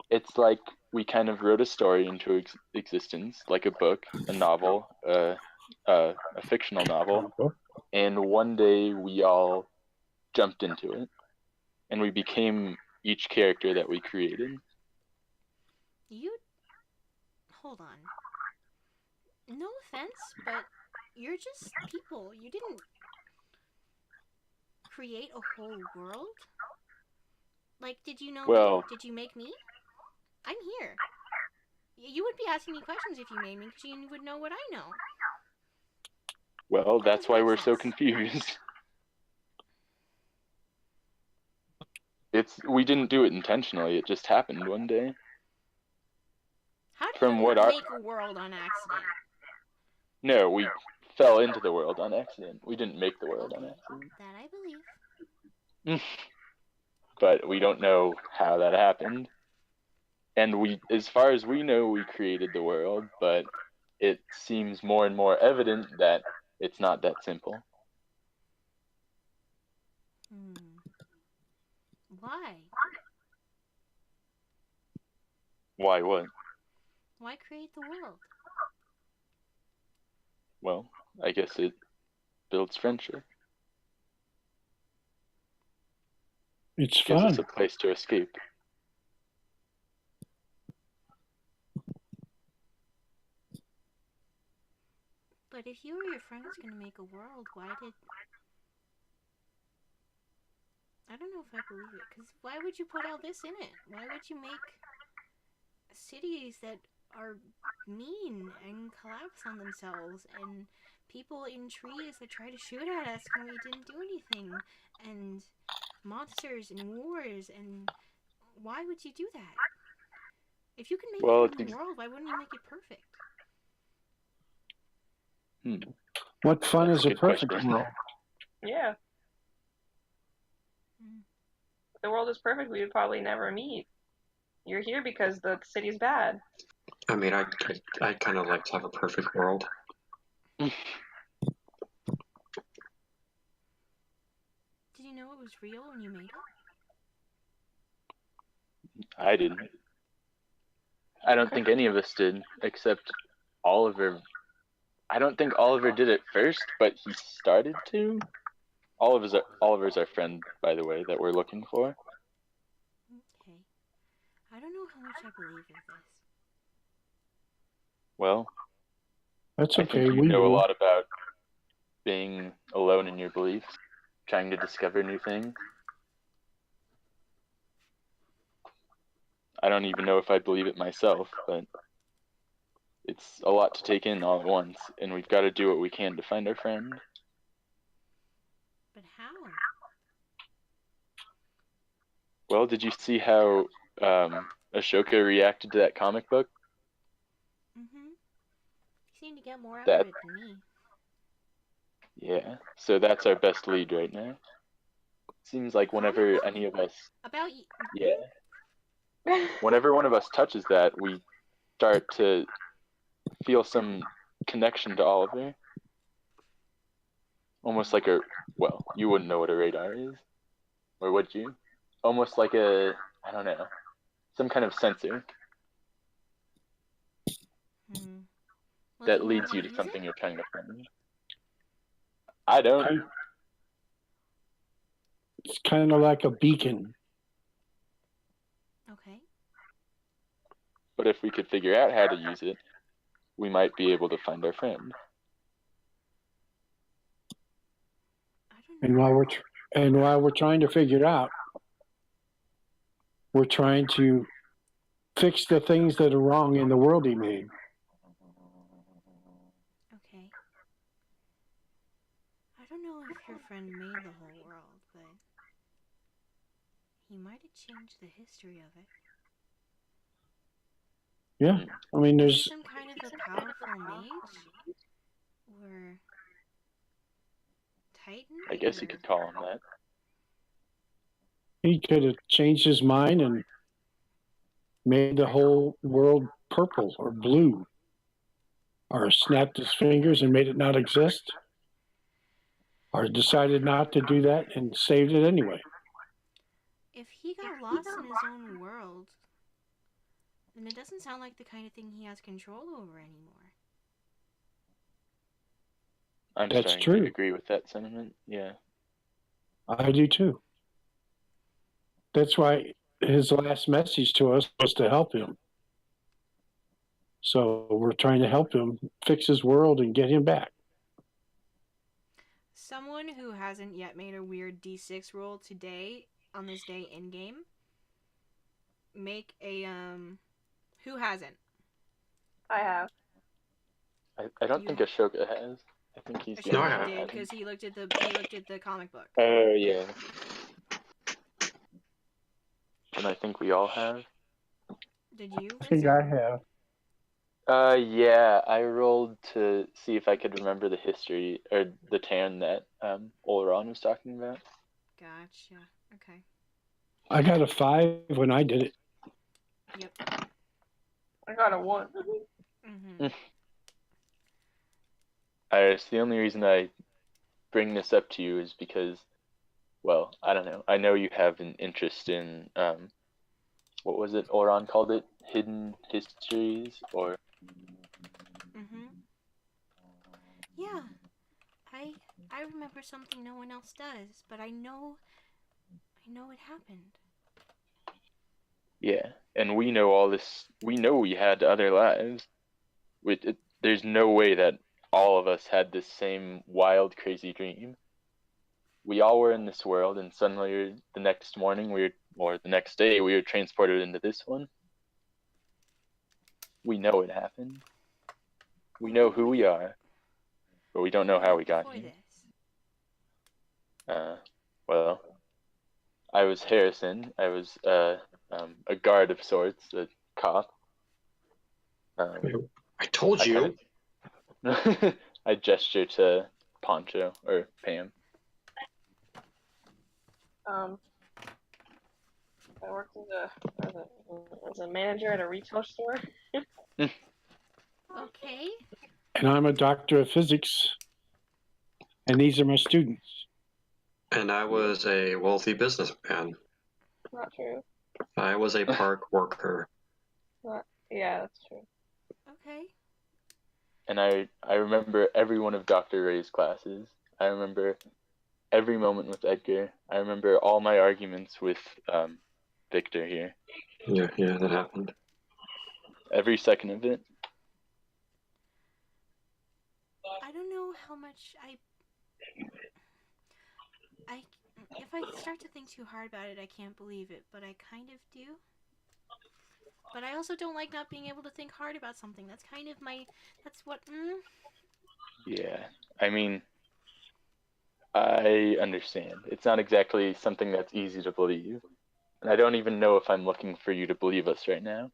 It's like we kind of wrote a story into existence, like a book, a novel, a fictional novel, and one day we all jumped into it, and we became each character that we created.
Hold on. No offense, but you're just people. You didn't create a whole world? Like, did you know
Well,
me? Did you make me? I'm here. You would be asking me questions if you made me because you would know what I know.
well,
That
that's
doesn't
why
make
we're so
sense.
confused. We didn't do it intentionally. It just happened one day.
How do
From
you
what our
make a world on accident?
No, we fell into the world on accident. We didn't make the world on
Okay,
accident.
that I believe.
But we don't know how that happened. And as far as we know, we created the world, but it seems more and more evident that it's not that simple.
Why?
Why what?
Why create the world?
Well, I guess it builds friendship.
It's
Gives
fun.
us a place to escape.
But if you or your friend was going to make a world, I don't know if I believe it, because why would you put all this in it? Why would you make cities that are mean and collapse on themselves, and people in trees that try to shoot at us when we didn't do anything, and monsters and wars, and why would you do that? If you can make
Well,
a new world, why wouldn't you make it perfect?
What fun
That's
is
a
a
good
perfect
question.
world?
Yeah. If the world is perfect, we would probably never meet. You're here because the city's bad.
I mean, I'd kind of like to have a perfect world.
Did you know it was real when you made it?
I didn't. I don't think any of us did, except Oliver. I don't think Oliver did it first, but he started to. Oliver's our friend, by the way, that we're looking for.
Okay. I don't know how much I believe of this.
Well,
That's
I
okay.
think you
We
know a
will.
lot about being alone in your beliefs, trying to discover new things. I don't even know if I believe it myself, but it's a lot to take in all at once, and we've got to do what we can to find our friend.
But how?
Well, did you see how Ashoka reacted to that comic book?
Mm-hmm. You seem to get more out
That-
of it than me.
Yeah, so that's our best lead right now. Seems like whenever
Comic book?
any of us,
About you.
yeah, whenever one of us touches that, we start to feel some connection to Oliver. Almost like a, well, you wouldn't know what a radar is, or would you? Almost like a, I don't know, some kind of sensor
Well,
that
do you know
leads
how
you
to
to
use
something
it?
you're trying to find. I don't.
It's kind of like a beacon.
Okay.
But if we could figure out how to use it, we might be able to find our friend.
I don't
And
know.
while we're trying to figure it out, we're trying to fix the things that are wrong in the world he made.
Okay. I don't know if your friend made the whole world, but he might have changed the history of it.
Yeah, I mean,
Is he
there's
some kind of a powerful mage? Or Titan?
I guess you could call him that.
he could have changed his mind and made the whole world purple or blue, or snapped his fingers and made it not exist, or decided not to do that and saved it anyway.
If he got lost in his own world, then it doesn't sound like the kind of thing he has control over anymore.
I'm
That's
starting
true.
to agree with that sentiment. Yeah.
I do too. That's why his last message to us was to help him. So we're trying to help him fix his world and get him back.
Someone who hasn't yet made a weird D6 roll today, on this day in game, make a, who hasn't?
I have.
I don't
You
think Ashoka has. I think he's the
No,
only
I
Ashoka
one
have.
that
did because
hasn't.
he looked at the comic book.
Oh, yeah. And I think we all have.
Did you,
I think
Vincent?
I have.
Yeah, I rolled to see if I could remember the history, or the town that Oleron was talking about.
Gotcha. Okay.
I got a 5 when I did it.
Yep.
I got a 1.
Mm-hmm.
Iris, the only reason I bring this up to you is because, well, I don't know. I know you have an interest in, what was it Oleron called it? Hidden histories, or...
Mm-hmm. Yeah. I remember something no one else does, but I know it happened.
Yeah, and we know all this. We know we had other lives. There's no way that all of us had this same wild, crazy dream. We all were in this world, and suddenly the next morning, or the next day, we were transported into this one. We know it happened. We know who we are, but we don't know how we got
Before
here.
this.
Well, I was Harrison. I was a guard of sorts, a cop.
I told you.
I gesture to Poncho or Pam.
I worked as a manager at a retail store.
Okay.
And I'm a doctor of physics. And these are my students.
And I was a wealthy businessman.
Not true.
I was a park worker.
Yeah, that's true.
Okay.
And I remember every one of Dr. Ray's classes. I remember every moment with Edgar. I remember all my arguments with Victor here.
Yeah, that happened.
Every second of it.
I don't know how much if I start to think too hard about it, I can't believe it, but I kind of do. But I also don't like not being able to think hard about something. That's kind of that's what,
Yeah. I mean, I understand. It's not exactly something that's easy to believe. And I don't even know if I'm looking for you to believe us right now.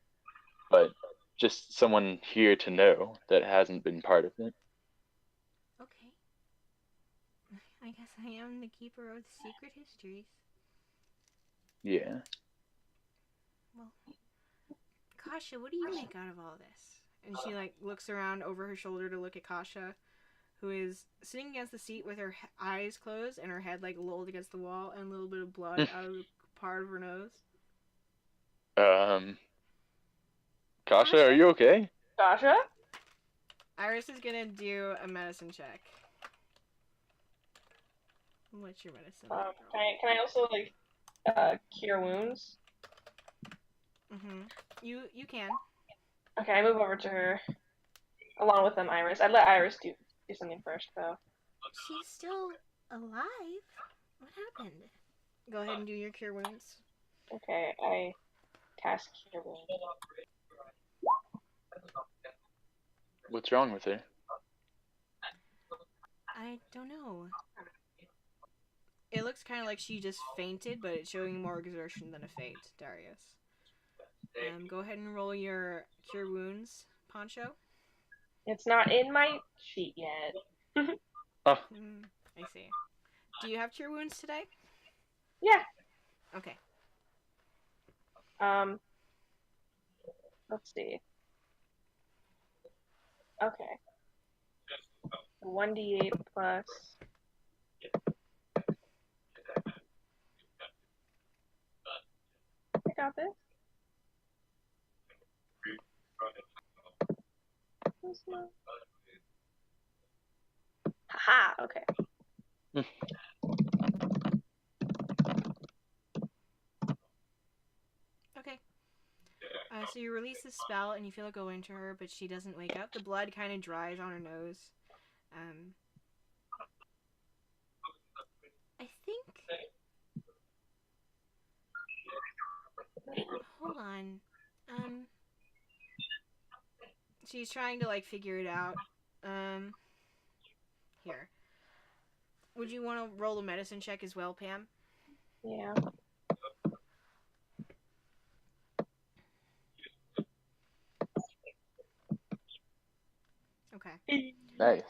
But just someone here to know that hasn't been part of it.
Okay. I guess I am the keeper of the secret histories.
Yeah.
Well, Kasha, what do you make out of all this?
and she like looks around over her shoulder to look at Kasha, who is sitting against the seat with her eyes closed and her head like lolled against the wall and a little bit of blood out of the part of her nose.
Kasha, are you okay?
Kasha?
Iris is gonna do a medicine check. What's your medicine?
Can I also like cure wounds?
You can.
Okay, I move over to her along with Iris. I'd let Iris do something first though.
She's still alive? What happened?
Go ahead and do your cure wounds.
Okay, I cast cure wounds.
What's wrong with her?
I don't know.
It looks kind of like she just fainted, but it's showing more exertion than a faint, Darius. Go ahead and roll your cure wounds, Poncho.
It's not in my sheet yet.
Oh.
I see. Do you have cure wounds today?
Yeah.
Okay.
Let's see. Okay. 1d8 plus. I got this. Haha, okay.
Okay. So you release the spell and you feel it go into her, but she doesn't wake up. The blood kind of dries on her nose.
I think... Hold on.
She's trying to, like, figure it out. Here. Would you want to roll a medicine check as well, Pam?
Yeah.
Okay.
Nice.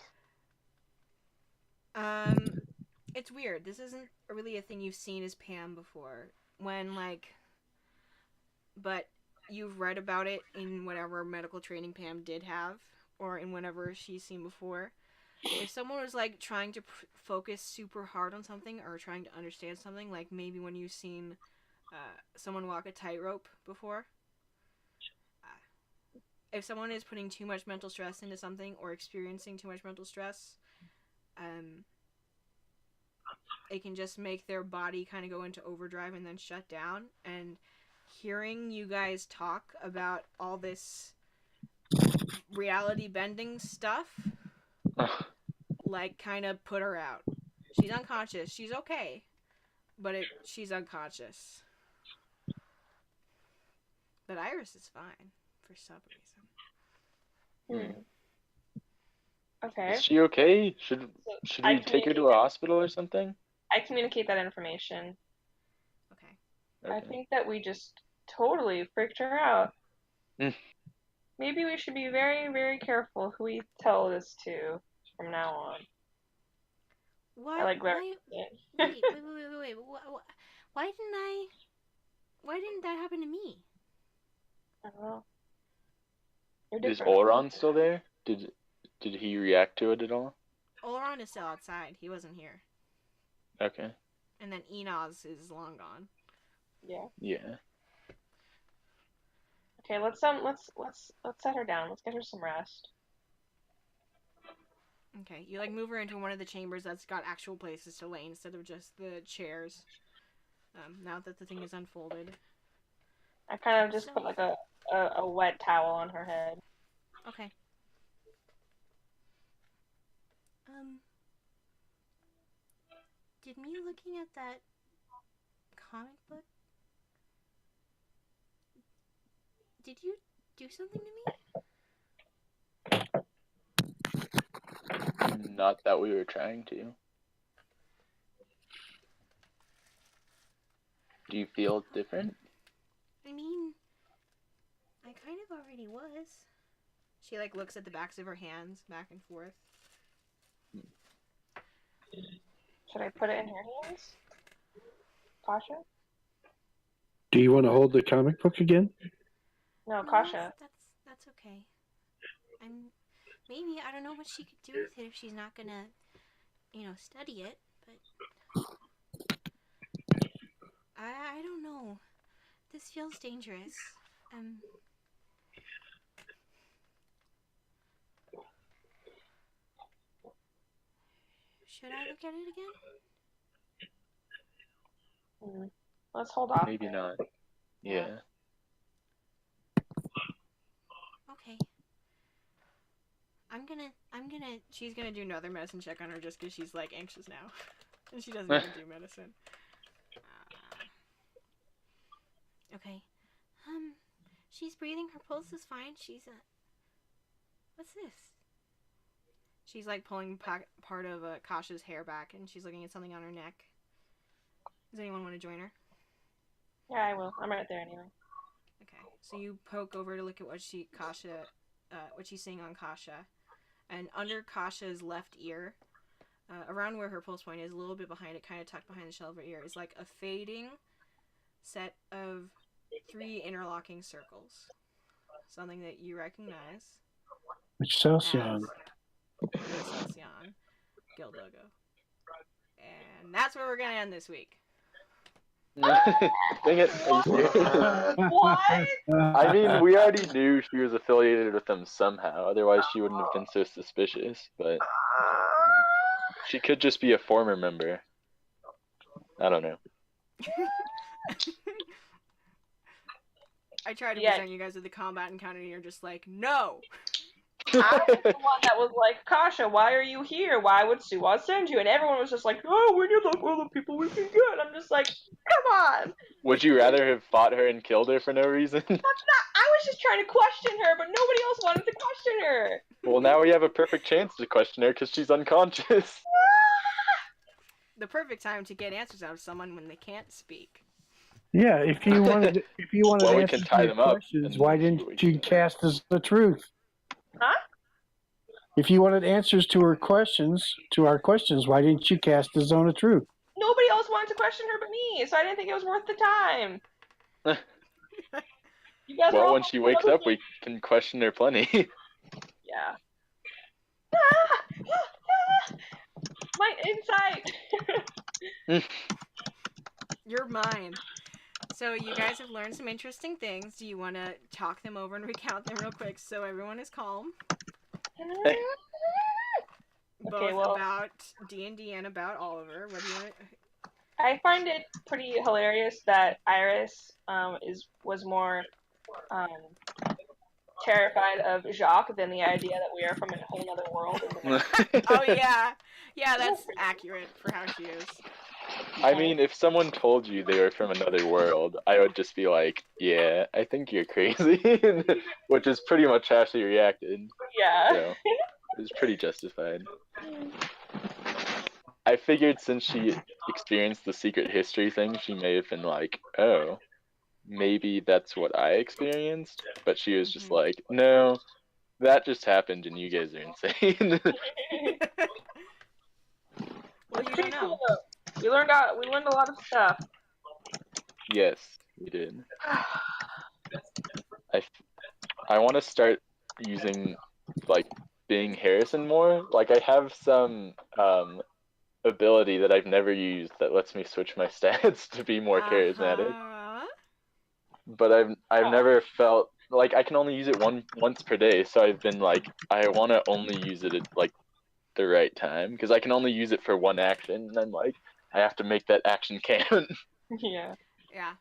It's weird. This isn't really a thing you've seen as Pam before. But you've read about it in whatever medical training Pam did have, or in whatever she's seen before. If someone was, like, trying to focus super hard on something, or trying to understand something, like maybe when you've seen someone walk a tightrope before, if someone is putting too much mental stress into something, or experiencing too much mental stress, it can just make their body kind of go into overdrive and then shut down. And hearing you guys talk about all this reality bending stuff, like, kind of put her out. She's unconscious. She's okay, but she's unconscious. But Iris is fine for some reason.
Okay.
Is she okay? Should we take her to a hospital or something?
I communicate that information.
Okay.
I think that we just totally freaked her out. Maybe we should be very, very careful who we tell this to from now on.
Why?
I like
wait. Why didn't that happen to me?
I don't know.
Is Oleron still there? Did he react to it at all?
Oleron is still outside. He wasn't here.
Okay.
And then Enoz is long gone.
Yeah.
Yeah.
Okay, let's set her down. Let's get her some rest.
Okay, you, like, move her into one of the chambers that's got actual places to lay instead of just the chairs. Now that the thing is unfolded.
I kind of just put, like, a wet towel on her head.
Okay.
Did me looking at that comic book, did you do something to me?
Not that we were trying to. Do you feel different?
I mean, I kind of already was.
She, like, looks at the backs of her hands back and forth.
Should I put it in her hands? Kasha?
Do you want to hold the comic book again?
No, Kasha.
That's okay. Maybe, I don't know what she could do with it if she's not gonna, study it, but I don't know. This feels dangerous. Should I look at it again?
Let's hold off.
Maybe not. Yeah.
Okay.
She's gonna do another medicine check on her just because she's like anxious now, and she doesn't even do medicine.
Okay. She's breathing. Her pulse is fine. What's this?
She's like pulling part of Kasha's hair back, and she's looking at something on her neck. Does anyone want to join her?
Yeah, I will. I'm right there anyway.
Okay, so you poke over to look at what she's seeing on Kasha, and under Kasha's left ear, around where her pulse point is, a little bit behind it, kind of tucked behind the shell of her ear, is like a fading set of 3 interlocking circles. Something that you recognize.
Excelsior.
Excelsior. Guild logo. And that's where we're gonna end this week.
Dang it. Are you serious?
What?
I mean, we already knew she was affiliated with them somehow. Otherwise, she wouldn't have been so suspicious. But she could just be a former member. I don't know.
I tried to present you guys with the combat encounter, and you're just like, no!
I was the one that was like, Kasha, why are you here? Why would Suwa send you? And everyone was just like, oh, we need all the people we can get. I'm just like, come on.
Would you rather have fought her and killed her for no reason?
I was just trying to question her, but nobody else wanted to question her.
Well, now we have a perfect chance to question her because she's unconscious.
The perfect time to get answers out of someone when they can't speak.
Yeah, if you wanted
Well, we
answers
can tie
to
them
your
up
questions,
and
why
see what
didn't
we
you
can do.
cast us the truth?
Huh?
If you wanted answers to our questions, why didn't you cast the zone of truth?
Nobody else wanted to question her but me, so I didn't think it was worth the time. You guys are
Well,
all
when she wakes up, we can question her plenty.
Yeah. My insight.
You're mine. So you guys have learned some interesting things. Do you want to talk them over and recount them real quick so everyone is calm? Both about D&D and about Oliver. What do you want?
I find it pretty hilarious that Iris was more terrified of Jacques than the idea that we are from a whole other world.
Oh yeah, that's accurate for how she is.
I mean, if someone told you they were from another world, I would just be like, yeah, I think you're crazy, which is pretty much how she reacted.
Yeah.
So, it was pretty justified. I figured since she experienced the secret history thing, she may have been like, oh, maybe that's what I experienced, but she was just like, no, that just happened and you guys are insane.
Well, you don't know.
We learned a lot of stuff.
Yes, we did. I want to start using, like, being Harrison more. Like, I have some ability that I've never used that lets me switch my stats to be more charismatic. But I've never felt like I can only use it once per day, so I've been like, I want to only use it at like the right time because I can only use it for one action, and I'm like, I have to make that action count.
Yeah.
Yeah.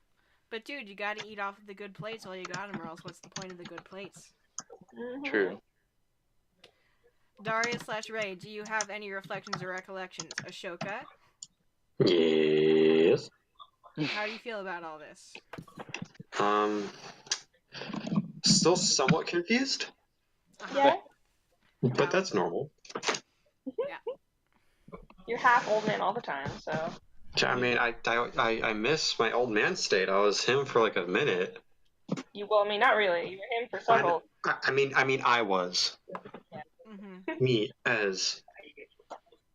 But dude, you gotta eat off of the good plates while you got them, or else what's the point of the good plates?
True.
Daria/Ray, do you have any reflections or recollections? Ashoka?
Yes.
How do you feel about all this?
Still somewhat confused.
Yeah.
But that's normal.
Yeah.
You're half old man all the time, so.
I mean, I miss my old man state. I was him for like a minute.
Well, I mean, not really. You were him for several.
I mean, I was. Me as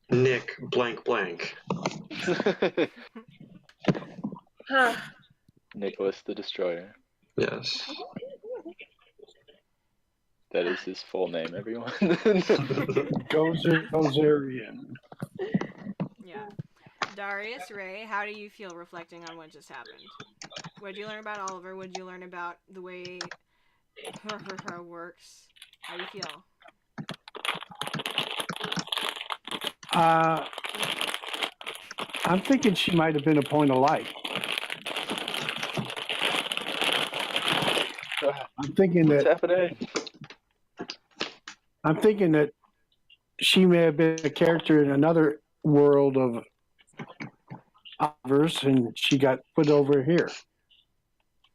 Nick blank blank.
Nicholas the Destroyer.
Yes.
That is his full name, everyone.
Gozerian.
Yeah. Darius, Ray, how do you feel reflecting on what just happened? What did you learn about Oliver? What did you learn about the way her works? How do you feel?
I'm thinking she might have been a point of light. I'm thinking
What's
that
happening?
she may have been a character in another world of Olivers, and she got put over here.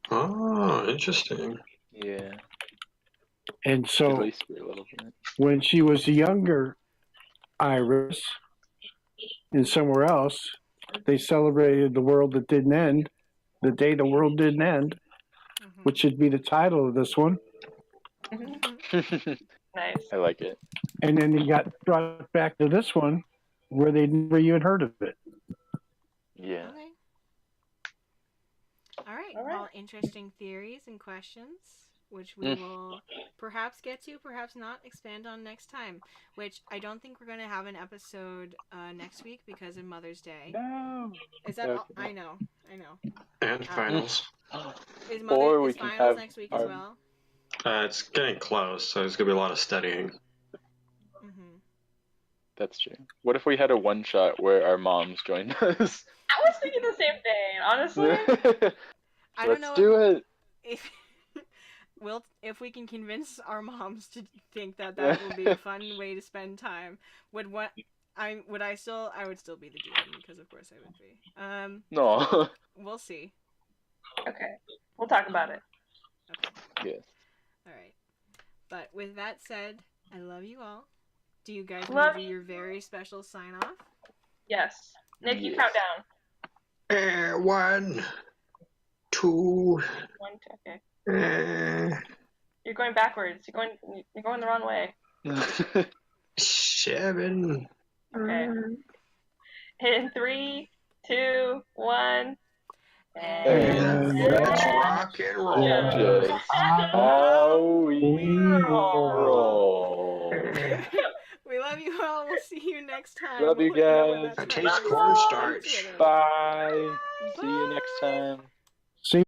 Oh, interesting.
Yeah.
And
At
so
least for a little bit.
when she was a younger Iris and somewhere else, they celebrated the world that didn't end, the day the world didn't end, which should be the title of this one.
Nice.
I like it.
And then he got brought back to this one where they never even heard of it.
Yeah.
Okay. All right.
All right.
All interesting theories and questions, which we will perhaps get to, perhaps not, expand on next time. Which I don't think we're going to have an episode next week because of Mother's Day.
No.
Is that
Okay.
all? I know.
And finals.
Is
Or we
is
can
finals
have
next week as well?
It's getting close, so there's going to be a lot of studying.
Mm-hmm.
That's true. What if we had a one shot where our moms joined us?
I was thinking the same thing, honestly.
I don't
Let's
know
do it.
if if we can convince our moms to think that would be a fun way to spend time. I would still be the DM because of course I would be.
No.
We'll see.
Okay. We'll talk about it.
Okay.
Yes.
All right. But with that said, I love you all. Do you guys
Love
want to do your very special sign off?
Yes. Nick, you
Yes.
count down.
1, 2.
1, 2. Okay. You're going backwards. You're going the wrong way.
7.
Okay. In 3, 2, 1.
And let's rock and roll.
Just how we roll.
We love you all. We'll see you next time.
Love you
We'll let know when
guys.
that's
It
right.
tastes cornstarch.
Twitter.
Bye. See you next time.
See